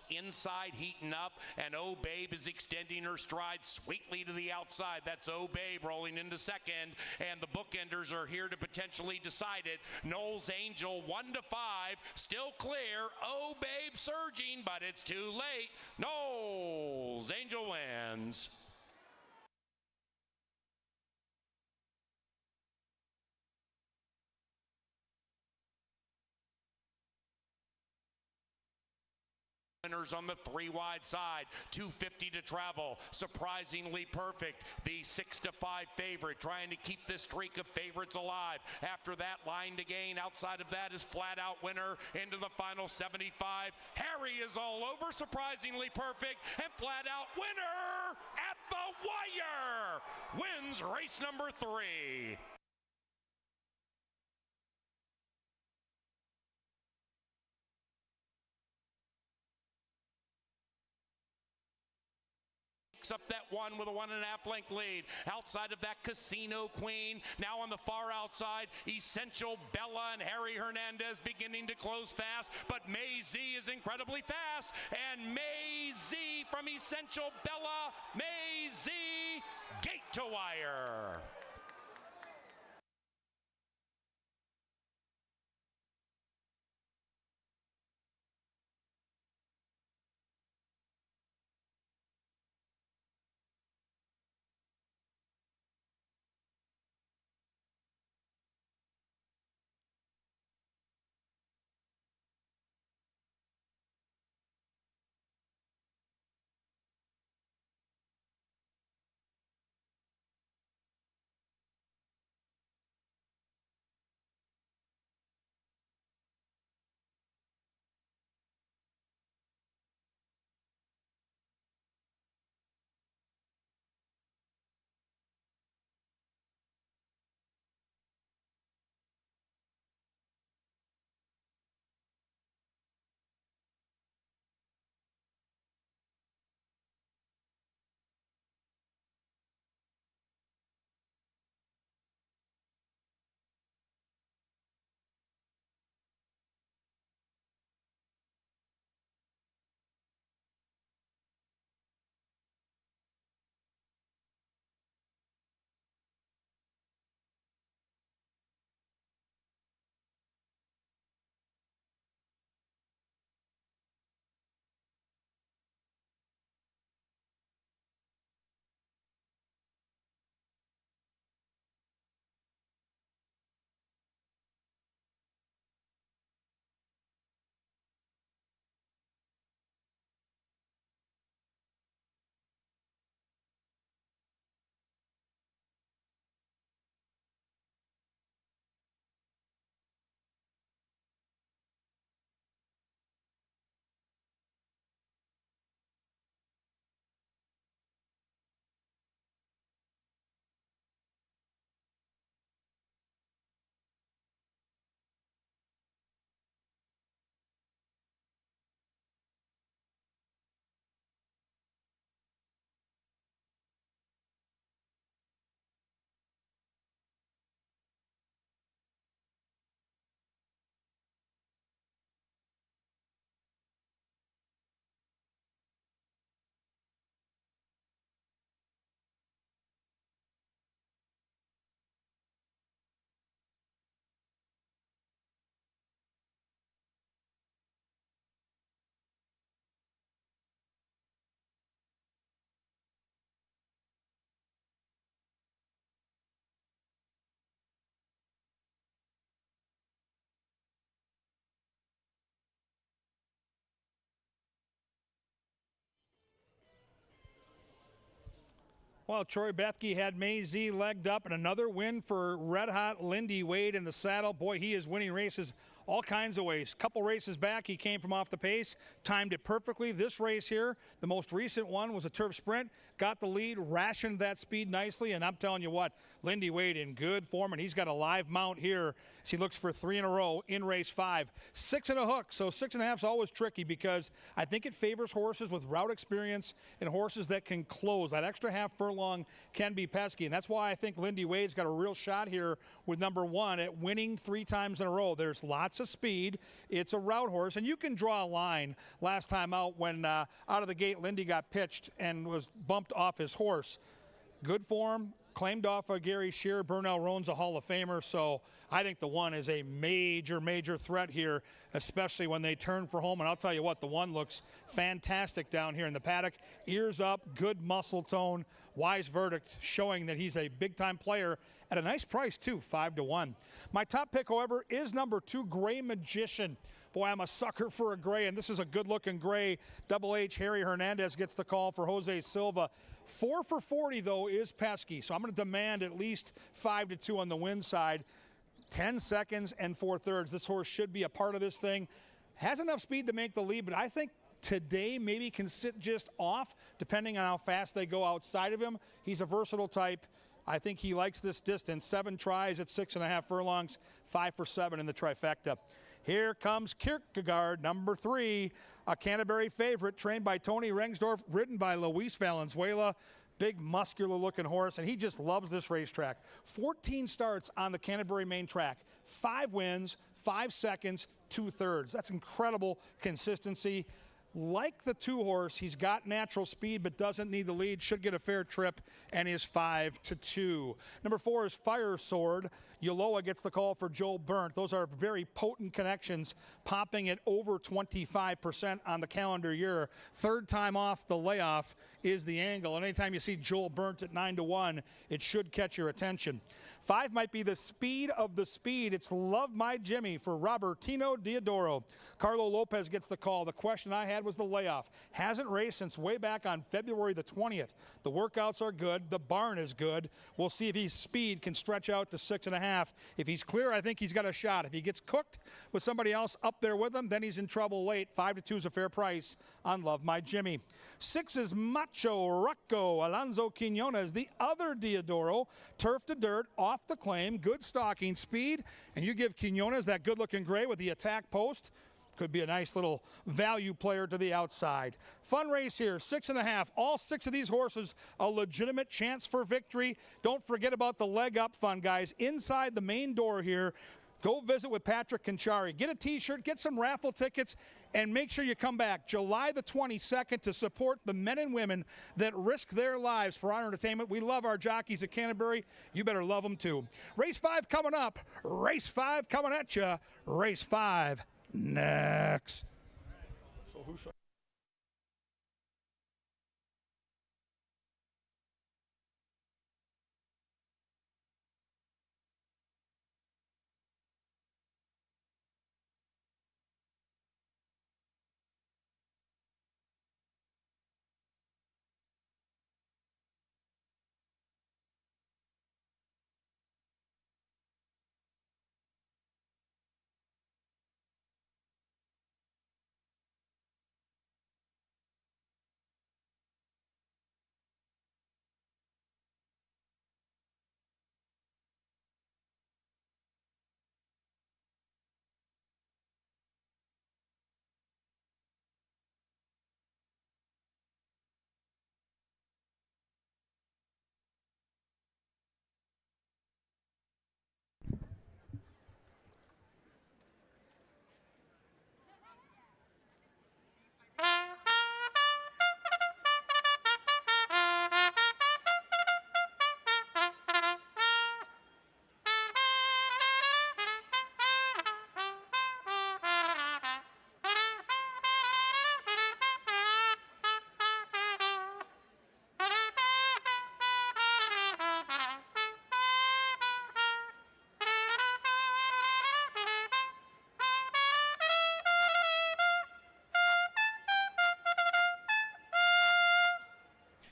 Inside heating up, and Oh Babe is extending her stride sweetly to the outside. That's Oh Babe rolling into second, and the bookenders are here to potentially decide it. Knowles Angel 1-5, still clear. Oh Babe surging, but it's too late. Knowles Angel wins. Winners on the 3 wide side, 250 to travel, surprisingly perfect. The 6-5 favorite trying to keep this streak of favorites alive. After that, line to gain. Outside of that is flat out winner into the final 75. Harry is all over, surprisingly perfect, and flat out winner at the wire wins race number 3. Up that one with a 1.5 length lead. Outside of that, Casino Queen. Now on the far outside, Essential Bella and Harry Hernandez beginning to close fast, but May Z is incredibly fast, and May Z from Essential Bella, May Z, gate to wire. Well, Troy Bethke had May Z legged up, and another win for Red Hot Lindy Wade in the saddle. Boy, he is winning races all kinds of ways. Couple races back, he came from off the pace, timed it perfectly. This race here, the most recent one, was a turf sprint, got the lead, rationed that speed nicely, and I'm telling you what, Lindy Wade in good form, and he's got a live mount here. She looks for 3 in a row in race 5. 6 and a hook, so 6.5 is always tricky because I think it favors horses with route experience and horses that can close. That extra half furlong can be pesky, and that's why I think Lindy Wade's got a real shot here with number 1 at winning 3 times in a row. There's lots of speed. It's a route horse, and you can draw a line. Last time out when out of the gate Lindy got pitched and was bumped off his horse. Good form, claimed off of Gary Shearer. Burnell Roan's a Hall of Famer, so I think the 1 is a major threat here, especially when they turn for home. And I'll tell you what, the 1 looks fantastic down here in the paddock. Ears up, good muscle tone, wise verdict, showing that he's a big-time player at a nice price, too, 5-1. My top pick, however, is number 2, Gray Magician. Boy, I'm a sucker for a gray, and this is a good-looking gray. Double H, Harry Hernandez gets the call for Jose Silva. 4 for 40, though, is pesky, so I'm going to demand at least 5-2 on the win side. 10 seconds and 4/3. This horse should be a part of this thing. Has enough speed to make the lead, but I think today maybe can sit just off, depending on how fast they go outside of him. He's a versatile type. I think he likes this distance. 7 tries at 6.5 furlongs, 5 for 7 in the trifecta. Here comes Kierkegaard, number 3, a Canterbury favorite, trained by Tony Rengsdorf, ridden by Luis Valenzuela. Big, muscular-looking horse, and he just loves this racetrack. 14 starts on the Canterbury main track, 5 wins, 5 seconds, 2/3. That's incredible consistency. Like the 2 horse, he's got natural speed but doesn't need the lead, should get a fair trip, and is 5-2. Number 4 is Fire Sword. Uloa gets the call for Joel Burnt. Those are very potent connections, popping at over 25% on the calendar year. 3rd time off the layoff is the angle, and anytime you see Joel Burnt at 9-1, it should catch your attention. 5 might be the speed of the speed. It's Love My Jimmy for Robertino Diodoro. Carlo Lopez gets the call. The question I had was the layoff. Hasn't raced since way back on February the 20th. The workouts are good. The barn is good. We'll see if his speed can stretch out to 6.5. If he's clear, I think he's got a shot. If he gets cooked with somebody else up there with him, then he's in trouble late. 5-2 is a fair price on Love My Jimmy. 6 is Macho Rocco Alonso Quinones, the other Diodoro. Turf to dirt, off the claim, good stalking speed, and you give Quinones that good-looking gray with the attack post. Could be a nice little value player to the outside. Fun race here, 6.5. All 6 of these horses a legitimate chance for victory. Don't forget about the leg up fun, guys. Inside the main door here, go visit with Patrick Conchari. Get a t-shirt, get some raffle tickets, and make sure you come back July the 22nd to support the men and women that risk their lives for our entertainment. We love our jockeys at Canterbury. You better love them too. Race 5 coming up. Race 5 coming at you. Race 5 next. So who's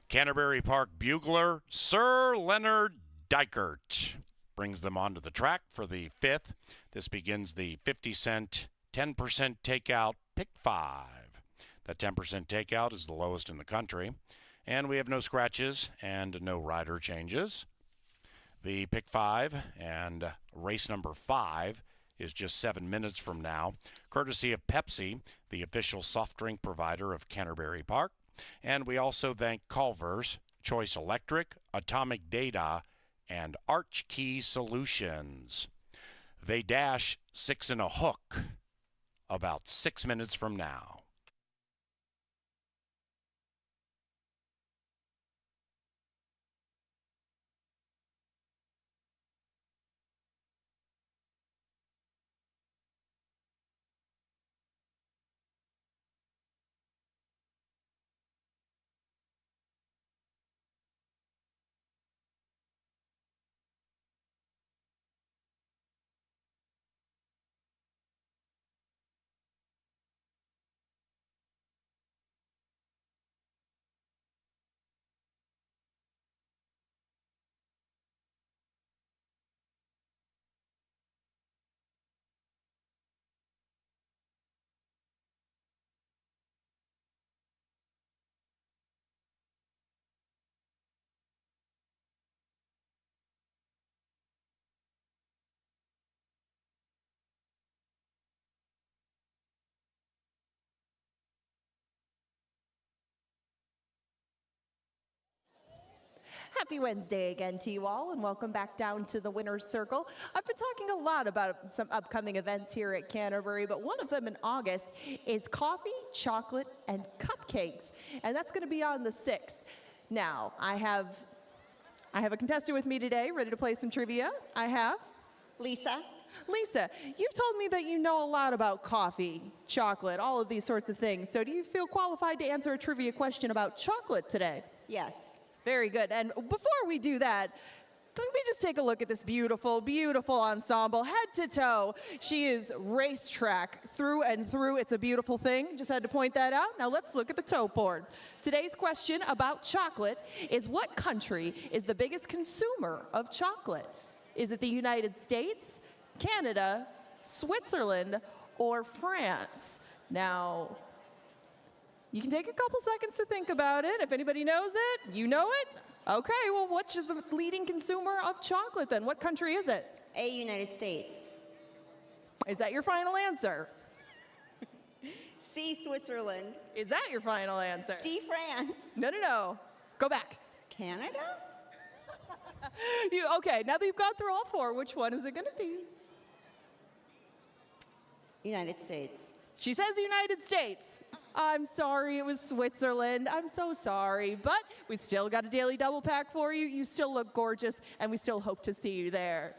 Canterbury Park bugler, Sir Leonard Dykert. brings them onto the track for the 5th. This begins the 50-cent 10% takeout pick 5. That 10% takeout is the lowest in the country. And we have no scratches and no rider changes. The pick 5 and race number 5 is just 7 minutes from now, courtesy of Pepsi, the official soft drink provider of Canterbury Park. And we also thank Culver's, Choice Electric, Atomic Data, and Arch Key Solutions. They dash 6 and a hook about 6 minutes from now. Happy Wednesday again to you all, and welcome back down to the Winner's Circle. I've been talking a lot about some upcoming events here at Canterbury, but one of them in August is coffee, chocolate, and cupcakes, and that's going to be on the 6th. Now, I have a contestant with me today, ready to play some trivia. I have Lisa. Lisa, you've told me that you know a lot about coffee, chocolate, all of these sorts of things. So do you feel qualified to answer a trivia question about chocolate today? Yes. Very good. And before we do that, let me just take a look at this beautiful, beautiful ensemble, head to toe. She is racetrack through and through. It's a beautiful thing. Just had to point that out. Now let's look at the toe board. Today's question about chocolate is, what country is the biggest consumer of chocolate? Is it the United States, Canada, Switzerland, or France? Now, you can take a couple seconds to think about it. If anybody knows it, you know it. Okay, well, which is the leading consumer of chocolate then? What country is it? A, United States. Is that your final answer? C, Switzerland. Is that your final answer? D, France. No. Go back. Canada? Okay, now that you've gone through all 4, which one is it going to be? United States. She says the United States. I'm sorry, it was Switzerland. I'm so sorry, but we still got a daily double pack for you. You still look gorgeous, and we still hope to see you there.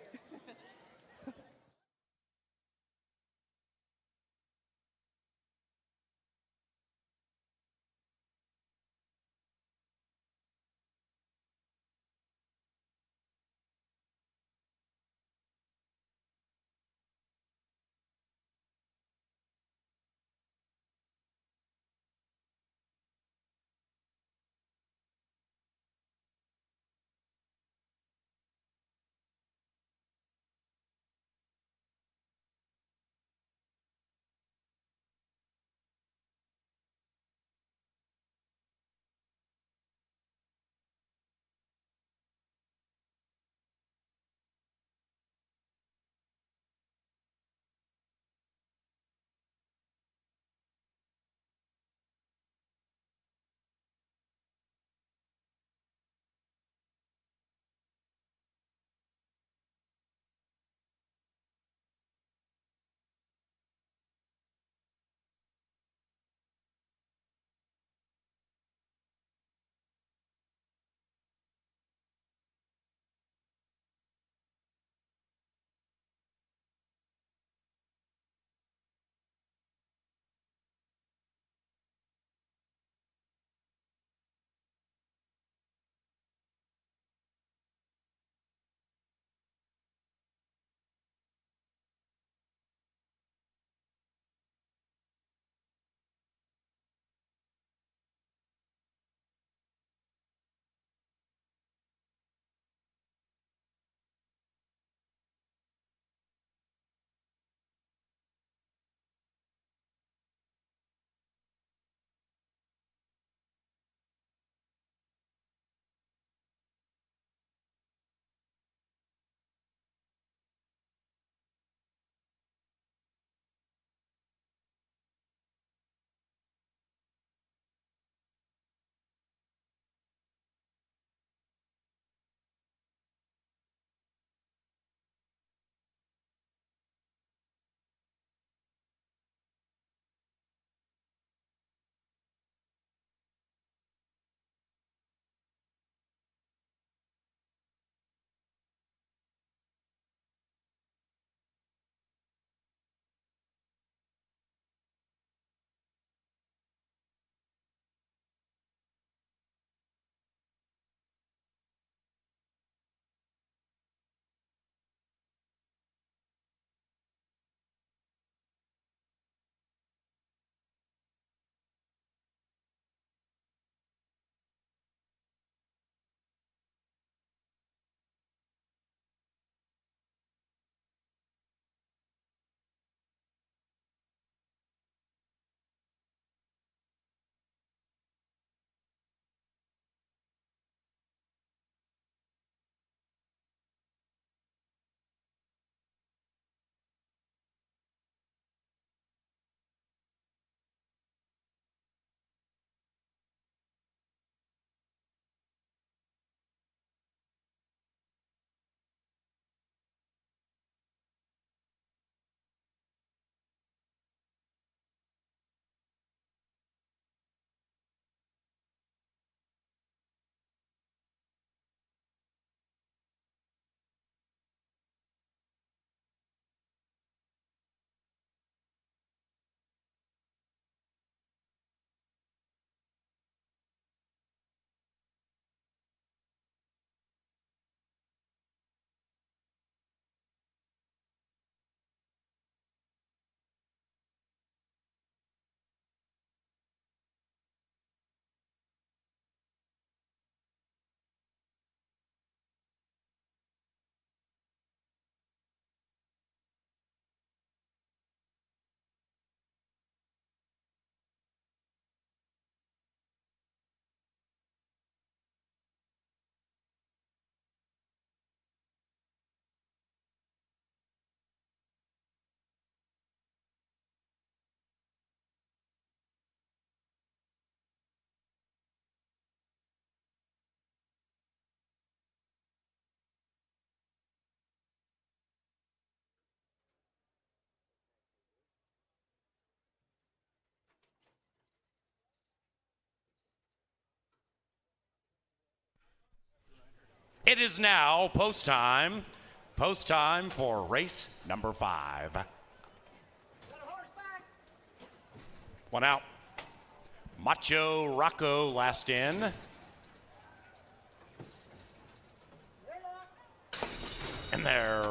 It is now post time. Post time for race number 5. One out. Macho Rocco last in. And they're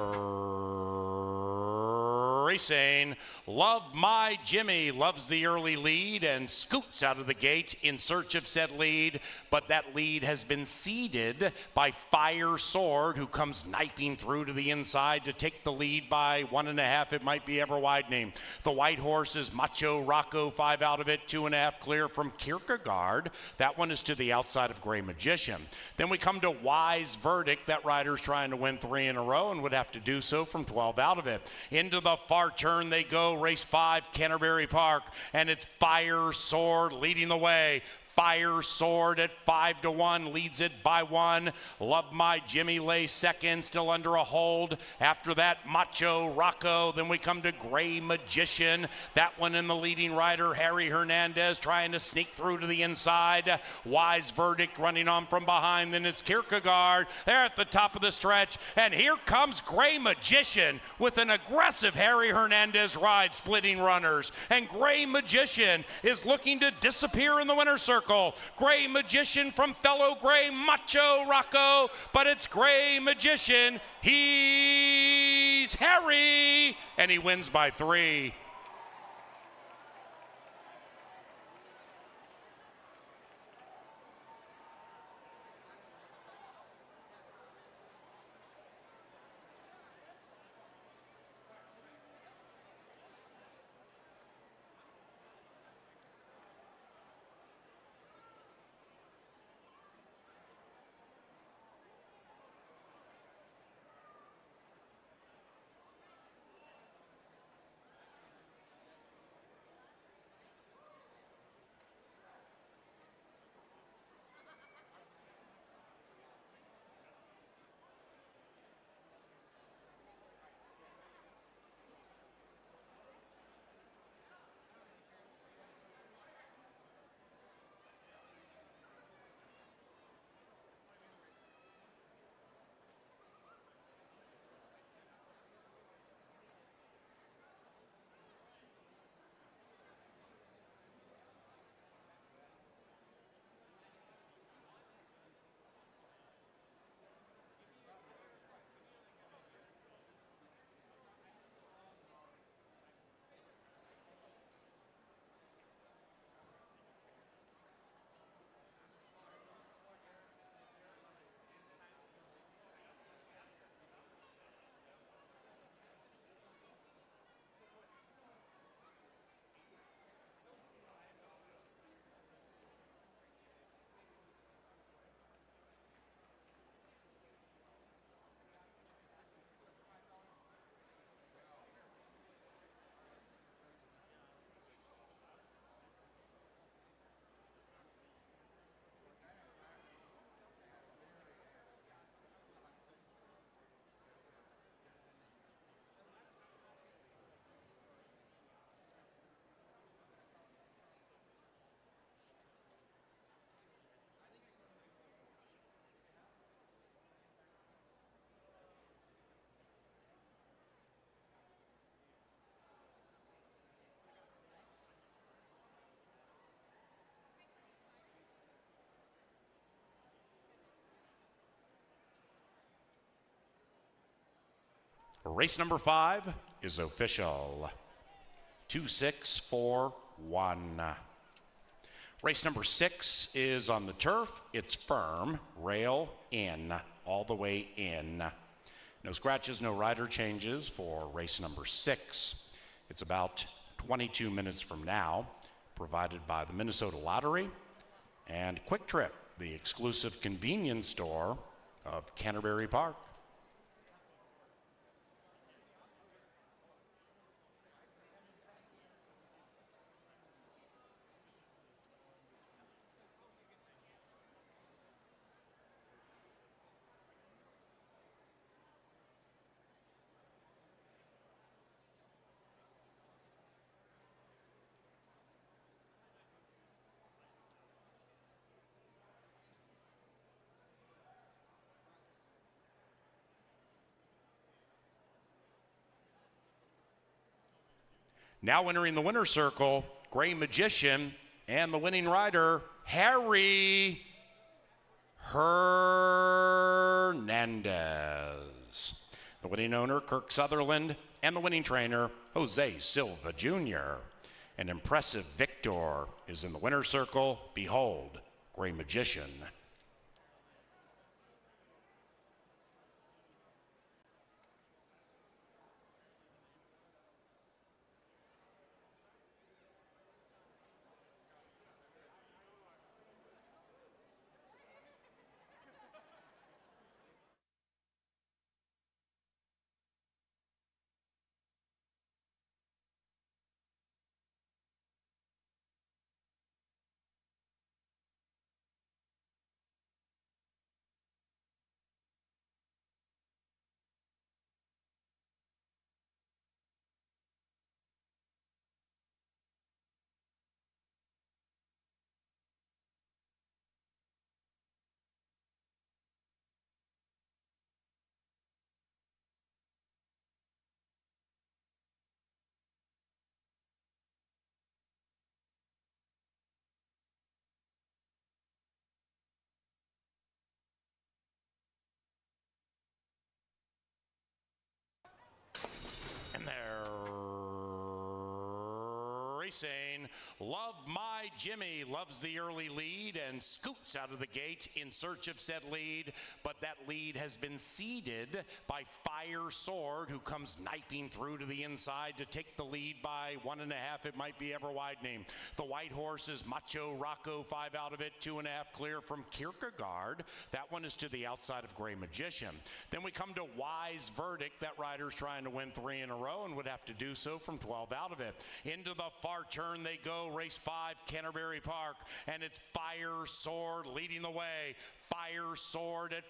racing. Love My Jimmy loves the early lead and scoots out of the gate in search of said lead, but that lead has been ceded by Fire Sword, who comes knifing through to the inside to take the lead by 1.5. It might be ever widening. The white horse is Macho Rocco, 5 out of it, 2.5 clear from Kierkegaard. That one is to the outside of Gray Magician. Then we come to Wise Verdict. That rider's trying to win 3 in a row and would have to do so from 12 out of it. Into the far turn they go, race 5, Canterbury Park, and it's Fire Sword leading the way. Fire Sword at 5-1 leads it by 1. Love My Jimmy lay second, still under a hold. After that, Macho Rocco. Then we come to Gray Magician. That one in the leading rider, Harry Hernandez, trying to sneak through to the inside. Wise Verdict running on from behind. Then it's Kierkegaard. They're at the top of the stretch. And here comes Gray Magician with an aggressive Harry Hernandez ride, splitting runners. And Gray Magician is looking to disappear in the winner's circle. Gray Magician from fellow Gray Macho Rocco, but it's Gray Magician. He's Harry, and he wins by 3. Race number 5 is official. 2-6-4-1. Race number 6 is on the turf. It's firm, rail in, all the way in. No scratches, no rider changes for race number 6. It's about 22 minutes from now, provided by the Minnesota Lottery and Quick Trip, the exclusive convenience store of Canterbury Park. Now entering the winner's circle, Gray Magician, and the winning rider, Harry Hernandez. The winning owner, Kirk Sutherland, and the winning trainer, Jose Silva Jr. An impressive victor is in the winner's circle. Behold, Gray Magician. And they're racing. Love My Jimmy loves the early lead and scoots out of the gate in search of said lead, but that lead has been ceded by Fire Sword, who comes knifing through to the inside to take the lead by 1.5. It might be ever widening. The white horse is Macho Rocco, 5 out of it, 2.5 clear from Kierkegaard. That one is to the outside of Gray Magician. Then we come to Wise Verdict. That rider's trying to win 3 in a row and would have to do so from 12 out of it. Into the far turn they go, race 5, Canterbury Park, and it's Fire Sword leading the way. Fire Sword at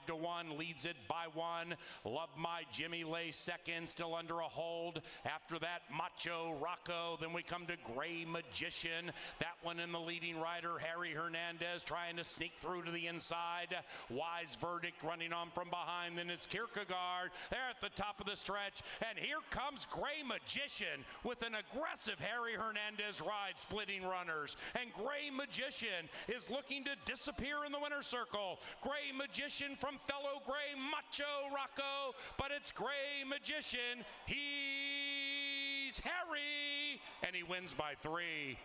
5-1 leads it by 1. Love My Jimmy lays second, still under a hold. After that, Macho Rocco. Then we come to Gray Magician. That one in the leading rider, Harry Hernandez, trying to sneak through to the inside. Wise Verdict running on from behind. Then it's Kierkegaard. They're at the top of the stretch. And here comes Gray Magician with an aggressive Harry Hernandez ride, splitting runners. And Gray Magician is looking to disappear in the winner's circle. Gray Magician from fellow Gray Macho Rocco, but it's Gray Magician. He's Harry, and he wins by 3.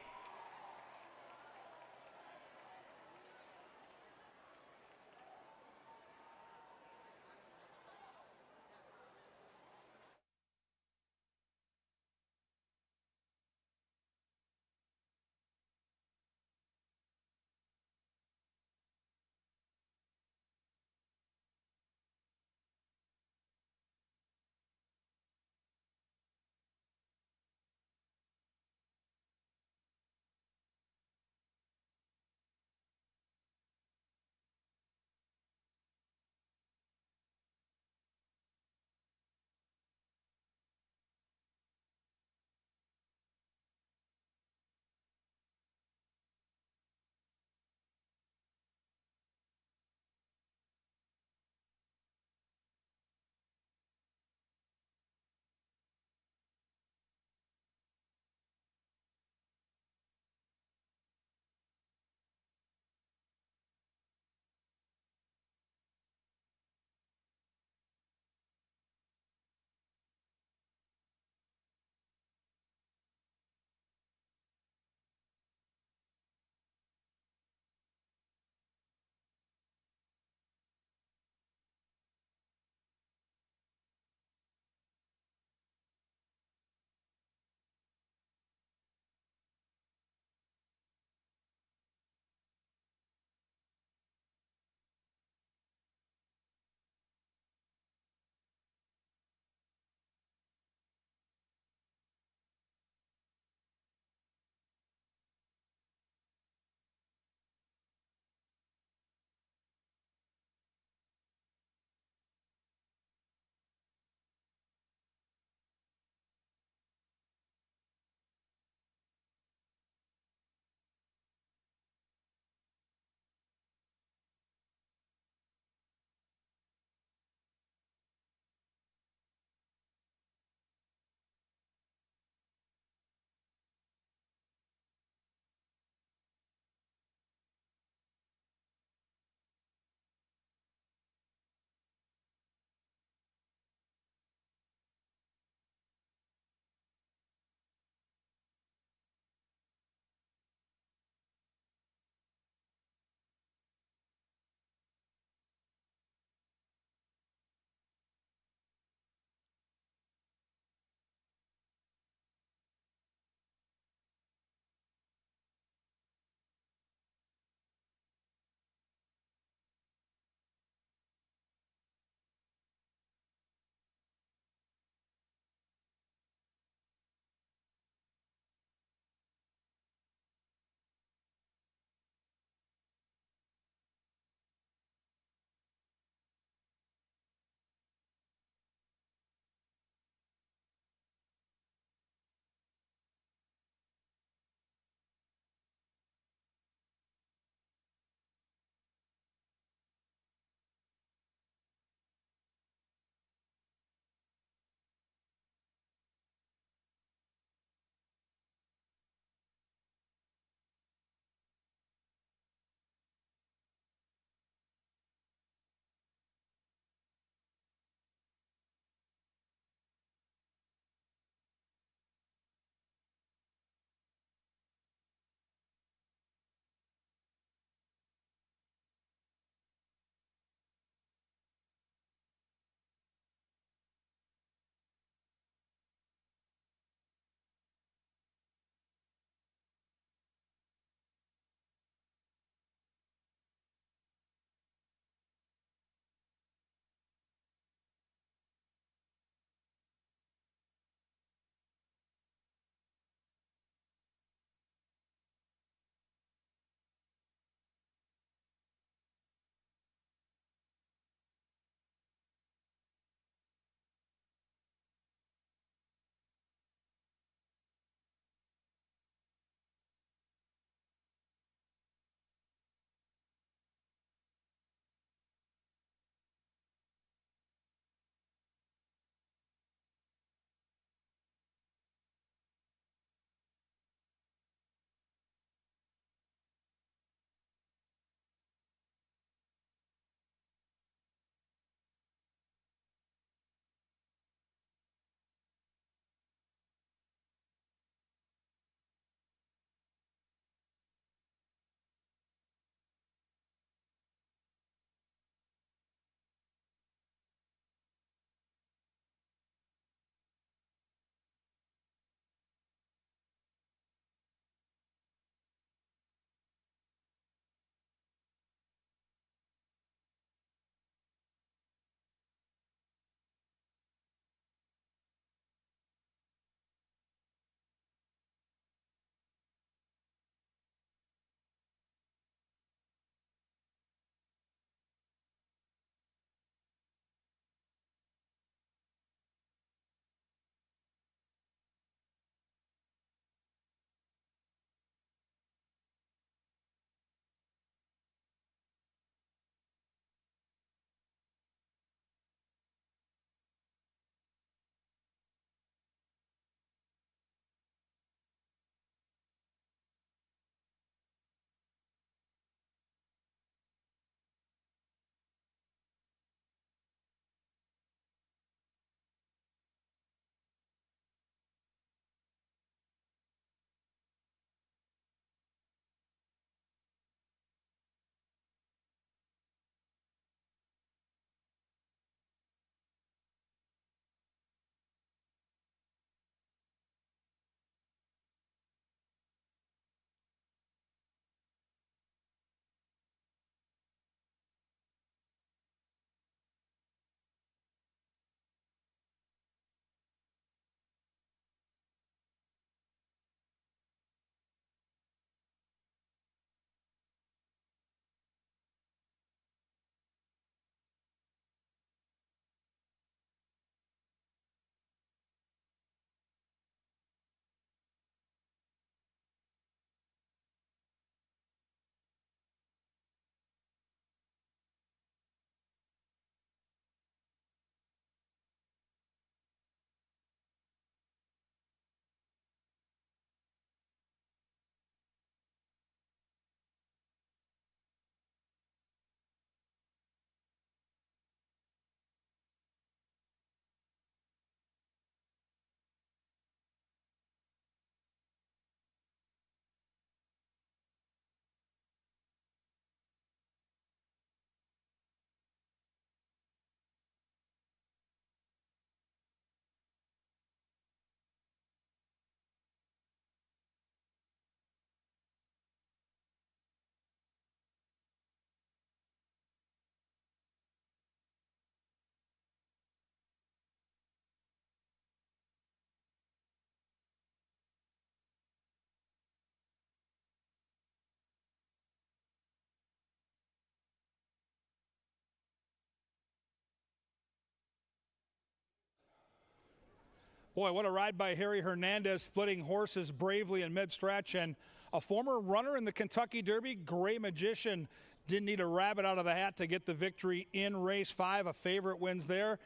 Boy, what a ride by Harry Hernandez, splitting horses bravely in mid-stretch. And a former runner in the Kentucky Derby, Gray Magician, didn't need a rabbit out of the hat to get the victory in race 5. A favorite wins there.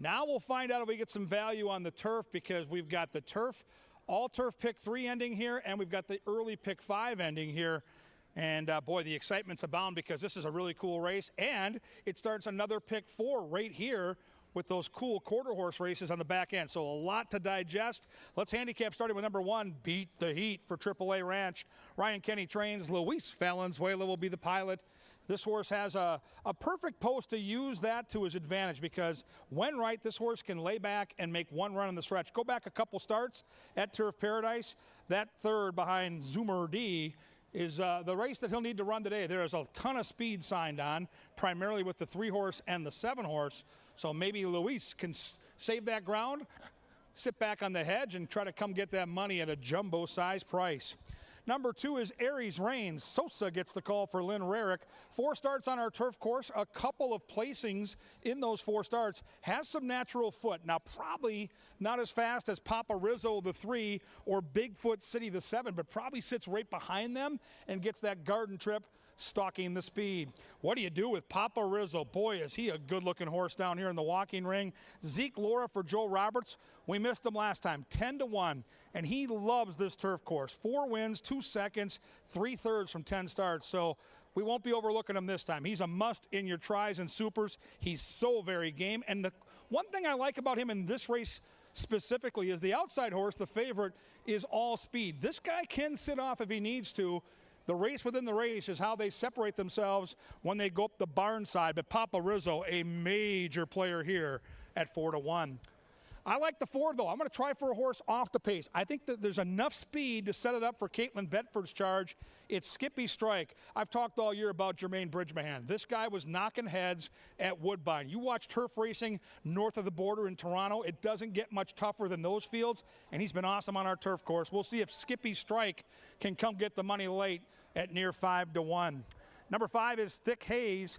Now we'll find out if we get some value on the turf, because we've got the turf, all turf pick 3 ending here, and we've got the early pick 5 ending here. And boy, the excitement's abound, because this is a really cool race. And it starts another pick 4 right here with those cool quarter horse races on the back end. So a lot to digest. Let's handicap, starting with number 1, Beat the Heat for AAA Ranch. Ryan Kenny trains. Luis Valenzuela will be the pilot. This horse has a perfect post to use that to his advantage, because when right, this horse can lay back and make one run in the stretch. Go back a couple starts at Turf Paradise. That third behind Zoomer D is the race that he'll need to run today. There is a ton of speed signed on, primarily with the 3-horse and the 7-horse. So maybe Luis can save that ground, sit back on the hedge, and try to come get that money at a jumbo size price. Number 2 is Aries Reigns. Sosa gets the call for Lynn Rarick. 4 starts on our turf course, a couple of placings in those 4 starts. Has some natural foot. Now, probably not as fast as Papa Rizzo, the 3, or Bigfoot City, the 7, but probably sits right behind them and gets that garden trip, stalking the speed. What do you do with Papa Rizzo? Boy, is he a good-looking horse down here in the walking ring. Zeke Laura for Joe Roberts. We missed him last time, 10-1, and he loves this turf course. 4 wins, 2 seconds, 3/3 from 10 starts. So we won't be overlooking him this time. He's a must in your tries and supers. He's so very game. And the one thing I like about him in this race specifically is the outside horse, the favorite, is all speed. This guy can sit off if he needs to. The race within the race is how they separate themselves when they go up the barn side. But Papa Rizzo, a major player here at 4-1. I like the 4, though. I'm going to try for a horse off the pace. I think that there's enough speed to set it up for Caitlin Bedford's charge. It's Skippy Strike. I've talked all year about Jermaine Bridgman. This guy was knocking heads at Woodbine. You watch turf racing north of the border in Toronto, it doesn't get much tougher than those fields, and he's been awesome on our turf course. We'll see if Skippy Strike can come get the money late at near 5-1. Number 5 is Thick Haze.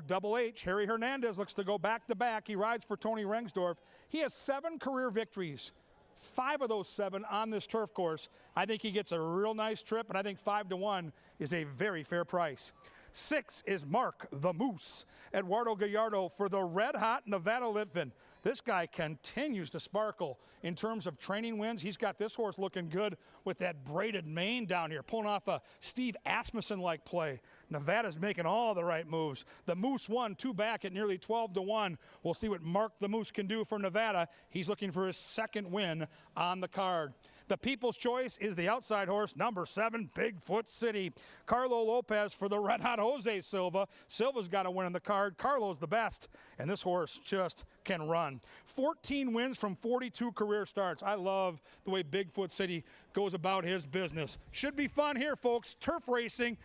Double H. Harry Hernandez looks to go back-to-back. He rides for Tony Rengsdorf. He has 7 career victories, 5 of those 7 on this turf course. I think he gets a real nice trip, and I think 5-1 is a very fair price. 6 is Mark the Moose. Eduardo Gallardo for the red-hot Nevada Litvin. This guy continues to sparkle in terms of training wins. He's got this horse looking good with that braided mane down here, pulling off a Steve Asmussen-like play. Nevada's making all the right moves. The Moose won 2 back at nearly 12-1. We'll see what Mark the Moose can do for Nevada. He's looking for his 2nd win on the card. The People's Choice is the outside horse, number 7, Bigfoot City. Carlo Lopez for the red-hot Jose Silva. Silva's got a win in the card. Carlo's the best, and this horse just can run. 14 wins from 42 career starts. I love the way Bigfoot City goes about his business. Should be fun here, folks. Turf racing.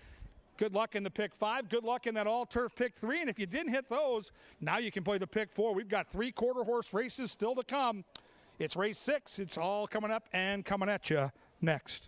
Good luck in the pick 5. Good luck in that all-turf pick 3. And if you didn't hit those, now you can play the pick 4. We've got 3 quarter horse races still to come. It's race 6. It's all coming up and coming at you next.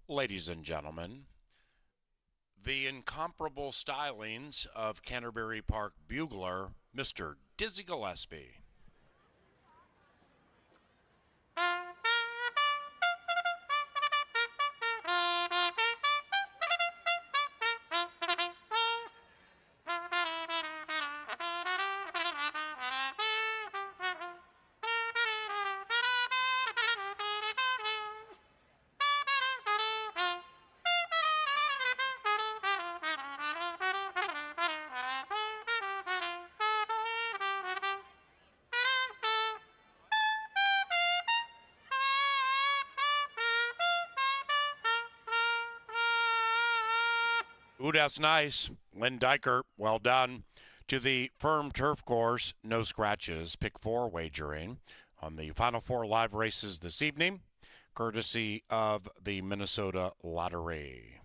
Ladies and gentlemen, the incomparable stylings of Canterbury Park bugler, Mr. Dizzy Gillespie. Ooh, that's nice. Lynn Diker, well done. To the firm turf course, no scratches. Pick 4 wagering on the final 4 live races this evening, courtesy of the Minnesota Lottery.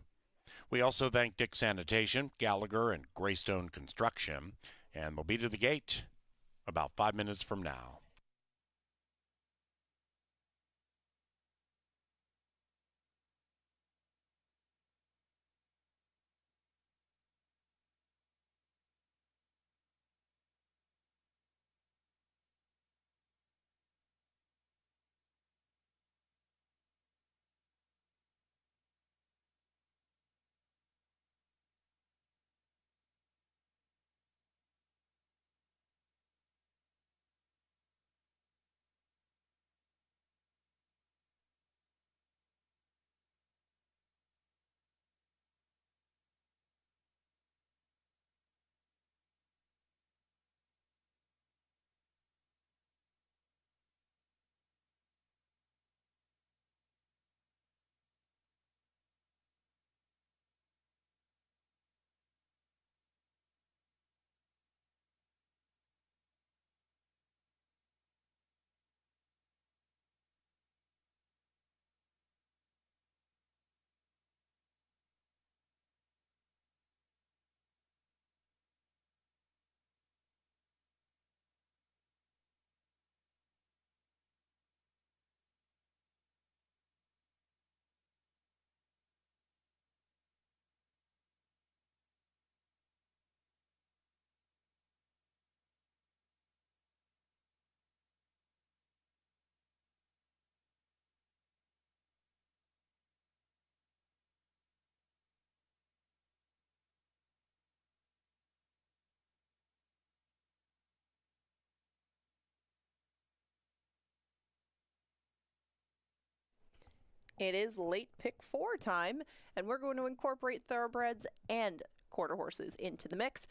We also thank Dick Sanitation, Gallagher, and Greystone Construction, and they'll be to the gate about 5 minutes from now. It is late pick 4 time, and we're going to incorporate thoroughbreds and quarter horses into the mix.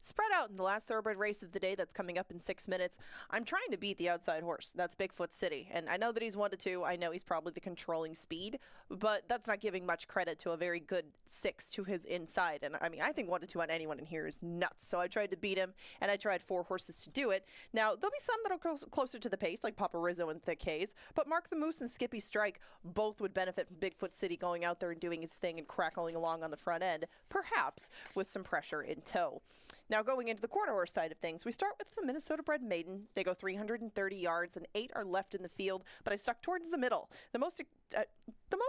Spread out in the last thoroughbred race of the day that's coming up in 6 minutes. I'm trying to beat the outside horse. That's Bigfoot City. And I know that he's 1-2. I know he's probably the controlling speed, but that's not giving much credit to a very good 6 to his inside. And I mean, I think 1-2 on anyone in here is nuts. So I tried to beat him, and I tried 4 horses to do it. Now, there'll be some that'll go closer to the pace, like Papa Rizzo and Thick Haze, but Mark the Moose and Skippy Strike both would benefit from Bigfoot City going out there and doing his thing and crackling along on the front end, perhaps with some pressure in tow. Now, going into the quarter horse side of things, we start with the Minnesota bred maiden. They go 330 yards, and 8 are left in the field, but I stuck towards the middle. The most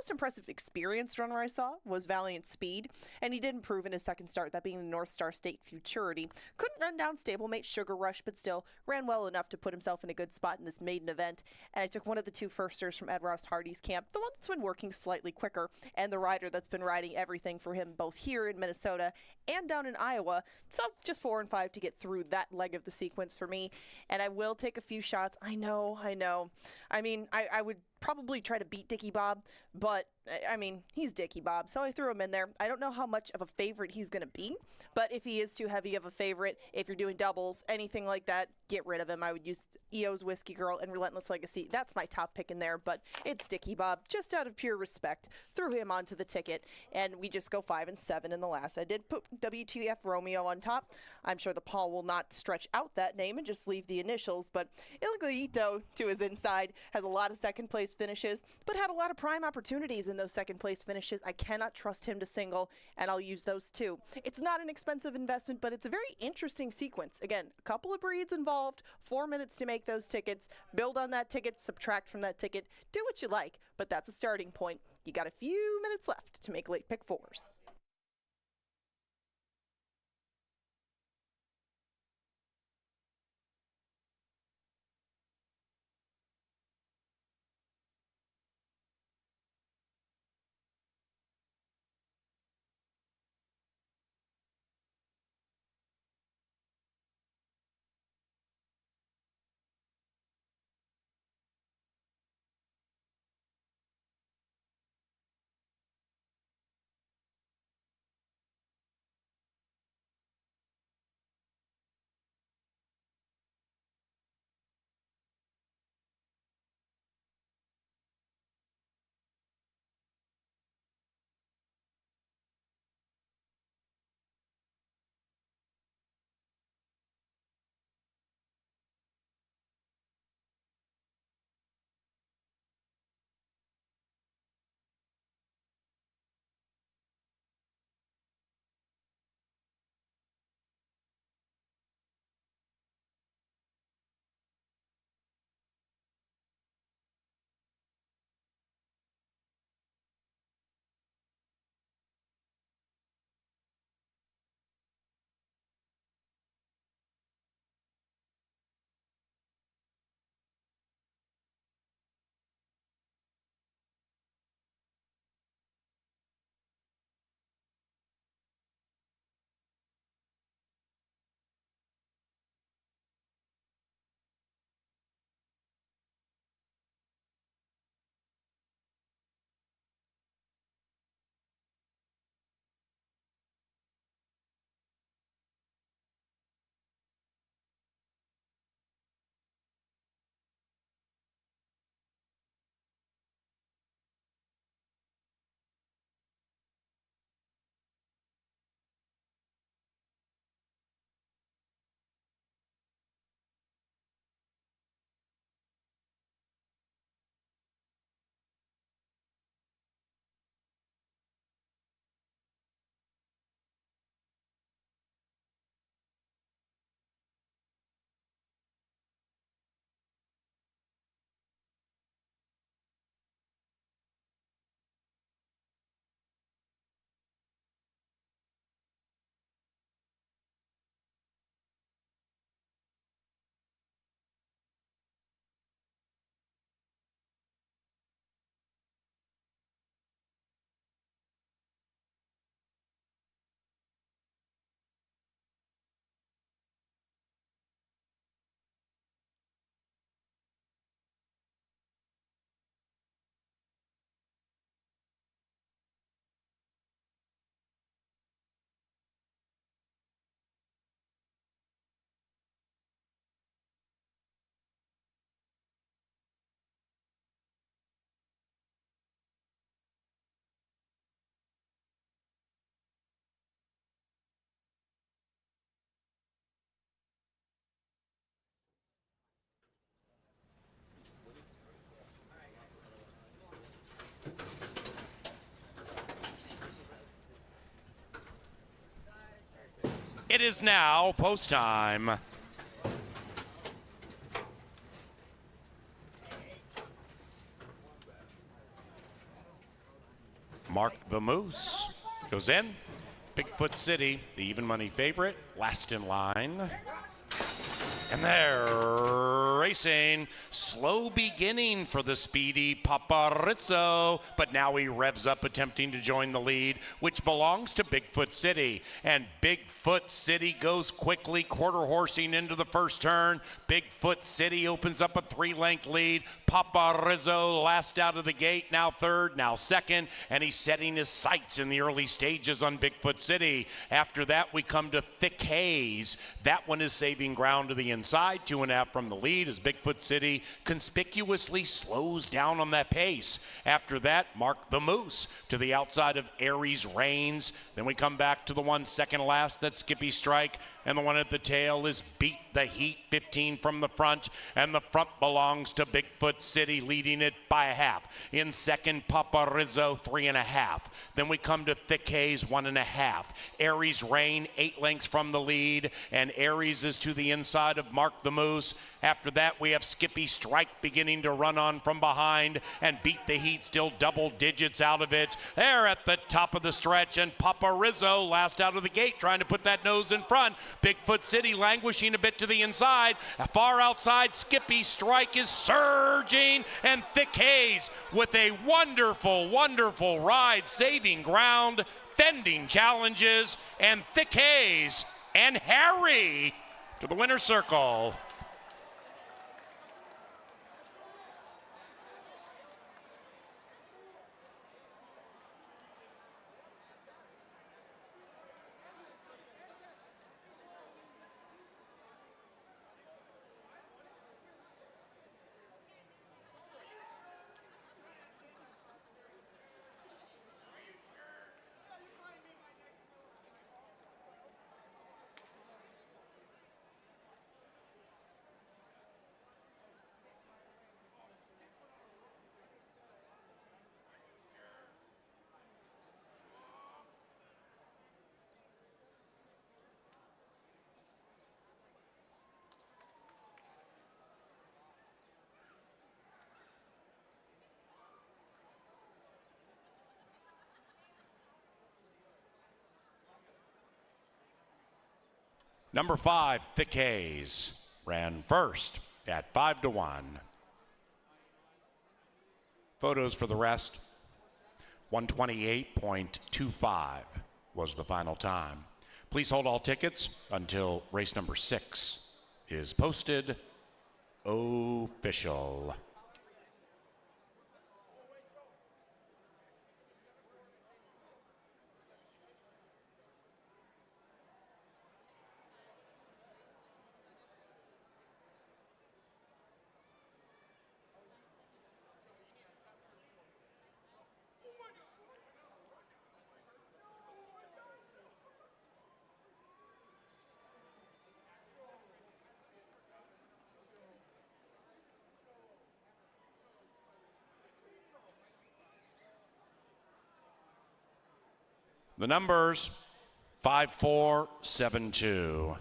impressive experienced runner I saw was Valiant Speed, and he did improve in his second start, that being the North Star State Futurity. Couldn't run down stablemate Sugar Rush, but still ran well enough to put himself in a good spot in this maiden event. And I took one of the 2 firsters from Ed Ross Hardy's camp, the one that's been working slightly quicker, and the rider that's been riding everything for him both here in Minnesota and down in Iowa. So just 4 and 5 to get through that leg of the sequence for me. And I will take a few shots. I know. I mean, I would probably try to beat Dickie Bob, but I mean, he's Dickie Bob, so I threw him in there. I don't know how much of a favorite he's going to be, but if he is too heavy of a favorite, if you're doing doubles, anything like that, get rid of him. I would use EO's Whiskey Girl and Relentless Legacy. That's my top pick in there, but it's Dickie Bob, just out of pure respect. Threw him onto the ticket, and we just go 5 and 7 in the last. I did put WTF Romeo on top. I'm sure the Paul will not stretch out that name and just leave the initials, but Ilglito to his inside has a lot of second place finishes, but had a lot of prime opportunities in those second place finishes. I cannot trust him to single, and I'll use those too. It's not an expensive investment, but it's a very interesting sequence. Again, a couple of breeds involved, 4 minutes to make those tickets, build on that ticket, subtract from that ticket, do what you like, but that's a starting point. You got a few minutes left to make late pick 4s. It is now post time. Mark the Moose goes in. Bigfoot City, the even money favorite, last in line. And they're racing. Slow beginning for the speedy Paparizzo, but now he revs up attempting to join the lead, which belongs to Bigfoot City. And Bigfoot City goes quickly, quarter horsing into the first turn. Bigfoot City opens up a 3-length lead. Paparizzo last out of the gate, now third, now second, and he's setting his sights in the early stages on Bigfoot City. After that, we come to Thick Haze. That one is saving ground to the inside, 2.5 from the lead as Bigfoot City conspicuously slows down on that pace. After that, Mark the Moose to the outside of Aries Reigns. Then we come back to the one second last, that's Skippy Strike, and the one at the tail is Beat the Heat, 15 from the front, and the front belongs to Bigfoot City, leading it by a half. In second, Paparizzo, 3.5. Then we come to Thick Haze, 1.5. Aries Reign, 8 lengths from the lead, and Aries is to the inside of Mark the Moose. After that, we have Skippy Strike beginning to run on from behind, and Beat the Heat still double digits out of it. They're at the top of the stretch, and Paparizzo last out of the gate trying to put that nose in front. Bigfoot City languishing a bit to the inside. Far outside, Skippy Strike is surging, and Thick Haze with a wonderful, wonderful ride, saving ground, fending challenges, and Thick Haze and Harry to the winner's circle. Number 5, Thick Haze, ran first at 5-1. Photos for the rest. 128.25 was the final time. Please hold all tickets until race number 6 is posted official. The numbers 5472.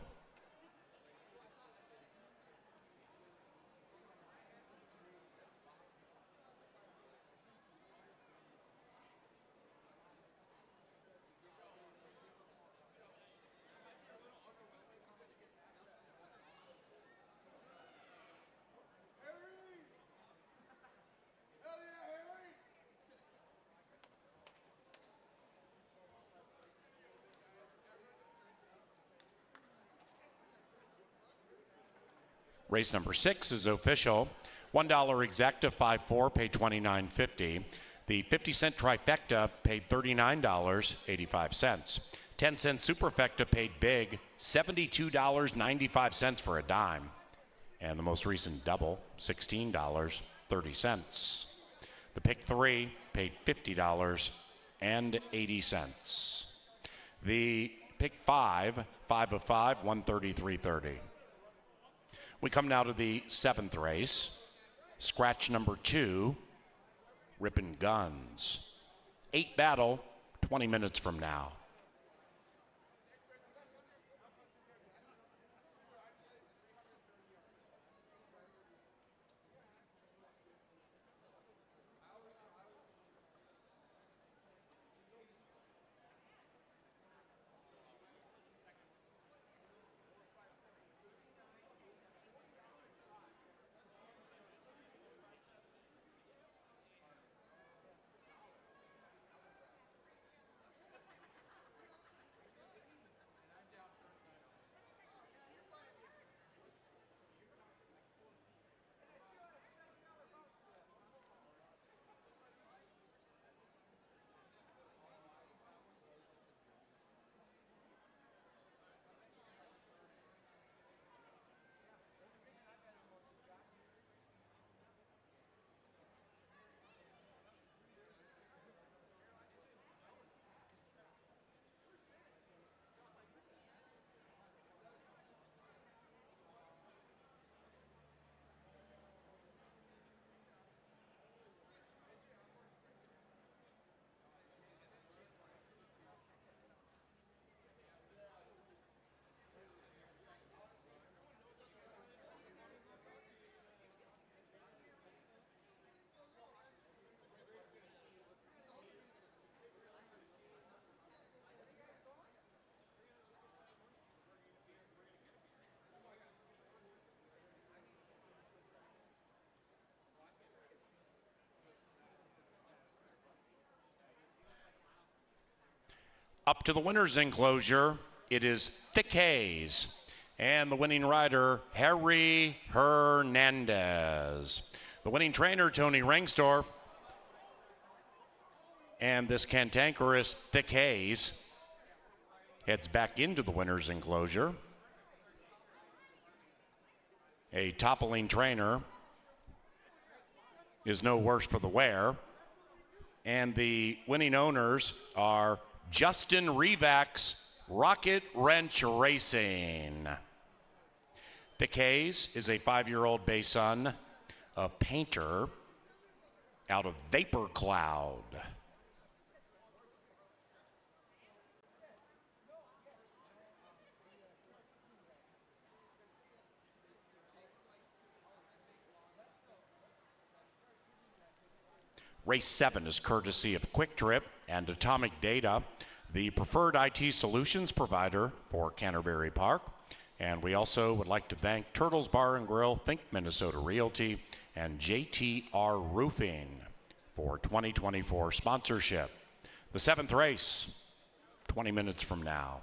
Race number 6 is official. $1 exacta, 5-4, paid $29.50. The 50-cent trifecta paid $39.85. 10-cent superfecta paid big, $72.95 for a dime. And the most recent double, $16.30. The pick 3 paid $50.80. The pick 5, 5 of 5, $133.30. We come now to the 7th race. Scratch number 2, Rippin' Guns. 8 battle, 20 minutes from now. Up to the winner's enclosure, it is Thick Haze. And the winning rider, Harry Hernandez. The winning trainer, Tony Rengstorff. And this cantankerous Thick Haze heads back into the winner's enclosure. A toppling trainer is no worse for the wear. And the winning owners are Justin Revak's Rocket Wrench Racing. Thick Haze is a 5-year-old bay son of Painter out of Vapor Cloud. Race 7 is courtesy of Quick Trip and Atomic Data, the preferred IT solutions provider for Canterbury Park. And we also would like to thank Turtles Bar and Grill, Think Minnesota Realty, and JTR Roofing for 2024 sponsorship. The 7th race, 20 minutes from now.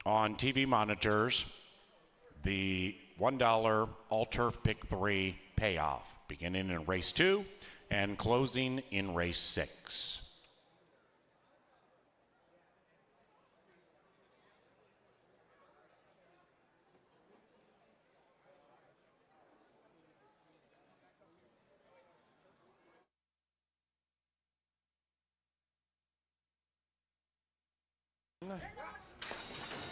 On TV monitors, the $1 all-turf pick 3 payoff, beginning in race 2 and closing in race 6.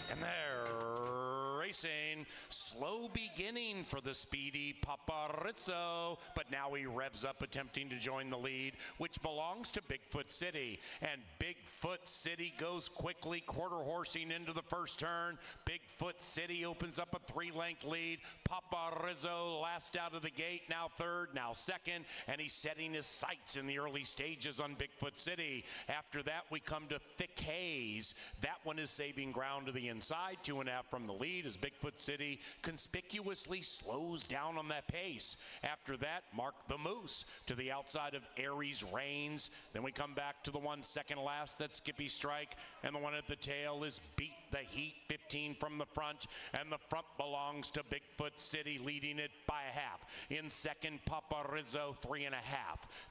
And they're racing. Slow beginning for the speedy Paparizzo, but now he revs up attempting to join the lead, which belongs to Bigfoot City. And Bigfoot City goes quickly, quarter horsing into the first turn. Bigfoot City opens up a 3-length lead. Paparizzo last out of the gate, now third, now second, and he's setting his sights in the early stages on Bigfoot City. After that, we come to Thick Haze. That one is saving ground to the inside, 2.5 from the lead as Bigfoot City conspicuously slows down on that pace. After that, Mark the Moose to the outside of Aries Reigns. Then we come back to the one second last, that's Skippy Strike, and the one at the tail is Beat the Heat, 15 from the front, and the front belongs to Bigfoot City, leading it by a half. In second, Paparizzo, 3.5.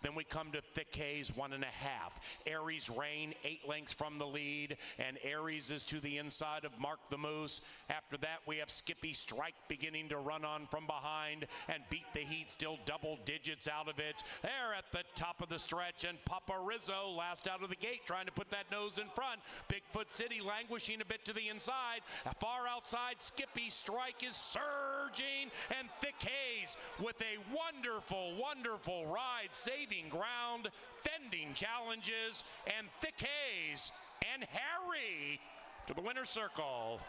Then we come to Thick Haze, 1.5. Aries Reign, 8 lengths from the lead, and Aries is to the inside of Mark the Moose. After that, we have Skippy Strike beginning to run on from behind, and Beat the Heat still double digits out of it. They're at the top of the stretch, and Paparizzo last out of the gate trying to put that nose in front. Bigfoot City languishing a bit to the inside. Far outside, Skippy Strike is surging, and Thick Haze with a wonderful, wonderful ride, saving ground, fending challenges, and Thick Haze and Harry to the winner's circle.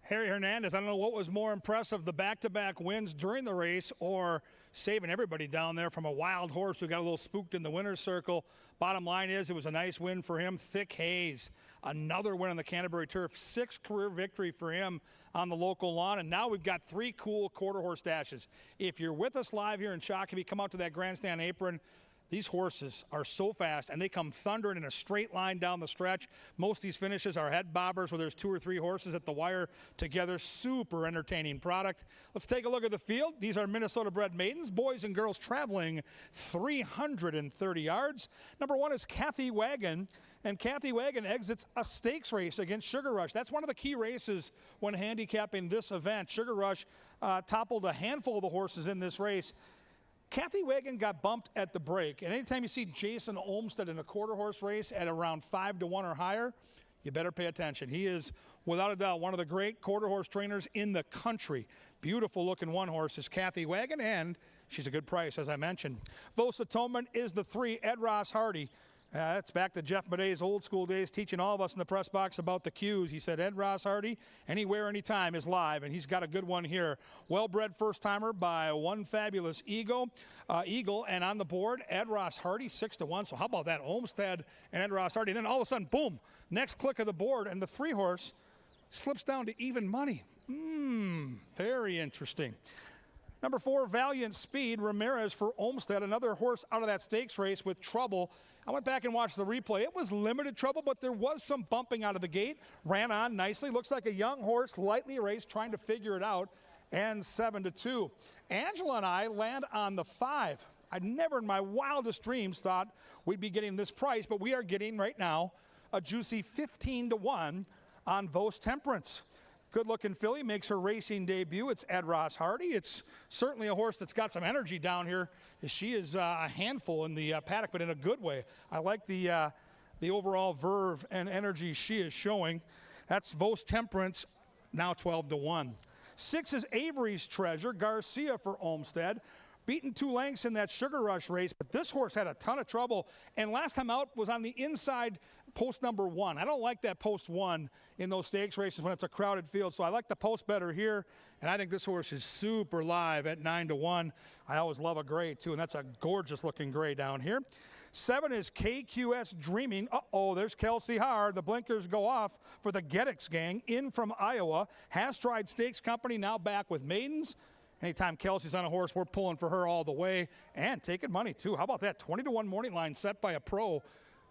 Harry Hernandez, I don't know what was more impressive, the back-to-back wins during the race or saving everybody down there from a wild horse who got a little spooked in the winner's circle. Bottom line is it was a nice win for him. Thick Haze, another win on the Canterbury Turf. 6th career victory for him on the local lawn. And now we've got 3 cool quarter horse dashes. If you're with us live here in Shakopee, come out to that grandstand apron. These horses are so fast, and they come thundering in a straight line down the stretch. Most of these finishes are head bobbers where there's 2 or 3 horses at the wire together. Super entertaining product. Let's take a look at the field. These are Minnesota-bred maidens, boys and girls traveling 330 yards. Number 1 is Kathy Wagon, and Kathy Wagon exits a stakes race against Sugar Rush. That's one of the key races when handicapping this event. Sugar Rush toppled a handful of the horses in this race. Kathy Wagon got bumped at the break, and anytime you see Jason Olmstead in a quarter horse race at around 5-1 or higher, you better pay attention. He is, without a doubt, one of the great quarter horse trainers in the country. Beautiful looking one horse is Kathy Wagon, and she's a good price, as I mentioned. Vos Atonement is the 3, Ed Ross Hardy. It's back to Jeff Maday's old school days, teaching all of us in the press box about the cues. He said Ed Ross Hardy, anywhere, anytime, is live, and he's got a good one here. Well-bred first-timer by One Fabulous Eagle, and on the board, Ed Ross Hardy, 6-1. So how about that, Olmstead and Ed Ross Hardy? And then all of a sudden, boom, next click of the board, and the 3-horse slips down to even money. Very interesting. Number 4, Valiant Speed, Ramirez for Olmstead, another horse out of that stakes race with trouble. I went back and watched the replay. It was limited trouble, but there was some bumping out of the gate. Ran on nicely. Looks like a young horse, lightly raced, trying to figure it out. And 7-2. Angela and I land on the 5. I never in my wildest dreams thought we'd be getting this price, but we are getting right now a juicy 15-1 on Vos Temperance. Good-looking filly makes her racing debut. It's Ed Ross Hardy. It's certainly a horse that's got some energy down here. She is a handful in the paddock, but in a good way. I like the overall verve and energy she is showing. That's Vos Temperance, now 12-1. 6 is Avery's Treasure, Garcia for Olmstead. Beaten 2 lengths in that Sugar Rush race, but this horse had a ton of trouble, and last time out was on the inside post number 1. I don't like that post 1 in those stakes races when it's a crowded field, so I like the post better here, and I think this horse is super live at 9-1. I always love a gray, too, and that's a gorgeous-looking gray down here. 7 is KQS Dreaming. Uh-oh, there's Kelsey Haar. The blinkers go off for the Gettix gang in from Iowa. Has-Tried Stakes Company now back with maidens. Anytime Kelsey's on a horse, we're pulling for her all the way and taking money, too. How about that? 20-1 morning line set by a pro.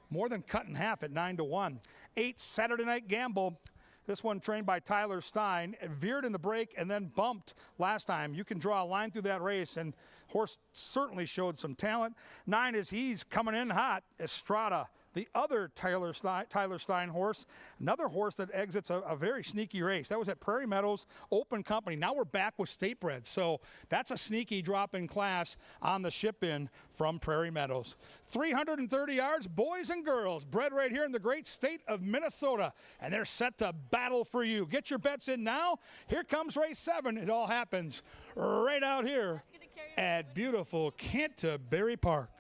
More than cut in half at 9-1. 8, Saturday Night Gamble. This one trained by Tyler Stein. Veered in the break and then bumped last time. You can draw a line through that race, and horse certainly showed some talent. 9 is He's Coming In Hot. Estrada, the other Tyler Stein horse. Another horse that exits a very sneaky race. That was at Prairie Meadows Open Company. Now we're back with State Bred. So that's a sneaky drop in class on the ship-in from Prairie Meadows. 330 yards, boys and girls, bred right here in the great state of Minnesota. And they're set to battle for you. Get your bets in now. Here comes race 7. It all happens right out here at beautiful Canterbury Park.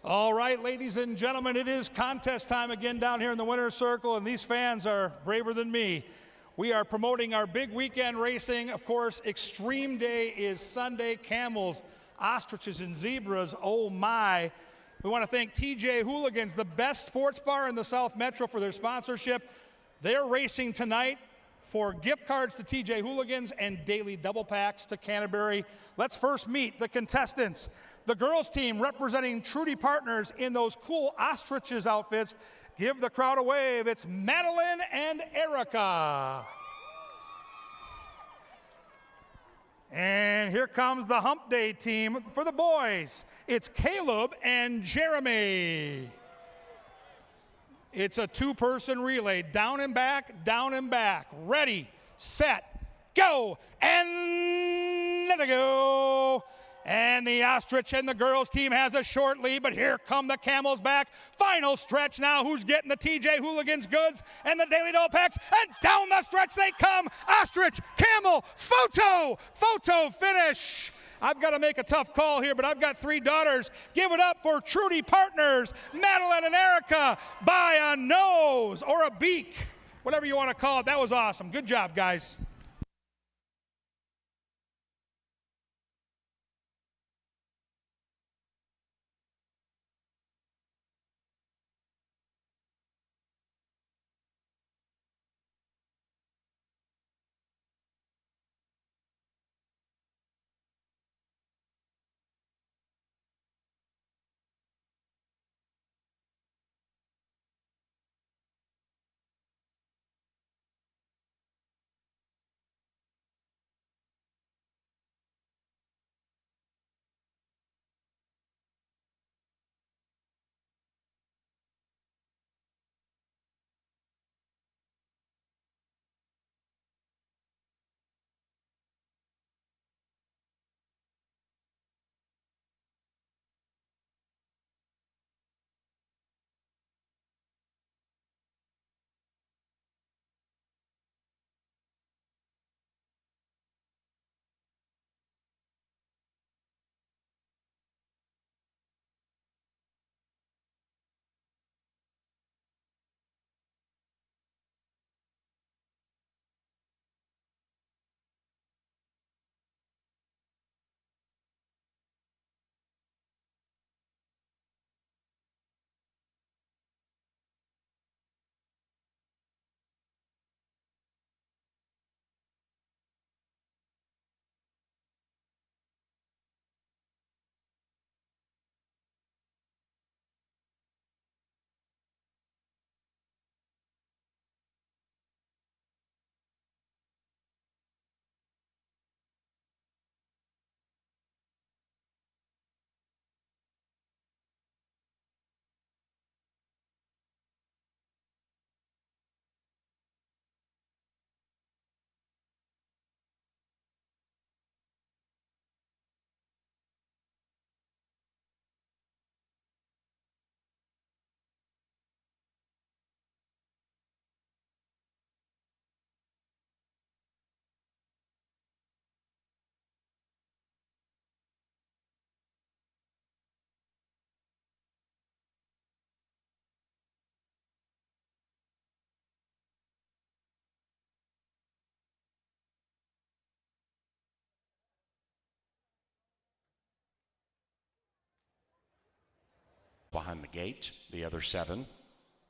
All right, ladies and gentlemen, it is contest time again down here in the winner's circle, and these fans are braver than me. We are promoting our big weekend racing. Of course, Extreme Day is Sunday. Camels, ostriches, and zebras, oh my. We want to thank TJ Hooligans, the best sports bar in the South Metro, for their sponsorship. They're racing tonight for gift cards to TJ Hooligans and daily double packs to Canterbury. Let's first meet the contestants. The girls team representing Trudy Partners in those cool ostriches outfits. Give the crowd a wave. It's Madeline and Erica. And here comes the Hump Day team for the boys. It's Caleb and Jeremy. It's a two-person relay, down and back, down and back. Ready, set, go, and let it go. And the ostrich and the girls team has a short lead, but here come the camels back. Final stretch now. Who's getting the TJ Hooligans goods and the daily double packs? And down the stretch they come. Ostrich, camel, photo finish. I've got to make a tough call here, but I've got three daughters. Give it up for Trudy Partners, Madeline and Erica, by a nose or a beak, whatever you want to call it. That was awesome. Good job, guys. Behind the gate, the other 7